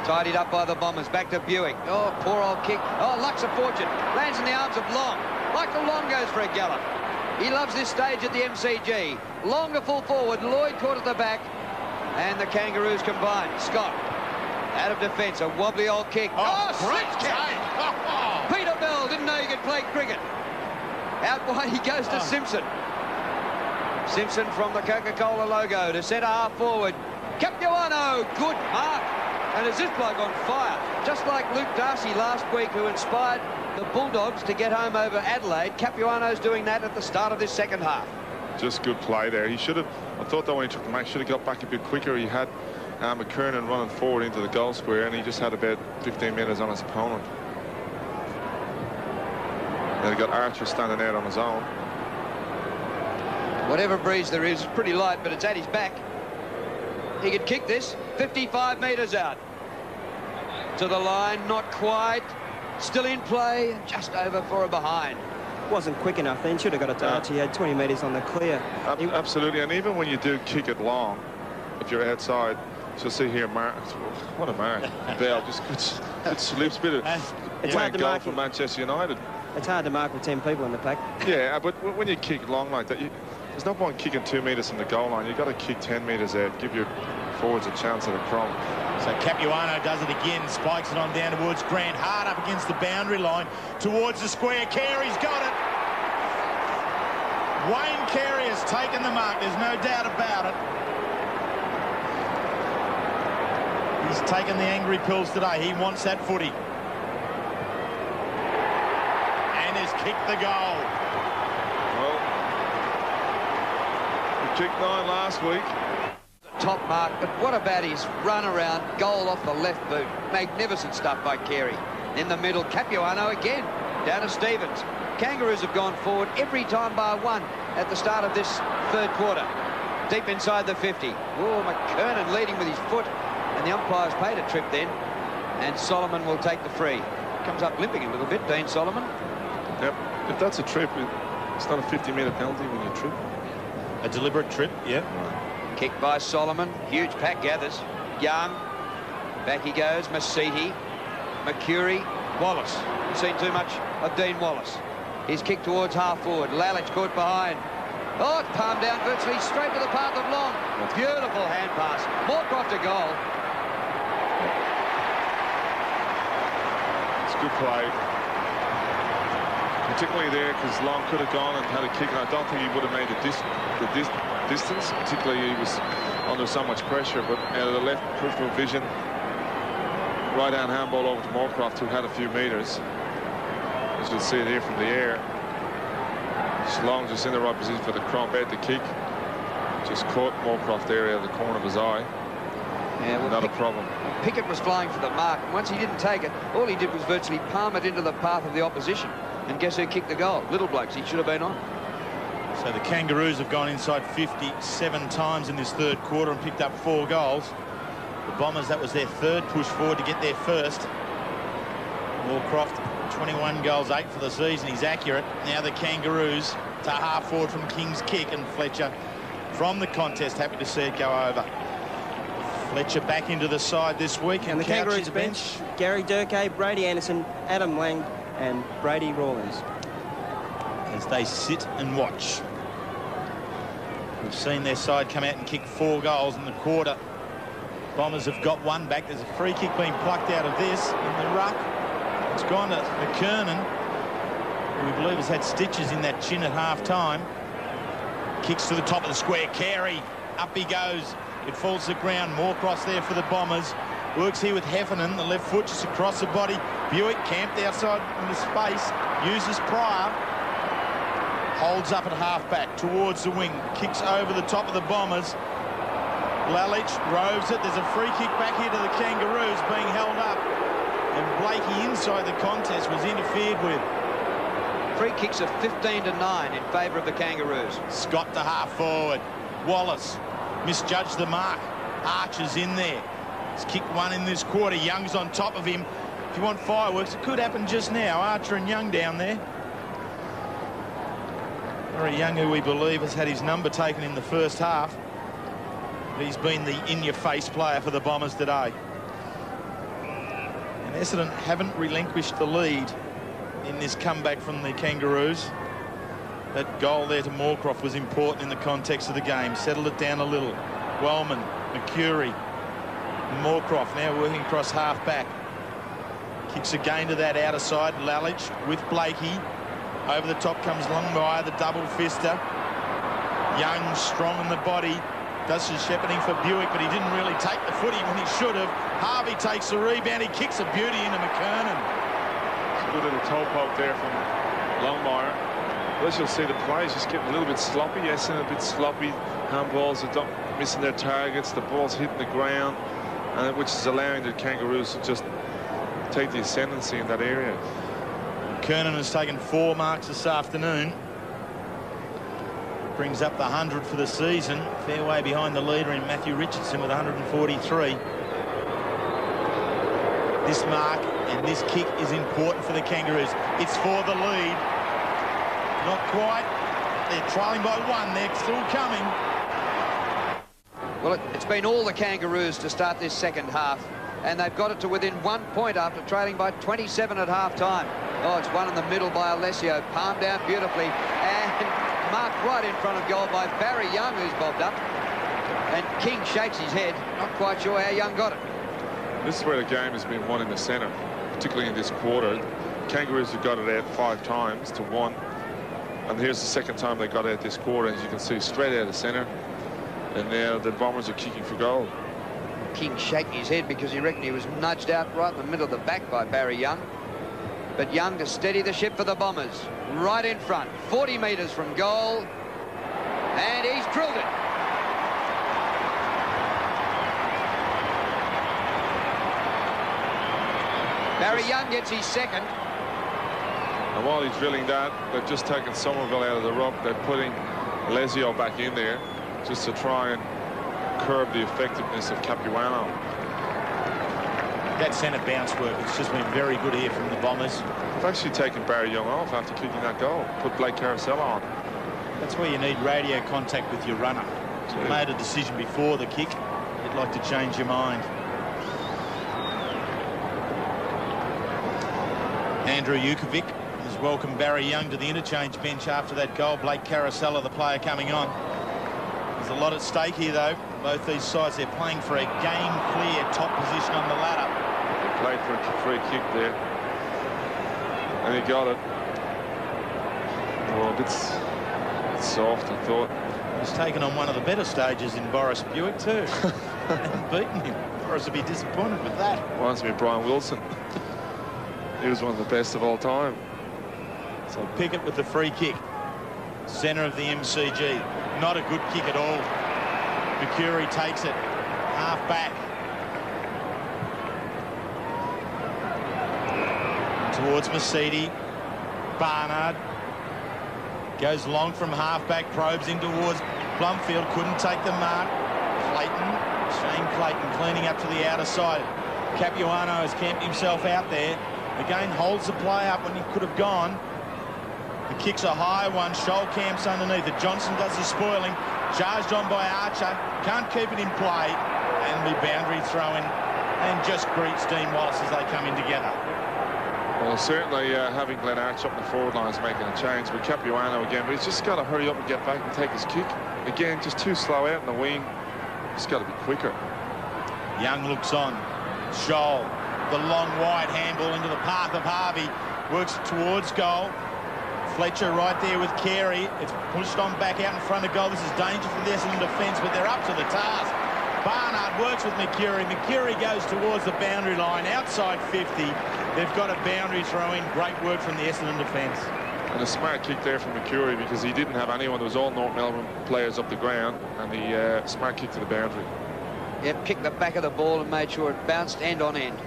Tidied up by the Bombers. Back to Buick. Oh, poor old kick. Oh, luck's a fortune. Lands in the arms of Long. Michael Long goes for a gallop. He loves this stage at the MCG. Long to full forward. Lloyd caught at the back. And the Kangaroos combine. Scott. Out of defence, a wobbly old kick. Oh, great catch! Peter Bell didn't know you could play cricket. Out wide he goes to Simpson. Simpson from the Coca-Cola logo to centre half forward. Capuano, good mark. And is this bloke on fire? Just like Luke Darcy last week, who inspired the Bulldogs to get home over Adelaide. Capuano's doing that at the start of this second half. Just good play there. He should have, I thought that when he took the mark, should have got back a bit quicker. He had McKernan running forward into the goal square, and he just had about 15 metres on his opponent. Then he got Archer standing out on his own. Whatever breeze there is, it's pretty light, but it's at his back. He could kick this 55 metres out. To the line, not quite. Still in play, just over for a behind. Wasn't quick enough then, should have got it to Archie. He had 20 metres on the clear. Absolutely, and even when you do kick it long, if you're outside, so see here, Mark, what a mark. Bell, just good slips, bit of it's hard to goal mark for Manchester United. It's hard to mark with 10 people in the pack. Yeah, but when you kick long like that, there's no point kicking 2 metres from the goal line. You've got to kick 10 metres out, give your forwards a chance at a crumb. So Capuano does it again, spikes it on down towards Grant, hard up against the boundary line, towards the square. Carey's got it. Wayne Carey has taken the mark, there's no doubt about it. He's taken the angry pills today. He wants that footy. And has kicked the goal. Well, he kicked 9 last week. Top mark, but what about his run around, goal off the left boot? Magnificent stuff by Carey. In the middle, Capuano again, down to Stevens. Kangaroos have gone forward every time bar one at the start of this third quarter. Deep inside the 50. Oh, McKernan leading with his foot. And the umpire's paid a trip then. And Solomon will take the free. Comes up limping a little bit, Dean Solomon. Yep, if that's a trip, It's not a 50-metre penalty when you trip. A deliberate trip, yeah. Kick by Solomon. Huge pack gathers. Young. Back he goes. Masiti. McCurry. Wallace. You've seen too much of Dean Wallace. His kick towards half forward. Lalich caught behind. Oh, it's palmed down virtually straight to the path of Long. Beautiful hand pass. Morphett a goal. It's good play. Particularly there because Long could have gone and had a kick, and I don't think he would have made the distance. Particularly he was under so much pressure, but out of the left peripheral vision, right down handball over to Moorcroft, who had a few metres. As you'll see it here from the air. Long just in the right position for the crump out the kick. Just caught Moorcroft there out of the corner of his eye. Yeah, well, not a problem. Pickett was flying for the mark, and once he didn't take it, all he did was virtually palm it into the path of the opposition. And guess who kicked the goal? Little blokes. He should have been on. So the Kangaroos have gone inside 57 times in this third quarter and picked up 4 goals. The Bombers, that was their third push forward to get there first. Moorcroft, 21 goals, 8 for the season. He's accurate. Now the Kangaroos to half forward from King's kick, and Fletcher from the contest, happy to see it go over. Fletcher back into the side this week. And the Kangaroos bench, Gary Durkay, Brady Anderson, Adam Lang and Brady Rawlins. As they sit and watch. We've seen their side come out and kick 4 goals in the quarter. Bombers have got 1 back. There's a free kick being plucked out of this in the ruck. It's gone to McKernan, who we believe has had stitches in that chin at half-time. Kicks to the top of the square. Carey, up he goes. It falls to the ground. Moorcross there for the Bombers. Works here with Heffernan. The left foot just across the body. Buick camped outside in the space. Uses Pryor. Holds up at half-back towards the wing. Kicks over the top of the Bombers. Lalich roves it. There's a free kick back here to the Kangaroos being held up. And Blakey inside the contest was interfered with. Free kicks of 15-9 in favour of the Kangaroos. Scott to half forward. Wallace misjudged the mark. Archer's in there. He's kicked 1 in this quarter. Young's on top of him. If you want fireworks, it could happen just now. Archer and Young down there. Very Young, who we believe has had his number taken in the first half. He's been the in-your-face player for the Bombers today. And Essendon haven't relinquished the lead in this comeback from the Kangaroos. That goal there to Moorcroft was important in the context of the game. Settled it down a little. Wellman, McCurry, Moorcroft now working across half-back. Kicks again to that outer side. Lalich with Blakey. Over the top comes Longmire, the double-fister. Young, strong in the body. Does some shepherding for Buick, but he didn't really take the footy when he should have. Harvey takes the rebound. He kicks a beauty into McKernan. It's a good little toe poke there from Longmire. As you'll see, the players just getting a little bit sloppy. Essendon a bit sloppy. Handballs are missing their targets. The ball's hitting the ground, and which is allowing the Kangaroos to just take the ascendancy in that area. McKernan has taken 4 marks this afternoon. Brings up the 100 for the season. Fair way behind the leader in Matthew Richardson with 143. This mark and this kick is important for the Kangaroos. It's for the lead. Not quite. They're trailing by 1. They're still coming. Well, it's been all the Kangaroos to start this second half, and they've got it to within 1 point after trailing by 27 at half-time. Oh, it's one in the middle by Alessio. Palmed down beautifully and marked right in front of goal by Barry Young, who's bobbed up. And King shakes his head. Not quite sure how Young got it. This is where the game has been won in the centre, particularly in this quarter. Kangaroos have got it out 5 times to 1. And here's the second time they got out this quarter, as you can see, straight out of centre. And now the Bombers are kicking for goal. King shaking his head because he reckoned he was nudged out right in the middle of the back by Barry Young. But Young to steady the ship for the Bombers. Right in front, 40 metres from goal. And he's drilled it. Barry Young gets his second. And while he's drilling that, they've just taken Somerville out of the ruck. They're putting Lesio back in there just to try and curb the effectiveness of Capuano. that centre bounce work, it's just been very good here from the Bombers. I've actually taken Barry Young off after kicking that goal. Put Blake Carousel on. That's where you need radio contact with your runner. So you made a decision before the kick. You'd like to change your mind. Andrew Jukovic has welcomed Barry Young to the interchange bench after that goal. Blake Carousel, the player coming on. There's a lot at stake here, though. Both these sides, they're playing for a game-clear top position on the ladder. They played for a free kick there. And he got it. Well, it's soft, I thought. He's taken on one of the better stages in Boris Buick, too. And beaten him. Boris would be disappointed with that. Reminds me of Brian Wilson. He was one of the best of all time. So Pickett with the free kick. Centre of the MCG. Not a good kick at all. Mercury takes it. Half back. Towards Mercedes. Barnard. Goes long from half back. Probes in towards Blumfield. Couldn't take the mark. Clayton. Shane Clayton cleaning up to the outer side. Capuano has camped himself out there. Again, holds the play up when he could have gone. The kick's a high one. Scholl camps underneath it. Johnson does the spoiling. Charged on by Archer. Can't keep it in play. And the boundary throw-in. And just greets Dean Wallace as they come in together. Well, certainly having Glenn Archer up the forward line is making a change. But Capuano again, but he's just got to hurry up and get back and take his kick. Again, just too slow out in the wing. He's got to be quicker. Young looks on. Scholl. The long wide handball into the path of Harvey. Works towards goal. Fletcher right there with Carey. It's pushed on back out in front of goal. This is danger for the Essendon defence, but they're up to the task. Barnard works with Mercury. Mercury goes towards the boundary line, outside 50. They've got a boundary throw-in. Great work from the Essendon defence. And a smart kick there from Mercury because he didn't have anyone. There was all North Melbourne players up the ground, and the smart kick to the boundary. Yep, kicked the back of the ball and made sure it bounced end on end.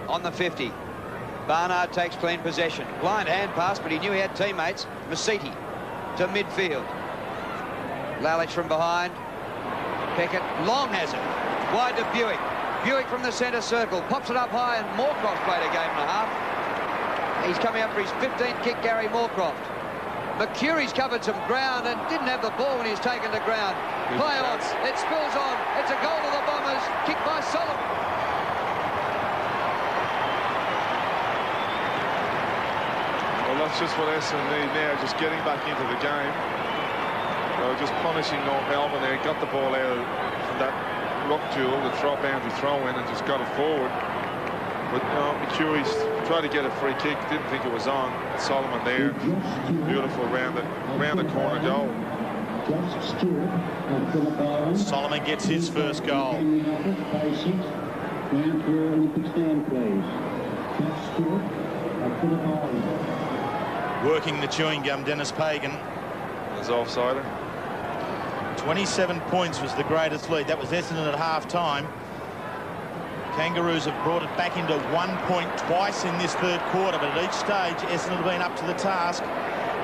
On the 50. Barnard takes clean possession. Blind hand pass, but he knew he had teammates. Masiti to midfield. Lalich from behind. Pickett. Long has it. Wide to Buick. Buick from the centre circle. Pops it up high, and Moorcroft played a game and a half. He's coming up for his 15th kick, Gary Moorcroft. Mercury's covered some ground and didn't have the ball when he was taken to ground. Play on. It spills on. It's a goal to the Bombers. Kicked by Solomon. Well, that's just what Essendon need now, just getting back into the game. Just punishing North Melbourne there, got the ball out from that rock duel, the boundary throw-in, and just got it forward. But Mercury's tried to get a free kick, didn't think it was on. Solomon there, beautiful round the corner goal. Solomon gets his first goal. Working the chewing gum, Dennis Pagan. As offsider. 27 points was the greatest lead. That was Essendon at half-time. Kangaroos have brought it back into 1 point twice in this third quarter, but at each stage, Essendon have been up to the task.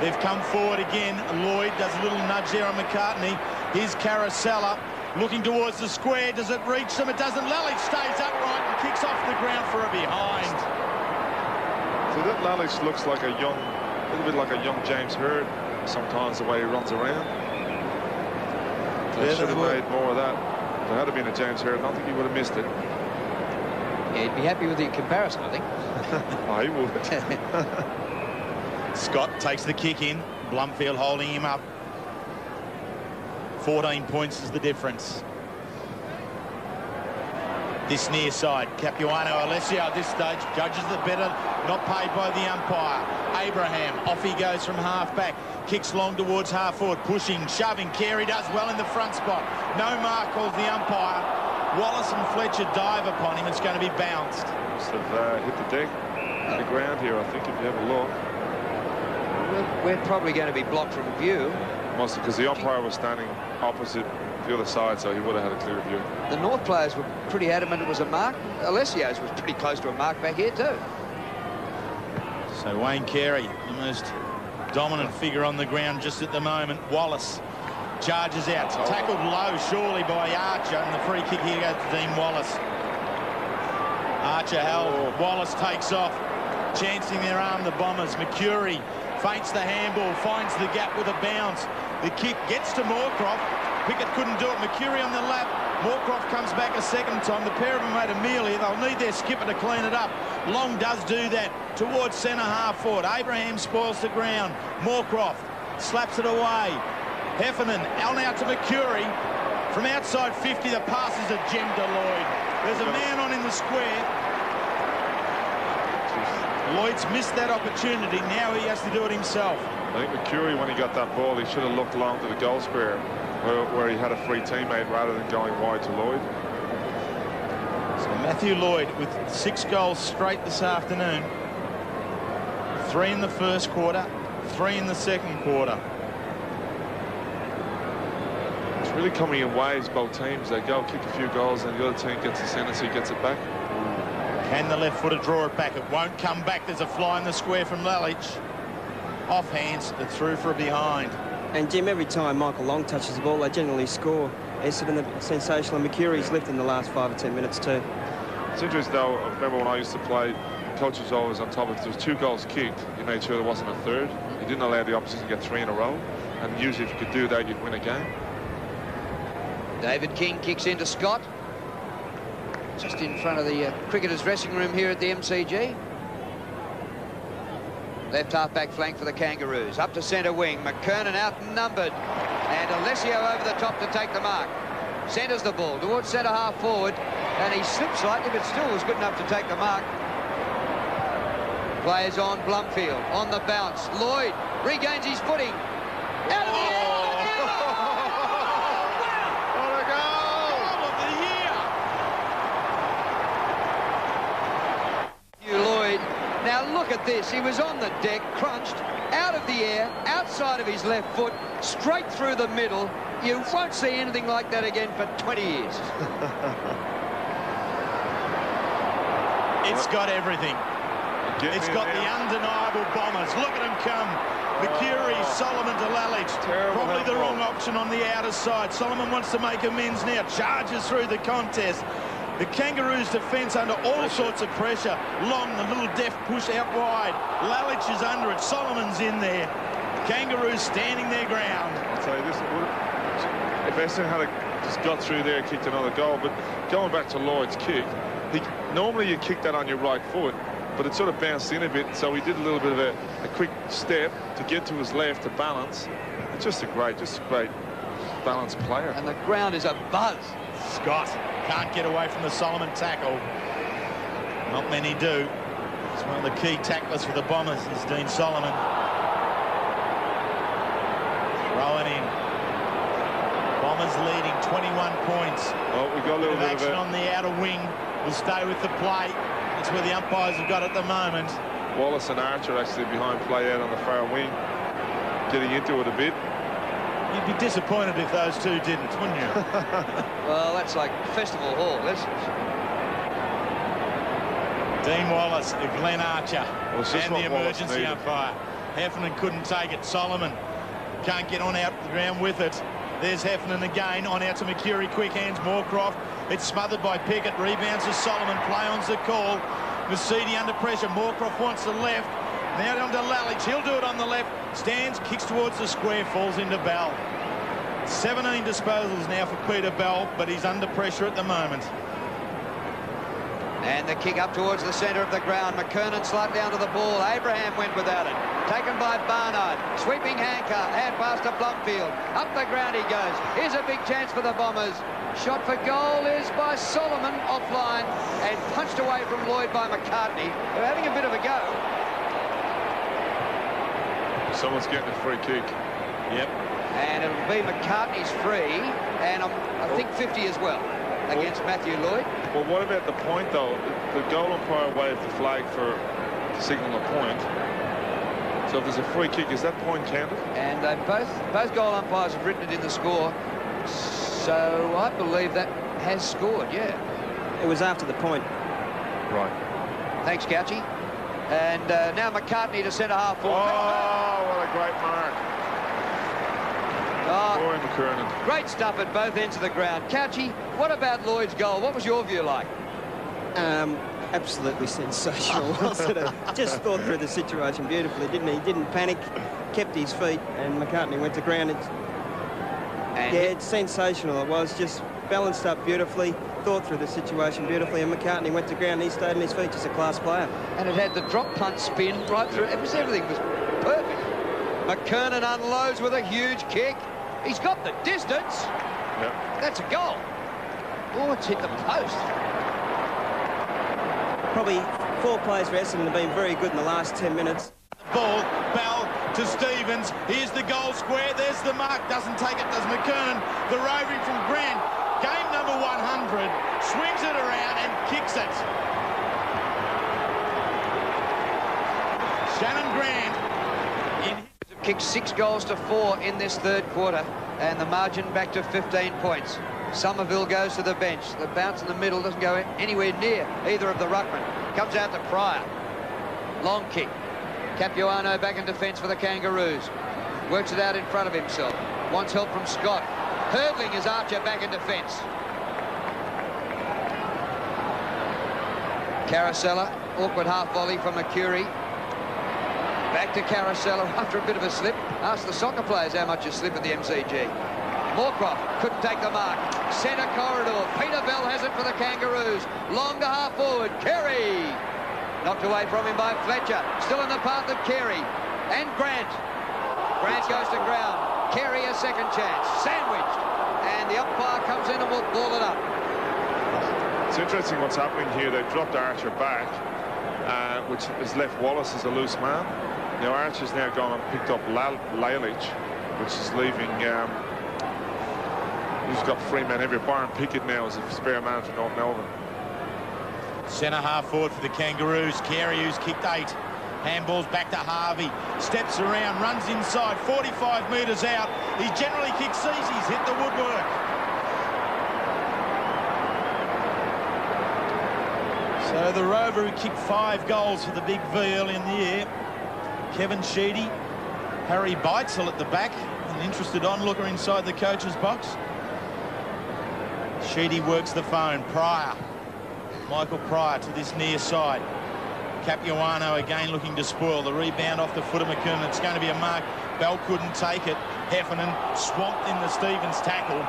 They've come forward again. Lloyd does a little nudge there on McCartney. Here's Carousella looking towards the square. Does it reach them? It doesn't. Lalich stays upright and kicks off the ground for a behind. So that Lalich looks like a little bit like a young James Hird sometimes, the way he runs around. They should have made more of that. If there had been a James Hird, I don't think he would have missed it. Yeah, he'd be happy with the comparison, I think. I would. Scott takes the kick in. Blumfield holding him up. 14 points is the difference. This near side, Capuano, Alessio at this stage judges the better, not paid by the umpire. Abraham, off he goes from half-back, kicks long towards half-forward, pushing, shoving. Carey does well in the front spot. No mark, calls the umpire. Wallace and Fletcher dive upon him. It's going to be bounced. Must have hit the deck, the ground here, I think, if you have a look. We're probably going to be blocked from view. Must have, because the umpire was standing opposite the other side, so he would have had a clear view. The North players were pretty adamant it was a mark. Alessio's was pretty close to a mark back here too. So Wayne Carey, the most dominant figure on the ground just at the moment. Wallace charges out, tackled low surely by Archer, and the free kick here goes to Dean Wallace. Archer held. Wallace takes off. Chancing their arm, the Bombers. Mercury feints the handball, finds the gap with a bounce. The kick gets to Moorcroft. Pickett couldn't do it. Mercury on the lap. Moorcroft comes back a second time. The pair of them made a meal here. They'll need their skipper to clean it up. Long does do that towards centre half forward. Abraham spoils the ground. Moorcroft slaps it away. Heffernan on out to Mercury. From outside 50, the pass is a gem to Lloyd. There's a man on in the square. Lloyd's missed that opportunity. Now he has to do it himself. I think Mercury, when he got that ball, he should have looked along to the goal square where he had a free teammate rather than going wide to Lloyd. So Matthew Lloyd with 6 goals straight this afternoon. 3 in the first quarter, 3 in the second quarter. It's really coming in waves, both teams. They go kick a few goals and the other team gets the ascendancy, gets it back. Can the left footer draw it back? It won't come back. There's a fly in the square from Lalich. Off hands, it's through for a behind. And Jim, every time Michael Long touches the ball, they generally score. Essendon, the sensational. Mercury's left in the last 5 or 10 minutes too. It's interesting though, I remember when I used to play, coach was always on top of it. If there was 2 goals kicked, he made sure there wasn't a third. He didn't allow the opposition to get 3 in a row. And usually if you could do that, you'd win a game. David King kicks into Scott. Just in front of the cricketers' dressing room here at the MCG. Left half-back flank for the Kangaroos. Up to centre wing. McKernan outnumbered. And Alessio over the top to take the mark. Centres the ball towards centre half forward. And he slipped slightly, but still was good enough to take the mark. Players on Blumfield. On the bounce. Lloyd regains his footing. Out of the air. Now look at this. He was on the deck, crunched, out of the air, outside of his left foot, straight through the middle. You won't see anything like that again for 20 years. It's got everything. It's got the undeniable Bombers. Look at them come. Mercury, Solomon to Lalich. Probably the wrong option on the outer side. Solomon wants to make amends now. Charges through the contest. The Kangaroos' defence under all sorts of pressure. Long, the little deft push out wide. Lalich is under it. Solomon's in there. Kangaroos standing their ground. I'll tell you this, if Essendon had just got through there and kicked another goal, but going back to Lloyd's kick, normally you kick that on your right foot, but it sort of bounced in a bit, so he did a little bit of a quick step to get to his left to balance. It's just a great balanced player. And the ground is a buzz. Scott can't get away from the Solomon tackle. Not many do. It's one of the key tacklers for the Bombers is Dean Solomon. Throw it in. Bombers leading 21 points. Oh, we got a little bit of action on the outer wing. Will stay with the play. That's where the umpires have got at the moment. Wallace and Archer actually behind play out on the far wing, getting into it a bit. You'd be disappointed if those two didn't, wouldn't you? Well, that's like Festival Hall, isn't it? Dean Wallace, Glenn Archer, and the emergency umpire. Heffernan couldn't take it. Solomon can't get on out the ground with it. There's Heffernan again, on out to Mercury, quick hands, Moorcroft. It's smothered by Pickett, rebounds to Solomon, play-on's the call. Mercedes under pressure, Moorcroft wants the left. Now down to Lalich, he'll do it on the left. Stands, kicks towards the square, falls into Bell. 17 disposals now for Peter Bell, but he's under pressure at the moment. And the kick up towards the centre of the ground. McKernan slightly under the ball. Abraham went without it. Taken by Barnard. Sweeping hand pass to Blumfield. Up the ground he goes. Here's a big chance for the Bombers. Shot for goal is by Solomon, offline, and punched away from Lloyd by McCartney. They're having a bit of a go. Someone's getting a free kick. Yep. And it'll be McCartney's free, and I think 50 as well, against Matthew Lloyd. Well, what about the point, though? The goal umpire waved the flag to signal a point. So if there's a free kick, is that point counted? And both goal umpires have written it in the score. So I believe that has scored, yeah. It was after the point. Right. Thanks, Gouchy. And now McCartney to centre half forward. Oh, what a great mark. Roy McKernan. Great stuff at both ends of the ground. Couchy, what about Lloyd's goal? What was your view like? Absolutely sensational. Just thought through the situation beautifully, didn't he? He didn't panic, kept his feet, and McCartney went to ground. Yeah, it's sensational. It was just balanced up beautifully, thought through the situation beautifully, and McCartney went to ground. He stayed on his feet, just a class player. And it had the drop punt spin right through. Everything was perfect. McKernan unloads with a huge kick. He's got the distance. Yep. That's a goal. Oh, it's hit the post. Probably 4 players for Essendon have been very good in the last 10 minutes. Ball, Bell to Stevens. Here's the goal square. There's the mark. Doesn't take it, does McKernan. The roving from Grant. Game number 100. Swings it around and kicks it. Shannon Grant. Kicked 6 goals to 4 in this third quarter, and the margin back to 15 points. Somerville goes to the bench. The bounce in the middle doesn't go anywhere near either of the ruckmen. Comes out to Pryor. Long kick. Capuano back in defence for the Kangaroos. Works it out in front of himself. Wants help from Scott. Hurdling his Archer back in defence. Caracella. Awkward half volley from Mercury. Back to Caracella after a bit of a slip. Ask the soccer players how much you slip at the MCG. Moorcroft couldn't take the mark. Centre corridor. Peter Bell has it for the Kangaroos. Long to half forward. Carey. Knocked away from him by Fletcher. Still in the path of Carey. And Grant. Grant goes to ground. Carey a second chance. Sandwiched. And the umpire comes in and will ball it up. It's interesting what's happening here. They've dropped Archer back, which has left Wallace as a loose man. Now Archer's now gone and picked up Lalich, which is leaving... He's got 3 men every. Byron Pickett now is a spare man for North Melbourne. Centre half forward for the Kangaroos. Carey, who's kicked 8. Handballs back to Harvey. Steps around, runs inside, 45 metres out. He generally kicks easy. He's hit the woodwork. So the Rover, who kicked 5 goals for the Big V early in the year. Kevin Sheedy, Harry Beitzel at the back, an interested onlooker inside the coach's box. Sheedy works the phone. Pryor. Michael Pryor to this near side. Capuano again looking to spoil. The rebound off the foot of McKernan. It's going to be a mark. Bell couldn't take it. Heffernan swamped in the Stevens tackle.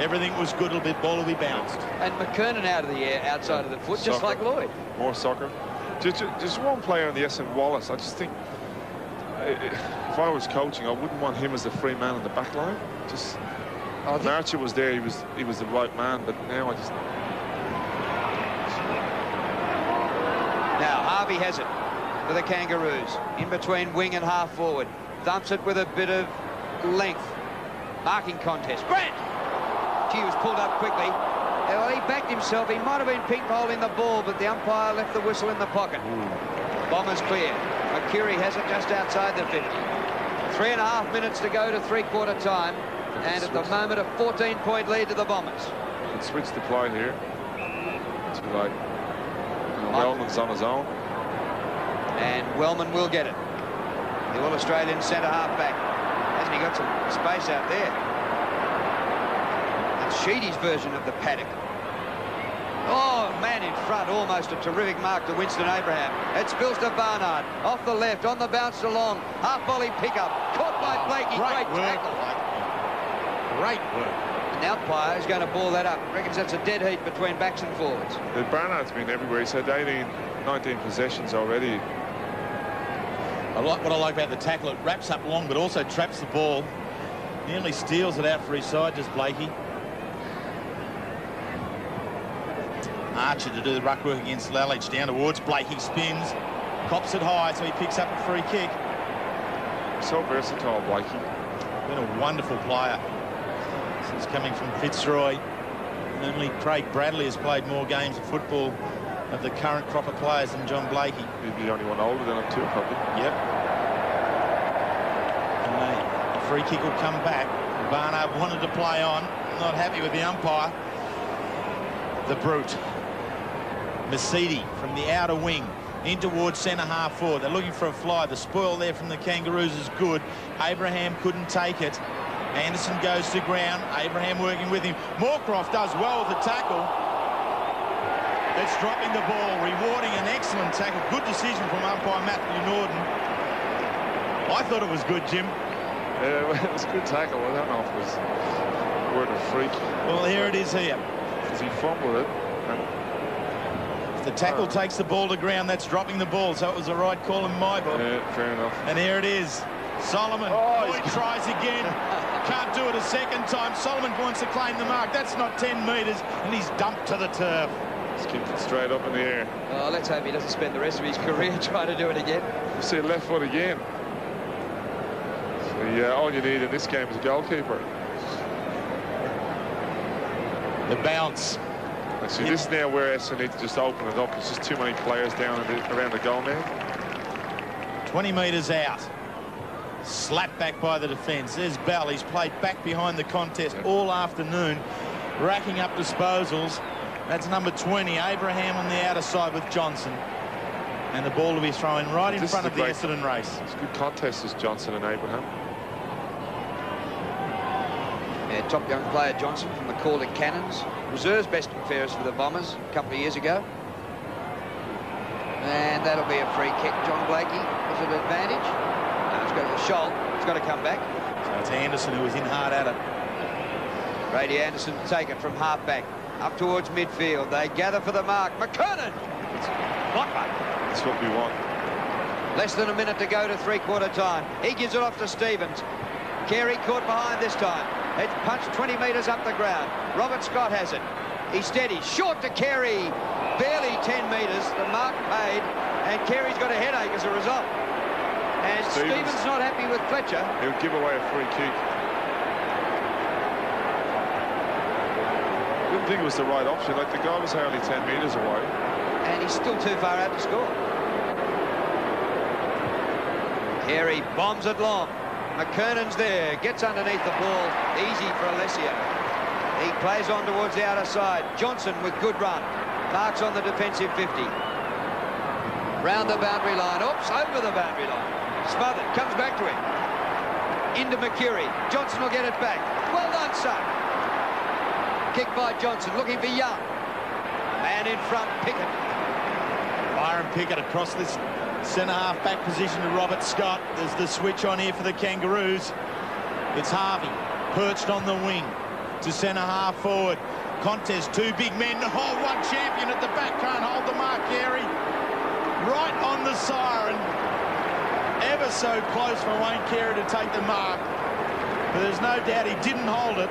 Everything was good. A bit ball will be bounced. And McKernan out of the air, outside of the foot, just like Lloyd. More soccer. Just one player on the Essendon, Wallace. I just think if I was coaching, I wouldn't want him as the free man in the back line. Just when Archer was there, he was the right man, but now I just... Now Harvey has it for the Kangaroos, in between wing and half forward. Thumps it with a bit of length. Marking contest. Grant! He was pulled up quickly. Well, he backed himself. He might have been pink-holing the ball, but the umpire left the whistle in the pocket. Bombers clear. Mercury has it just outside the 50. 3.5 minutes to go to three-quarter time. And at the moment, a 14-point lead to the Bombers. Can switch the play here. Too late. Wellman's on his own. And Wellman will get it. The All-Australian centre half-back. Hasn't he got some space out there? That's Sheedy's version of the paddock. Oh, man in front. Almost a terrific mark to Winston Abraham. It spills to Barnard. Off the left, on the bounce along. Half-volley pickup. Caught by Blakey. Great tackle. Great work. And the umpire is going to ball that up. Reckons that's a dead heat between backs and forwards. Barnard's been everywhere. He's had 19 possessions already. What I like about the tackle, it wraps up long, but also traps the ball. Nearly steals it out for his side, does Blakey. Archer to do the ruck work against Lalich. Down towards Blakey, spins, cops it high, so he picks up a free kick. So versatile, Blakey. Been a wonderful player since coming from Fitzroy. And only Craig Bradley has played more games of football of the current crop of players than John Blakey. He's the only one older than him too, probably. Yep. And a free kick will come back. Barnard wanted to play on. Not happy with the umpire. The brute. Mercedes from the outer wing in towards centre half forward. They're looking for a fly. The spoil there from the Kangaroos is good. Abraham couldn't take it. Anderson goes to ground. Abraham working with him. Moorcroft does well with the tackle. That's dropping the ball, rewarding an excellent tackle. Good decision from umpire Matthew Norton. I thought it was good, Jim. Yeah, well, it was a good tackle. I don't know if it was a word of freak. Well, here it is here. Because he fumbled it. If the tackle takes the ball to ground, that's dropping the ball. So it was the right call in my book. Yeah, fair enough. And here it is. Solomon. Lloyd tries again. Can't do it a second time. Solomon wants to claim the mark. That's not 10 metres. And he's dumped to the turf. He's kicked it straight up in the air. Oh, let's hope he doesn't spend the rest of his career trying to do it again. You see left foot again. So, all you need in this game is a goalkeeper. The bounce. See, this is now where Essendon need to just open it up. There's just too many players down around the goal now. 20 metres out. Slapped back by the defence. There's Bell. He's played back behind the contest all afternoon, racking up disposals. That's number 20, Abraham on the outer side with Johnson. And the ball will be thrown right in front of the Essendon race. It's a good contest, this Johnson and Abraham. Yeah, top young player Johnson from the Calder Cannons. Reserves best and fairest for the Bombers a couple of years ago. And that'll be a free kick. John Blakey, is it an advantage? No, it's got a Scholl. It's got to come back. So it's Anderson who was in hard at it. Brady Anderson taken from half-back up towards midfield. They gather for the mark. McKernan! That's what we want. Less than a minute to go to three-quarter time. He gives it off to Stevens. Carey caught behind this time. It's punched 20 metres up the ground. Robert Scott has it. He's steady. Short to Carey. Barely 10 metres. The mark paid. And Carey's got a headache as a result. And Stevens not happy with Fletcher. He'll give away a free kick. Didn't think it was the right option. Like, the guy was only 10 metres away. And he's still too far out to score. Carey bombs it long. McKernan's there, gets underneath the ball, easy for Alessio. He plays on towards the outer side. Johnson with good run, marks on the defensive 50. Round the boundary line, oops, over the boundary line. Smothered, comes back to him. Into McCurry, Johnson will get it back. Well done, son. Kick by Johnson, looking for Young. Man in front, Pickett. Byron Pickett across this centre-half back position to Robert Scott. There's the switch on here for the Kangaroos. It's Harvey, perched on the wing to centre-half forward. Contest, two big men. Oh, one champion at the back, can't hold the mark, Carey. Right on the siren. Ever so close for Wayne Carey to take the mark. But there's no doubt he didn't hold it.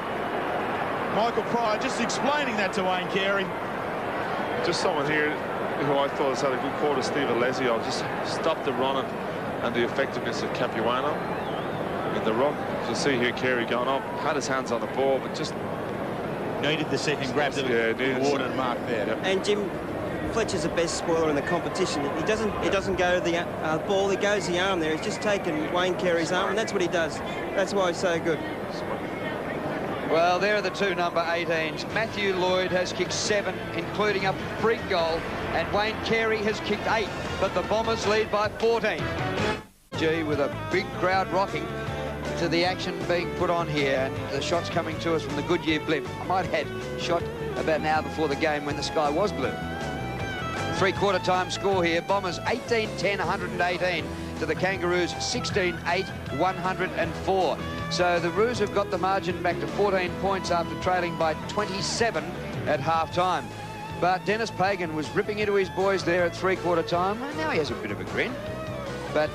Michael Pryor just explaining that to Wayne Carey. Just someone here who I thought has had a good quarter, Steve Alessio, just stopped the running and the effectiveness of Capuano in the ruck. You'll see here Carey going up, had his hands on the ball, but just needed the second grab to the water and mark there. Yep. And Jim, Fletcher's the best spoiler in the competition. He doesn't go to the ball, he goes the arm there. He's just taken Wayne Carey's arm, and that's what he does. That's why he's so good. Well, there are the two number 18s. Matthew Lloyd has kicked 7, including a freak goal, and Wayne Carey has kicked 8, but the Bombers lead by 14. G with a big crowd rocking to the action being put on here, and the shots coming to us from the Goodyear blimp. I might add, shot about an hour before the game when the sky was blue. Three-quarter time score here. Bombers 18-10, 118 to the Kangaroos 16-8, 104. So the Roos have got the margin back to 14 points after trailing by 27 at half-time. But Dennis Pagan was ripping into his boys there at three-quarter time, and now he has a bit of a grin. But,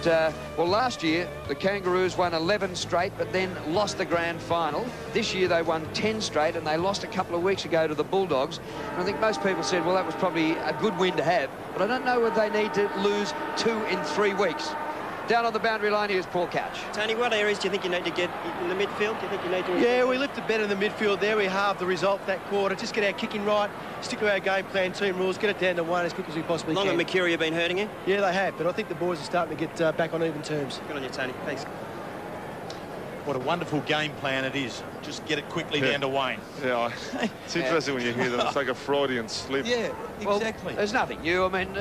well, last year, the Kangaroos won 11 straight, but then lost the grand final. This year, they won 10 straight, and they lost a couple of weeks ago to the Bulldogs. And I think most people said, well, that was probably a good win to have. But I don't know whether they need to lose 2 in 3 weeks. Down on the boundary line, here's Paul Couch. Tony, what areas do you think you need to get in the midfield? Do you think you need to... Yeah, we lifted better in the midfield there. We halved the result for that quarter. Just get our kicking right, stick to our game plan, team rules, get it down to 1 as quick as we possibly can. Long and McCurry have been hurting you? Yeah, they have, but I think the boys are starting to get back on even terms. Good on you, Tony. Thanks. What a wonderful game plan it is. Just get it quickly down to Wayne. Yeah, it's interesting when you hear that. It's like a Freudian slip. Yeah, exactly. Well, there's nothing new. I mean,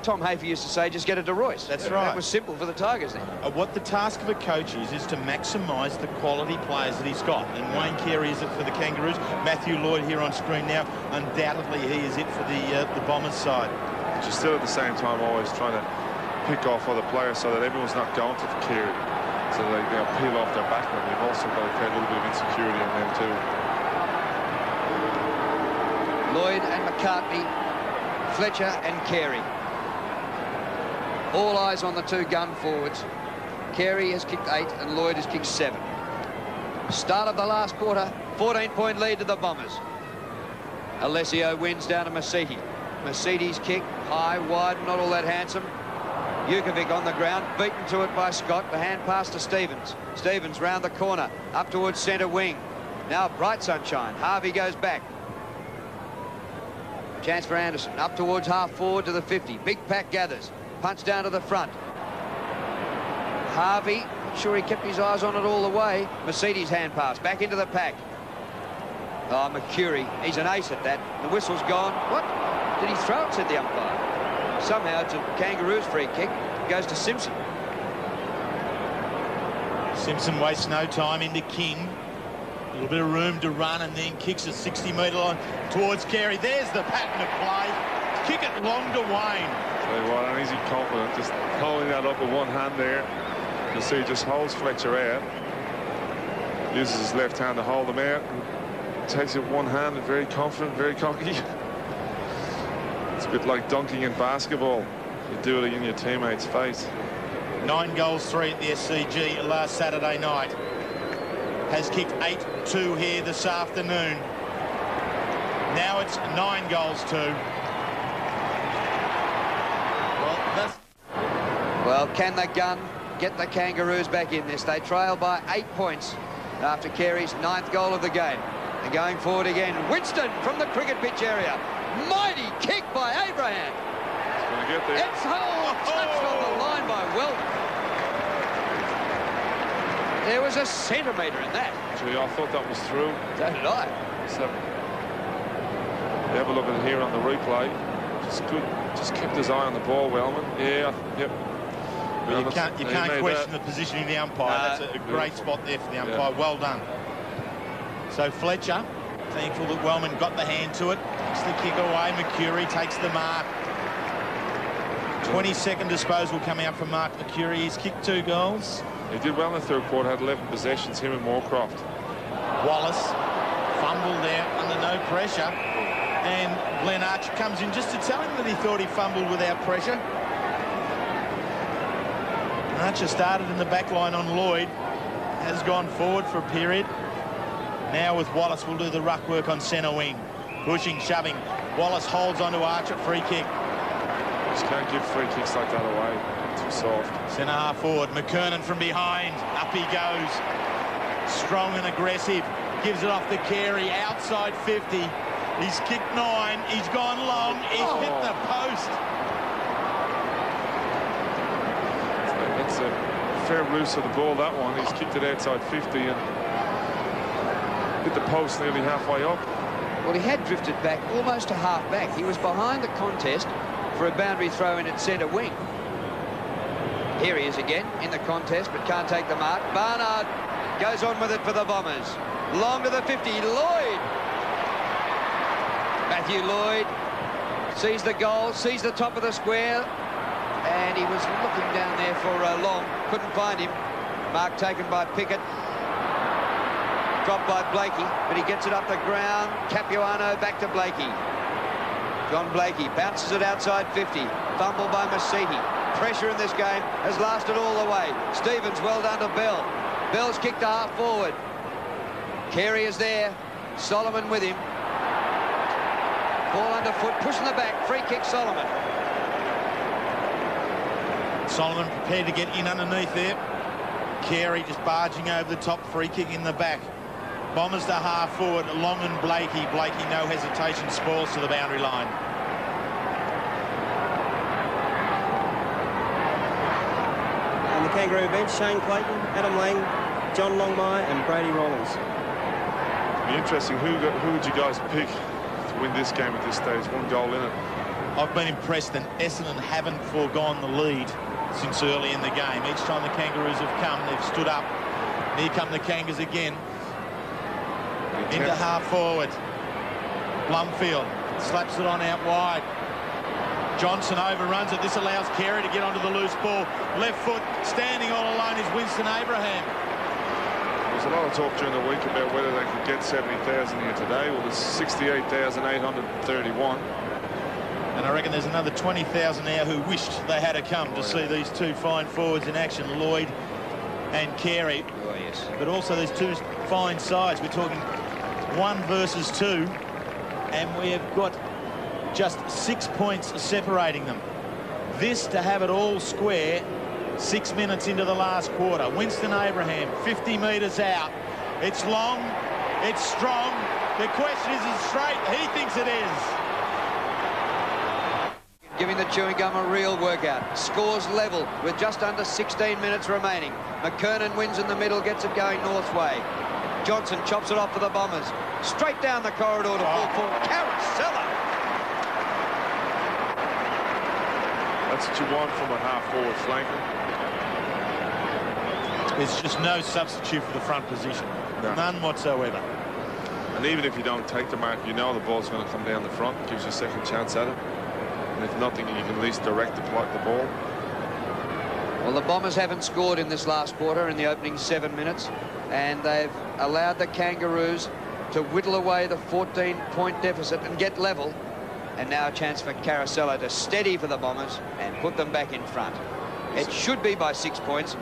Tom Hafer used to say, just get it to Royce. That's right. That was simple for the Tigers then. What the task of a coach is to maximise the quality players that he's got. And Wayne Carey is it for the Kangaroos. Matthew Lloyd here on screen now. Undoubtedly, he is it for the Bombers side. But you're still at the same time always trying to pick off other players so that everyone's not going to Carey. So they'll peel off their backman. You've also got to create a little bit of insecurity in them too. Lloyd and McCartney, Fletcher and Carey. All eyes on the two gun forwards. Carey has kicked 8 and Lloyd has kicked 7. Start of the last quarter, 14-point lead to the Bombers. Alessio wins down to Masiti. Masiti's kick, high, wide, not all that handsome. Jukovic on the ground, beaten to it by Scott. The hand pass to Stevens. Stevens round the corner, up towards centre wing. Now bright sunshine. Harvey goes back. Chance for Anderson, up towards half forward to the 50. Big pack gathers. Punch down to the front. Harvey, not sure he kept his eyes on it all the way. Mercedes hand pass, back into the pack. Oh, Mercury, he's an ace at that. The whistle's gone. What? Did he throw it, said the umpire. Somehow it's a Kangaroos free kick. It goes to Simpson. Simpson wastes no time into King. A little bit of room to run and then kicks a 60-metre line towards Carey. There's the pattern of play. Kick it long to Wayne. Tell you what, uneasy confident, just holding that up with one hand there. You'll see he just holds Fletcher out. Uses his left hand to hold him out. Takes it with one hand, and very confident, very cocky. It's a bit like dunking in basketball. You do it in your teammate's face. 9 goals, 3 at the SCG last Saturday night. Has kicked 8-2 here this afternoon. Now it's 9 goals, 2. Well, can the gun get the Kangaroos back in this? They trail by 8 points after Carey's 9th goal of the game. And going forward again, Winston from the cricket pitch area. Mighty kick by Abraham. It's going to get there. It's touched on the line by Weldon. There was a centimetre in that. Actually, I thought that was through. So did I. So, have a look at it here on the replay. Just good. Just kept his eye on the ball, Wellman. Yeah, yep. Well, you can't question the positioning of the umpire. That's a great spot there for the umpire. Yeah. Well done. So Fletcher, thankful that Wellman got the hand to it. Takes the kick away. Mercury takes the mark. 22nd disposal coming up from Mark Mercury. He's kicked 2 goals. He did well in the 3rd quarter. Had 11 possessions. Him and Moorcroft. Wallace fumbled there under no pressure. And Glenn Archer comes in just to tell him that he thought he fumbled without pressure. Archer started in the back line on Lloyd. Has gone forward for a period. Now with Wallace, we'll do the ruck work on centre wing. Pushing, shoving. Wallace holds onto Archer. Free kick. Just can't give free kicks like that away. Too soft. Centre half forward. McKernan from behind. Up he goes. Strong and aggressive. Gives it off to Carey. Outside 50. He's kicked 9. He's gone long. He's hit the post. That's a fair ruse of the ball, that one. He's kicked it outside 50 and hit the post nearly halfway up. Well, he had drifted back almost to half back. He was behind the contest for a boundary throw in at centre wing. Here he is again in the contest, but can't take the mark. Barnard goes on with it for the Bombers. Long to the 50. Lloyd. Matthew Lloyd sees the goal, sees the top of the square, and he was looking down there for long. Couldn't find him. Mark taken by Pickett. Dropped by Blakey, but he gets it up the ground. Capuano back to Blakey. John Blakey bounces it outside 50. Fumble by Masiti. Pressure in this game has lasted all the way. Stevens well done to Bell. Bell's kicked to half forward. Carey is there. Solomon with him. Ball underfoot, pushing the back. Free kick, Solomon. Solomon prepared to get in underneath there. Carey just barging over the top. Free kick in the back. Bombers to half forward. Long and Blakey. Blakey, no hesitation, spoils to the boundary line. On the Kangaroo bench, Shane Clayton, Adam Lang, John Longmire and Brady Rollins. It'll be interesting. Who would you guys pick to win this game at this stage? 1 goal in it. I've been impressed that Essendon haven't foregone the lead since early in the game. Each time the Kangaroos have come, they've stood up. And here come the Kangas again. Into half forward. Blumfield slaps it on out wide. Johnson overruns it. This allows Carey to get onto the loose ball. Left foot, standing all alone, is Winston Abraham. There's a lot of talk during the week about whether they could get 70,000 here today. Well, there's 68,831. And I reckon there's another 20,000 now who wished they had come to see these two fine forwards in action, Lloyd and Carey. Oh, yes. But also these two fine sides. We're talking 1 versus 2, and we have got just 6 points separating them. This to have it all square 6 minutes into the last quarter. Winston Abraham, 50 metres out. It's long, it's strong. The question is it straight? He thinks it is. Giving the chewing gum a real workout. Scores level with just under 16 minutes remaining. McKernan wins in the middle, gets it going North way. Johnson chops it off for the Bombers. Straight down the corridor to full forward. Caracella. That's what you want from a half-forward flanker. There's just no substitute for the front position. No. None whatsoever. And even if you don't take the mark, you know the ball's going to come down the front. It gives you a second chance at it. And if nothing, you can at least direct the ball. Well, the Bombers haven't scored in this last quarter in the opening 7 minutes, and they've allowed the Kangaroos to whittle away the 14-point deficit and get level. And now a chance for Caracella to steady for the Bombers and put them back in front. It should be by 6 points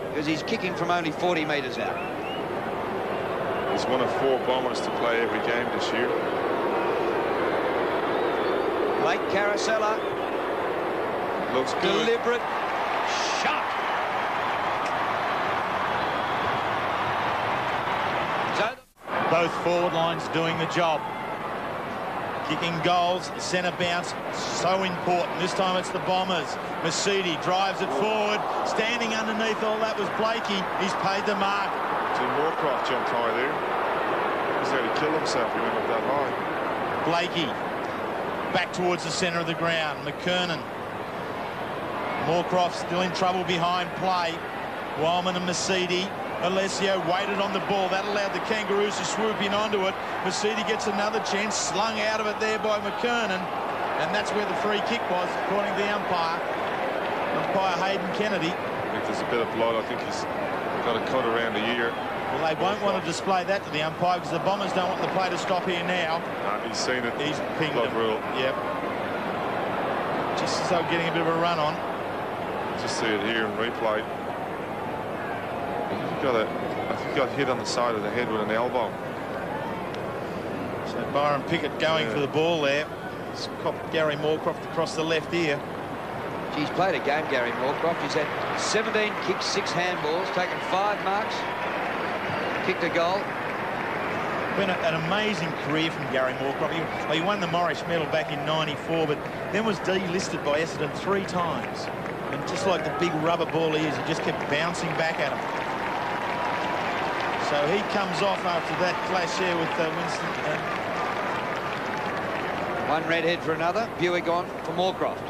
because he's kicking from only 40 metres out. He's one of 4 Bombers to play every game this year. Late Caracella. Looks good. Deliberate shot. So both forward lines doing the job. Kicking goals, centre bounce, so important. This time it's the Bombers. Mercedes drives it forward. Standing underneath all that was Blakey. He's paid the mark. Tim Moorcroft jumped high there. He's nearly killed himself. He went up that high. Blakey back towards the centre of the ground. McKernan. Moorcroft still in trouble behind play. Wildman and Mercedes. Alessio waited on the ball. That allowed the Kangaroos to swoop in onto it. Mercedes gets another chance, slung out of it there by McKernan. And that's where the free kick was, according to the umpire. Umpire Hayden Kennedy. I think there's a bit of blood. I think he's got a cut around the ear. Well, they won't want to display that to the umpire because the Bombers don't want the play to stop here now. He's seen it. He's pinged blood him. rule. Yep. Just as though getting a bit of a run on. Just see it here in replay. I think he got hit on the side of the head with an elbow. So Byron Pickett going for the ball there. It's copped Gary Moorcroft across the left ear. He's played a game, Gary Moorcroft. He's had 17 kicks, 6 handballs, taken 5 marks, kicked a goal. Been an amazing career from Gary Moorcroft. He won the Morris Medal back in '94, but then was delisted by Essendon 3 times. And just like the big rubber ball he is, he just kept bouncing back at him. So he comes off after that clash here with Winston. One redhead for another. Buick on for Moorcroft.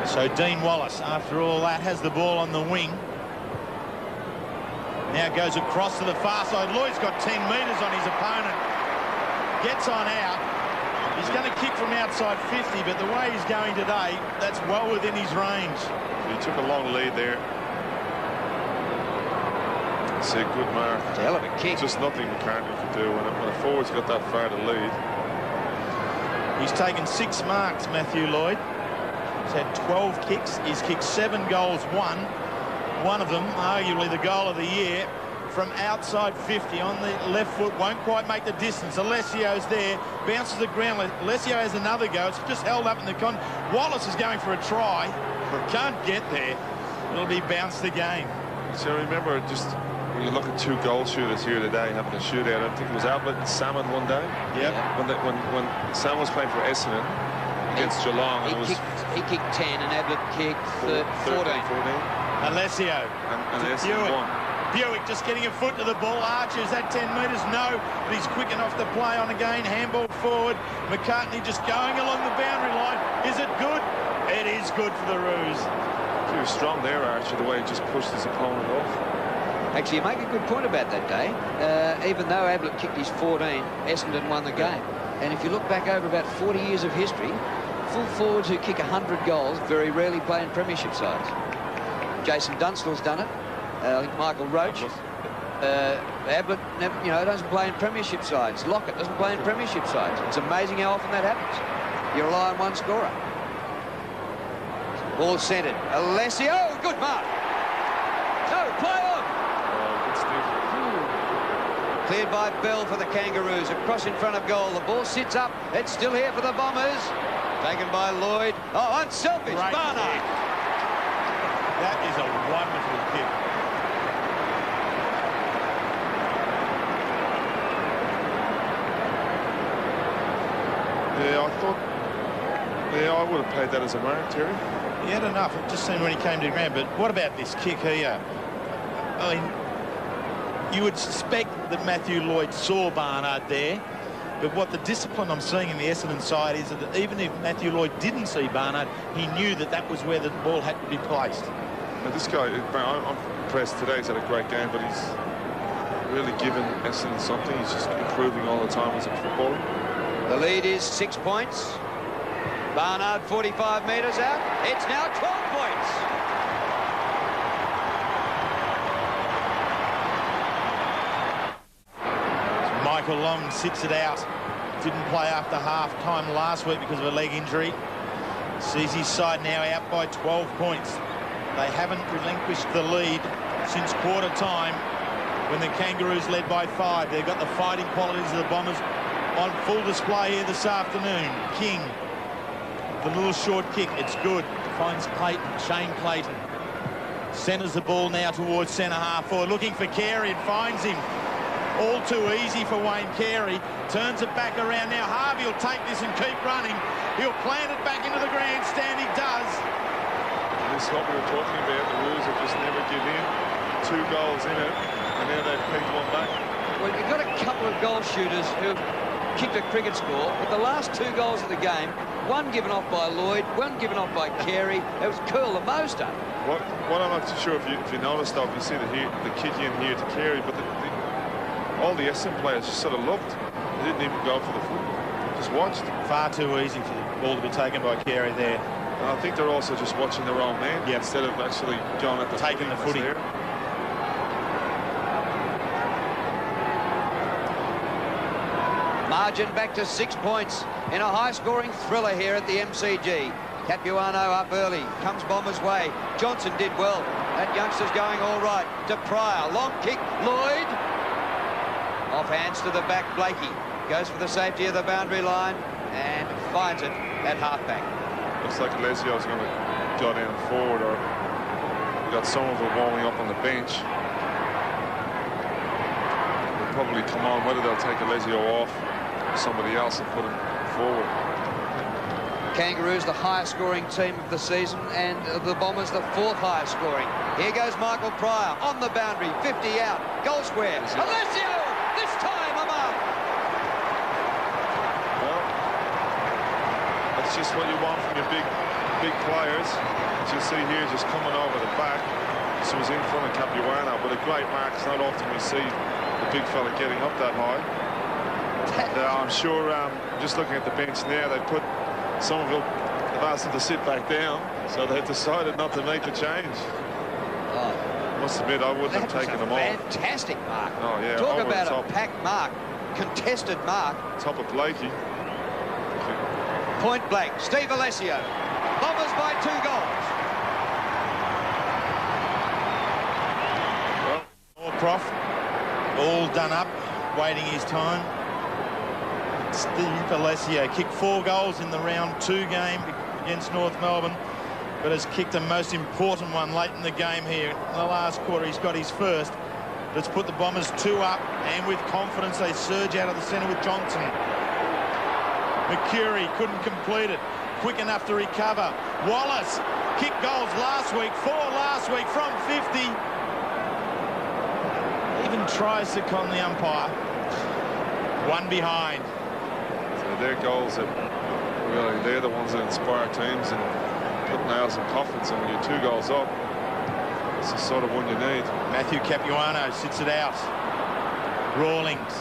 So Dean Wallace, after all that, has the ball on the wing. Now goes across to the far side. Lloyd's got 10 metres on his opponent. Gets on out. He's going to kick from outside 50, but the way he's going today, that's well within his range. He took a long lead there. It's a good mark. It's a hell of a kick. Just nothing McCartney could do when a forward's got that far to lead. He's taken 6 marks, Matthew Lloyd. He's had 12 kicks. He's kicked 7 goals, 1. One of them, arguably the goal of the year, from outside 50 on the left foot, won't quite make the distance. Alessio's there, bounces the ground. Alessio has another go. It's just held up in the con. Wallace is going for a try. Can't get there. It'll be bounced again. So remember, just when you look at 2 goal shooters here today having a shootout, I think it was Ablett and Salmon one day. Yep. When Salmon was playing for Essendon against Geelong, He kicked 10 and Ablett kicked 14. Alessio. And Essendon won. Buick just getting a foot to the ball. Archer, is that 10 metres? No, but he's quick enough to play on again. Handball forward. McCartney just going along the boundary line. Is it good? It is good for the Roos. He was strong there, Archer, the way he just pushed his opponent off. Actually, you make a good point about that, Dave. Even though Ablett kicked his 14, Essendon won the game. And if you look back over about 40 years of history, full forwards who kick 100 goals very rarely play in premiership sides. Jason Dunstall's done it. I think Michael Roach. Ablett never, doesn't play in premiership sides. Lockett doesn't play in premiership sides. It's amazing how often that happens. You rely on one scorer. Ball centred. Alessio, good mark. No, play on. Cleared by Bell for the Kangaroos. Across in front of goal. The ball sits up. It's still here for the Bombers. Taken by Lloyd. Oh, unselfish. Barnard. That is a wonderful kick. Yeah, I would have played that as a mark, Terry. He had enough. It just seemed when he came to the ground. But what about this kick here? I mean, you would suspect that Matthew Lloyd saw Barnard there. But what the discipline I'm seeing in the Essendon side is that even if Matthew Lloyd didn't see Barnard, he knew that that was where the ball had to be placed. Now this guy, I'm impressed today. He's had a great game, but he's really given Essendon something. He's just improving all the time as a footballer. The lead is 6 points. Barnard 45 metres out. It's now 12 points. Michael Long sits it out. Didn't play after half-time last week because of a leg injury. Sees his side now out by 12 points. They haven't relinquished the lead since quarter time when the Kangaroos led by 5. They've got the fighting qualities of the Bombers on full display here this afternoon. King, the little short kick, it's good. Finds Clayton, Shane Clayton. Centres the ball now towards centre half forward, looking for Carey and finds him. All too easy for Wayne Carey. Turns it back around now. Harvey will take this and keep running. He'll plant it back into the grandstand. He does. And this is what we were talking about. The Roos have just never give in. 2 goals in it, and now they've picked one back. Well, you've got a couple of goal shooters who've kicked a cricket score, but the last 2 goals of the game, one given off by Lloyd, one given off by Carey. It was Curl the Moster. What I'm not too sure if you noticed, though, if you see the kick in here to Carey, but all the Essendon players just sort of looked. They didn't even go for the football. Just watched. Far too easy for the ball to be taken by Carey there. And I think they're also just watching their own man instead of actually going at the taking the footy. There. Margin back to 6 points in a high-scoring thriller here at the MCG. Capuano up early, comes Bombers' way. Johnson did well. That youngster's going all right. To Pryor, long kick, Lloyd. Off hands to the back, Blakey. Goes for the safety of the boundary line and finds it at halfback. Looks like Lesio's going to go down forward, or we got some of it warming up on the bench. They'll probably come on, whether they'll take Lesio off or somebody else and put him forward. Kangaroos the highest scoring team of the season, and the Bombers the 4th highest scoring. Here goes Michael Pryor on the boundary, 50 out, goal square. Alessio, this time a mark. Well, that's just what you want from your big players. As you see here, just coming over the back. This was in front of Capuano, but a great mark. It's not often we see the big fella getting up that high. I'm sure, just looking at the bench now, they put some of them, have asked them to sit back down, so they decided not to make the change. Oh. Must admit, I wouldn't have taken them off. Fantastic mark. Oh, yeah. Talk about a packed mark, contested mark. Top of Blakey. Point blank, Steve Alessio. Bombers by 2 goals. Well, Croft, all done up, waiting his time. Steve Alessio kicked 4 goals in the round 2 game against North Melbourne, but has kicked a most important one late in the game here. In the last quarter, he's got his first. Let's put the Bombers 2 up, and with confidence, they surge out of the centre with Johnson. McCurry couldn't complete it. Quick enough to recover. Wallace kicked goals last week, 4 last week from 50. and tries to con the umpire. One behind. So their goals that really, they're the ones that inspire teams and put nails in coffins. And when you're 2 goals up, it's the sort of one you need. Matthew Capuano sits it out. Rawlings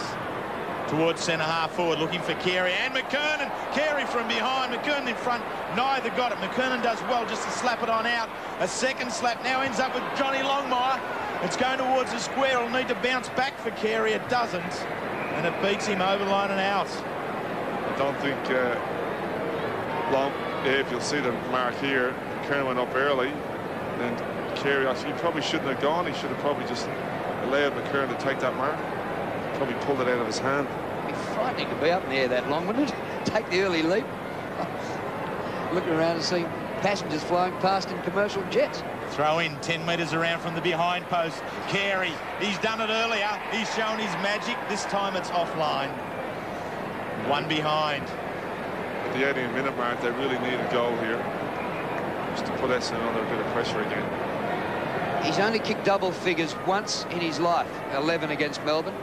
towards centre-half forward, looking for Carey and McKernan. Carey from behind, McKernan in front. Neither got it. McKernan does well just to slap it on out. A second slap now ends up with Johnny Longmire. It's going towards the square. It'll need to bounce back for Carey. It doesn't. And it beats him over line and out. I don't think if you'll see the mark here, McKernan went up early, and Carey actually probably shouldn't have gone. He should have probably just allowed McKernan to take that mark. Probably pulled it out of his hand. It'd be frightening to be up in the air that long, wouldn't it? Take the early leap. Looking around and seeing passengers flying past in commercial jets. Throw in 10 metres around from the behind post. Carey, he's done it earlier. He's shown his magic. This time it's offline. One behind. At the 18-minute mark, they really need a goal here, just to put Essendon under a bit of pressure again. He's only kicked double figures once in his life, 11 against Melbourne,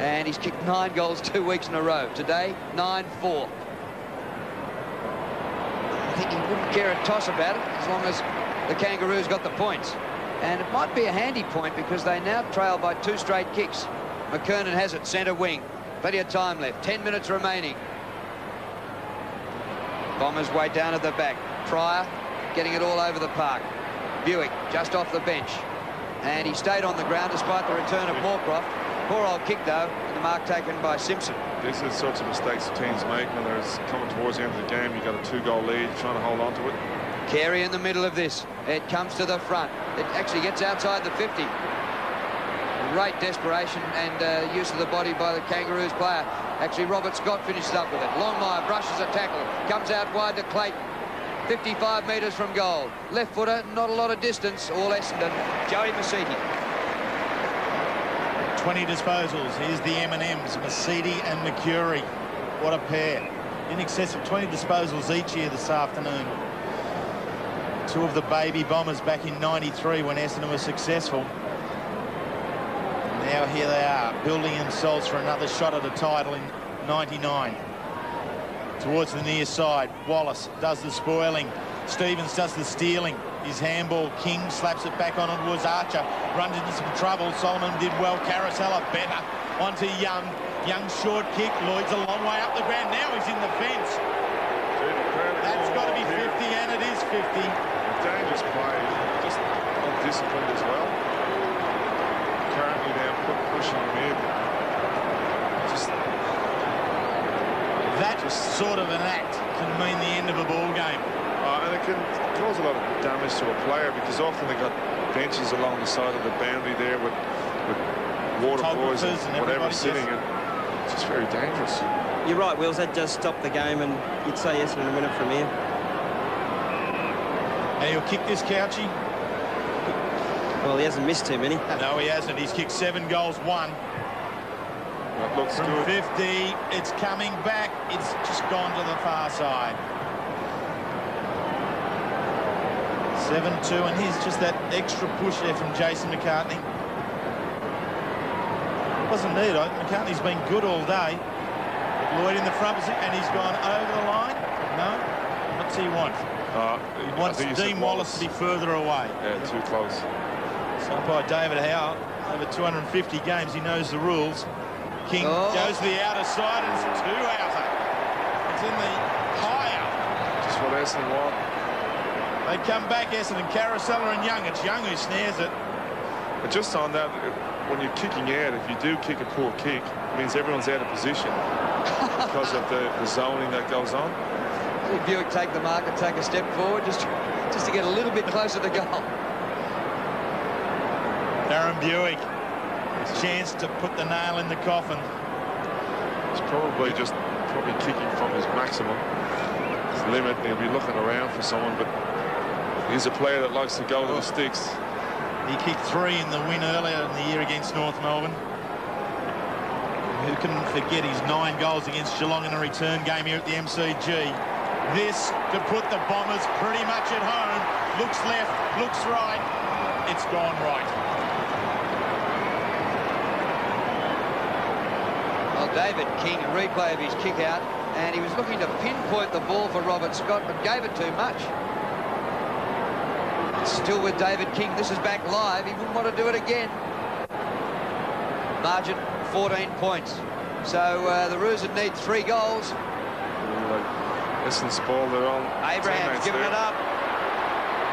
and he's kicked 9 goals 2 weeks in a row. Today, 9-4. I think he wouldn't care a toss about it as long as the Kangaroos got the points. And it might be a handy point because they now trail by 2 straight kicks. McKernan has it, centre wing. Plenty of time left, 10 minutes remaining. Bombers way down at the back. Pryor getting it all over the park. Buick just off the bench. And he stayed on the ground despite the return of Moorcroft. Poor old kick, though, and the mark taken by Simpson. These are the sorts of mistakes teams make when they're coming towards the end of the game. You've got a 2-goal lead, trying to hold on to it. Carey in the middle of this. It comes to the front. It actually gets outside the 50. Great desperation and use of the body by the Kangaroos player. Actually, Robert Scott finishes up with it. Longmire brushes a tackle. Comes out wide to Clayton. 55 metres from goal. Left footer, not a lot of distance. All Essendon. Joey Masiti. 20 disposals. Here's the M&Ms, Masiti and Mercury. What a pair. In excess of 20 disposals each year this afternoon. 2 of the baby Bombers back in '93 when Essendon was successful. Now here they are, building themselves for another shot at a title in '99. Towards the near side, Wallace does the spoiling. Stevens does the stealing. His handball, King slaps it back on towards Archer. Runs into some trouble. Solomon did well. Carousella better. Onto Young. Young short kick. Lloyd's a long way up the ground. Now he's in the fence. That's got to be 50, and it is 50. Dangerous play, just undisciplined as well. Currently now pushing him in. That sort of an act can mean the end of a ball game. And it can cause a lot of damage to a player because often they got benches along the side of the boundary there with water boys and whatever sitting, and it's just very dangerous. You're right, Wills, that does stop the game, and you'd say Essendon a minute from here. And he'll kick this, Couchy. Well, he hasn't missed too many. No, he hasn't. He's kicked 7 goals, 1. That looks From good. 50, it's coming back. It's just gone to the far side. 7-2, and here's just that extra push there from Jason McCartney. It wasn't needed. McCartney's been good all day. Lloyd in the front position, and he's gone over the line. No? What's he want? He wants Dean Wallace to be further away. Yeah, too close. So by David Howe, over 250 games, he knows the rules. King goes to the outer side, and it's 2 outer. It's in the high out. Just what Essendon want. They come back, Essendon, Carousella and Young. It's Young who snares it. But just on that, when you're kicking out, if you do kick a poor kick, it means everyone's out of position because of the zoning that goes on. Did Buick take the mark and take a step forward just to get a little bit closer to goal? Darren Buick, chance to put the nail in the coffin. He's probably kicking from his maximum, his limit. He'll be looking around for someone, but he's a player that likes to go to the sticks. He kicked 3 in the win earlier in the year against North Melbourne. Who can forget his 9 goals against Geelong in a return game here at the MCG. This to put the Bombers pretty much at home. Looks left, looks right. It's gone right. David King, a replay of his kick out, and he was looking to pinpoint the ball for Robert Scott, but gave it too much. Still with David King. This is back live. He wouldn't want to do it again. Margin 14 points. So the Roos would need 3 goals. Essendon's ball, they're on. Abraham's giving it up.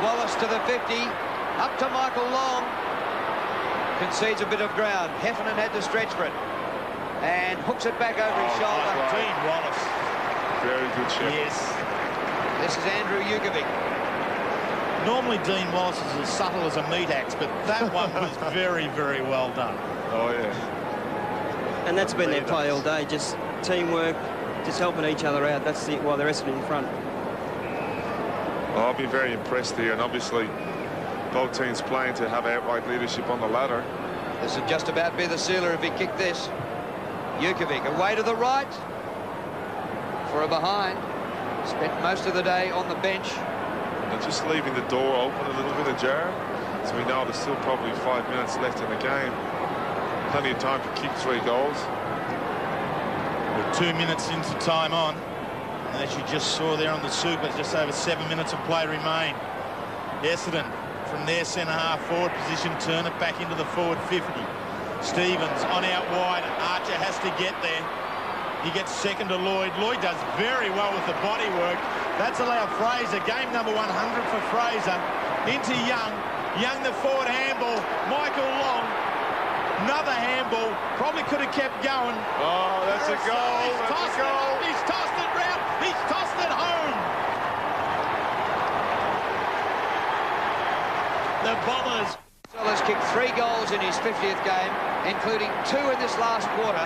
Wallace to the 50. Up to Michael Long. Concedes a bit of ground. Heffernan had to stretch for it. And hooks it back over his shoulder. Dean Wallace. Very good shot. Yes. This is Andrew Jukovic. Normally Dean Wallace is as subtle as a meat axe, but that one was very, very well done. Oh, yeah. And that's been their play all day, just teamwork, just helping each other out. That's why they're Essendon in front. Well, I've been very impressed here, and obviously both teams playing to have outright leadership on the ladder. This would just about be the sealer if he kicked this. Jukovic away to the right for a behind. Spent most of the day on the bench. And just leaving the door open a little bit ajar. So we know there's still probably 5 minutes left in the game. Plenty of time to kick 3 goals. We're 2 minutes into time on. And as you just saw there on the super, just over 7 minutes of play remain. Essendon from their centre-half forward position, turn it back into the forward 50. Stevens on out wide. Archer has to get there. He gets second to Lloyd. Lloyd does very well with the body work. That's allowed Fraser. Game number 100 for Fraser. Into Young. Young the forward handball. Michael Long. Another handball. Probably could have kept going. Oh, that's a goal. That's a goal. He's tossed it round. He's tossed it home. The Bombers. Sellers kicked 3 goals in his 50th game, including 2 in this last quarter.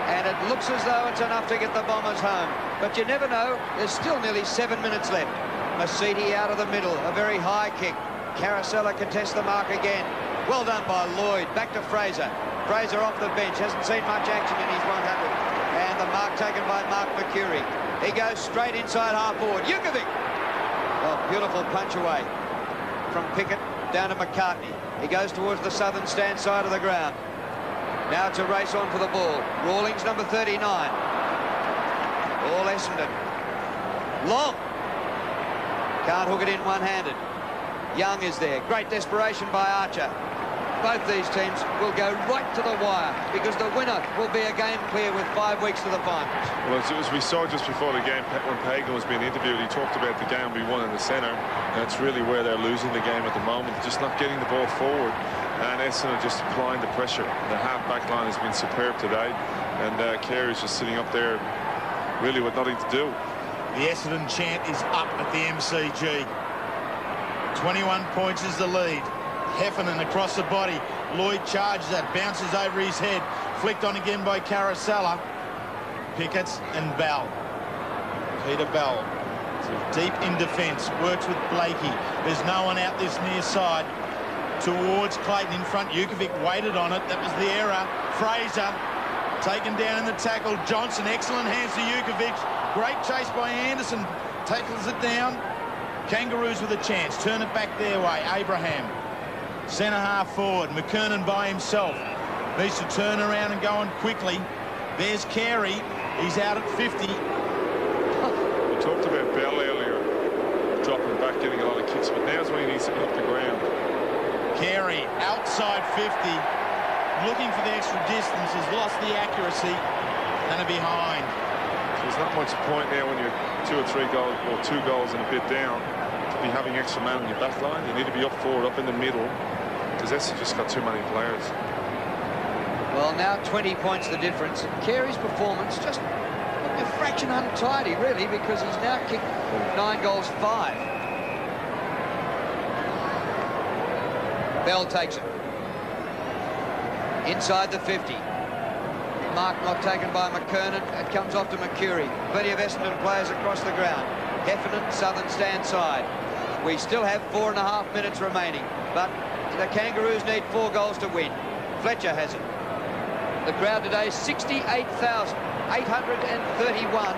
And it looks as though it's enough to get the Bombers home. But you never know. There's still nearly 7 minutes left. Masidi out of the middle. A very high kick. Caracella contests the mark again. Well done by Lloyd. Back to Fraser. Fraser off the bench. Hasn't seen much action in his 100. And the mark taken by Mark Mercury. He goes straight inside half forward. Jukovic. Oh, beautiful punch away from Pickett down to McCartney. He goes towards the southern stand side of the ground. Now it's a race on for the ball. Rawlings, number 39. All Essendon. Long. Can't hook it in one-handed. Young is there. Great desperation by Archer. Both these teams will go right to the wire because the winner will be a game clear with 5 weeks to the finals. Well, as we saw just before the game, when Pagan was being interviewed, he talked about the game we won in the centre, and it's really where they're losing the game at the moment, just not getting the ball forward. And Essendon are just applying the pressure. The half-back line has been superb today, and Carey's just sitting up there really with nothing to do. The Essendon chant is up at the MCG. 21 points is the lead. Heffernan across the body. Lloyd charges that, bounces over his head. Flicked on again by Caracella. Pickett and Bell. Peter Bell. Deep in defence. Works with Blakey. There's no one out this near side. Towards Clayton in front. Jukovic waited on it. That was the error. Fraser taken down in the tackle. Johnson, excellent hands to Jukovic. Great chase by Anderson. Tackles it down. Kangaroos with a chance. Turn it back their way. Abraham. Centre half forward. McKernan by himself. Needs to turn around and go on quickly. There's Carey. He's out at 50. We talked about Bell earlier. Dropping back, getting a lot of kicks, but now's when he needs to get up the ground. Carey outside 50, looking for the extra distance, has lost the accuracy and are behind. So there's not much point now when you're 2 or 3 goals or 2 goals and a bit down to be having extra man on your back line. You need to be up forward, up in the middle, because that's just got too many players. Well, now 20 points the difference. Carey's performance just a fraction untidy, really, because he's now kicked 9 goals, 5. Bell takes it. Inside the 50. Mark not taken by McKernan. It comes off to Mercury. Plenty of Essendon players across the ground. Heffernan, southern stand side. We still have 4.5 minutes remaining, but the Kangaroos need 4 goals to win. Fletcher has it. The crowd today, 68,831.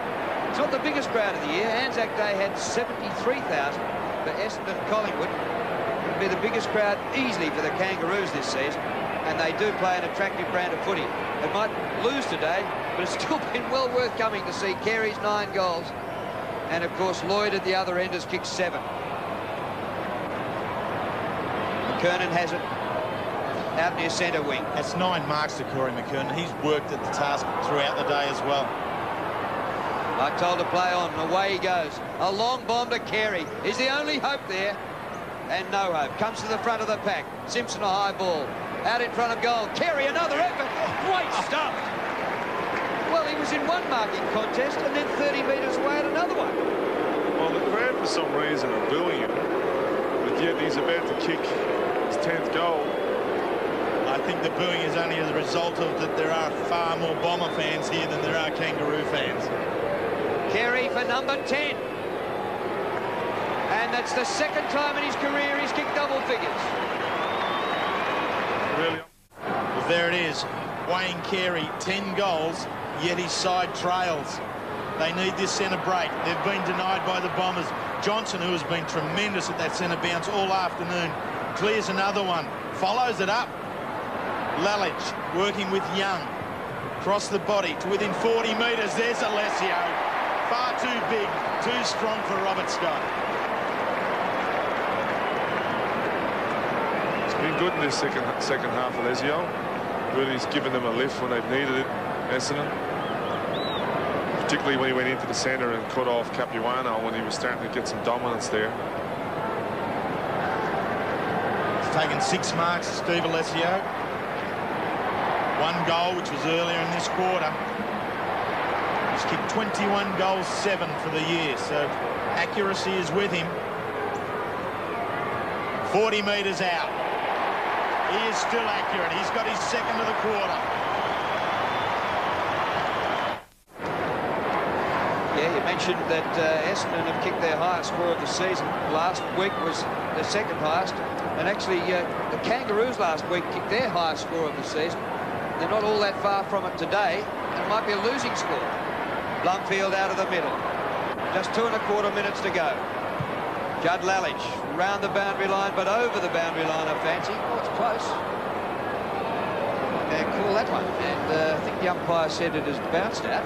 It's not the biggest crowd of the year. Anzac Day had 73,000 for Essendon Collingwood. It would be the biggest crowd easily for the Kangaroos this season. and they do play an attractive brand of footy. They might lose today, but it's still been well worth coming to see. Carey's 9 goals. And, of course, Lloyd at the other end has kicked 7. McKernan has it out near centre wing. That's 9 marks to Corey McKernan. He's worked at the task throughout the day as well. Like told to play on, away he goes. A long bomb to Carey. He's the only hope there. And no hope. Comes to the front of the pack. Simpson a high ball. Out in front of goal. Carey, another effort. Great stuff. Well, he was in one marking contest and then 30 metres away at another one. Well, the crowd for some reason are booing him. But yet he's about to kick his 10th goal. I think the booing is only as a result of that there are far more Bomber fans here than there are Kangaroo fans. Carey for number 10. And that's the second time in his career he's kicked double figures. Really? Well, there it is. Wayne Carey, 10 goals, yet his side trails. They need this centre break. They've been denied by the Bombers. Johnson, who has been tremendous at that centre bounce all afternoon, clears another one, follows it up. Lalage working with Young. Across the body to within 40 metres. There's Alessio. Far too big, too strong for Robert Scott. It's been good in this second half, Alessio. Really, he's given them a lift when they've needed it, Essendon. Particularly when he went into the centre and cut off Capuano when he was starting to get some dominance there. He's taken 6 marks, Steve Alessio. 1 goal, which was earlier in this quarter. He's kicked 21 goals, 7 for the year, so accuracy is with him. 40 metres out. He is still accurate. He's got his second of the quarter. Yeah, you mentioned that Essendon have kicked their highest score of the season. Last week was the second highest. And actually, the Kangaroos last week kicked their highest score of the season. They're not all that far from it today. It might be a losing score. Blumfield out of the middle. Just 2.25 minutes to go. Judd Lalage round the boundary line, but over the boundary line, I fancy. Oh, it's close. Yeah, call that one. And I think the umpire said it has bounced out.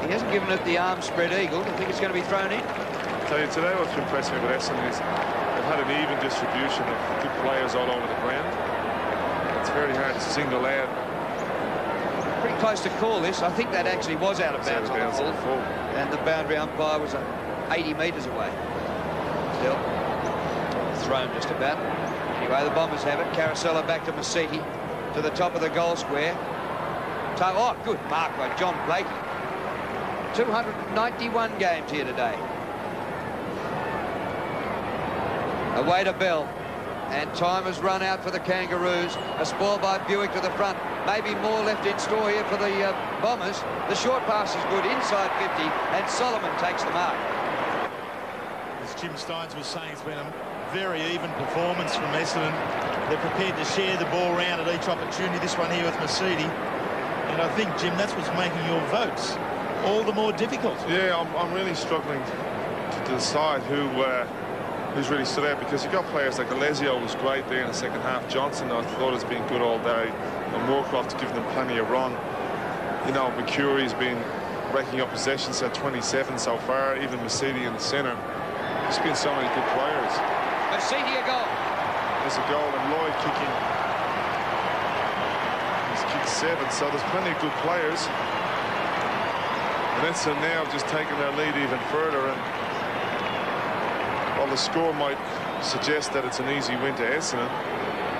He hasn't given it the arm spread eagle. I think it's going to be thrown in. I'll tell you, today what's impressed me with Essendon is they've had an even distribution of good players all over the ground. It's very hard to single out. Pretty close to call this. I think that actually was out of bounds on the full. And the boundary umpire was 80 metres away. Still thrown just about. Anyway, the Bombers have it. Carousella back to Masiti to the top of the goal square. Oh, good mark by John Blakey. 291 games here today. Away to Bell. And time has run out for the Kangaroos. A spoil by Buick to the front. Maybe more left in store here for the Bombers. The short pass is good inside 50, and Solomon takes the mark. As Jim Stynes was saying, it's been a very even performance from Essendon. They're prepared to share the ball around at each opportunity. This one here with Masiti. And I think, Jim, that's what's making your votes all the more difficult. Yeah, I'm really struggling to decide who's really stood out, because you've got players like Alessio was great there in the second half. Johnson, I thought, has been good all day. And Moorcroft's given them plenty of run. You know, McCurry's been breaking up possessions at 27 so far. Even Masiti in the centre. There's been so many good players. Masiti a goal. There's a goal, and Lloyd kicking. He's kicked 7, so there's plenty of good players. And Essendon now just taking their lead even further, and while the score might suggest that it's an easy win to Essendon,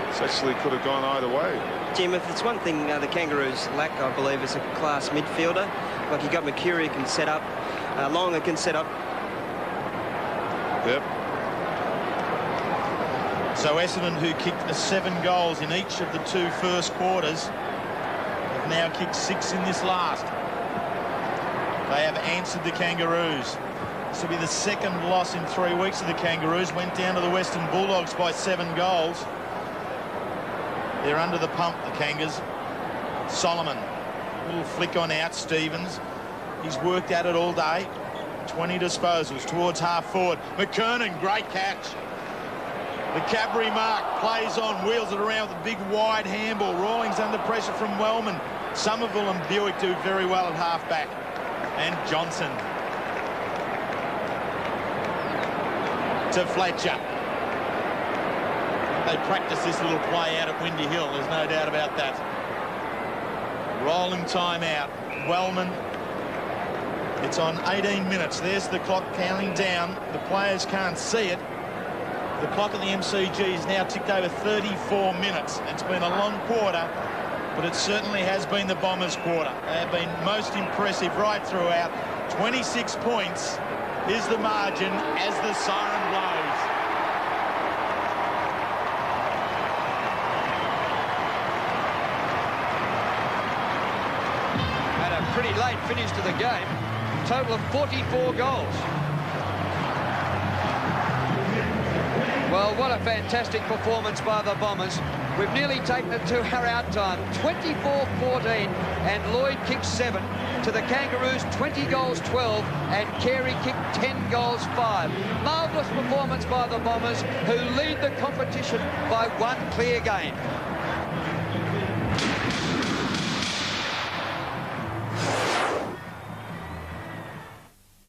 it actually could have gone either way. Jim, if it's one thing the Kangaroos lack, I believe, is a class midfielder. Like you got McCurry can set up, Longer can set up. Yep. So Essendon, who kicked 7 goals in each of the 2 first quarters, have now kicked 6 in this last. They have answered the Kangaroos. This will be the second loss in 3 weeks of the Kangaroos. Went down to the Western Bulldogs by 7 goals. They're under the pump, the Kangas. Solomon, a little flick on out. Stevens, he's worked at it all day. 20 disposals towards half forward. McKernan, great catch. The Cadbury mark plays on, wheels it around with a big wide handball. Rawlings under pressure from Wellman. Somerville and Buick do very well at half-back. And Johnson to Fletcher. They practice this little play out at Windy Hill, there's no doubt about that. Rolling timeout. Wellman. It's on 18 minutes. There's the clock counting down. The players can't see it. The clock at the MCG is now ticked over 34 minutes. It's been a long quarter, but it certainly has been the Bombers' quarter. They have been most impressive right throughout. 26 points is the margin as the siren blows. And a pretty late finish to the game. Total of 44 goals. Well, what a fantastic performance by the Bombers. We've nearly taken it to our out time. 24-14, and Lloyd kicked 7. To the Kangaroos, 20 goals 12, and Carey kicked 10 goals 5. Marvellous performance by the Bombers, who lead the competition by 1 clear game.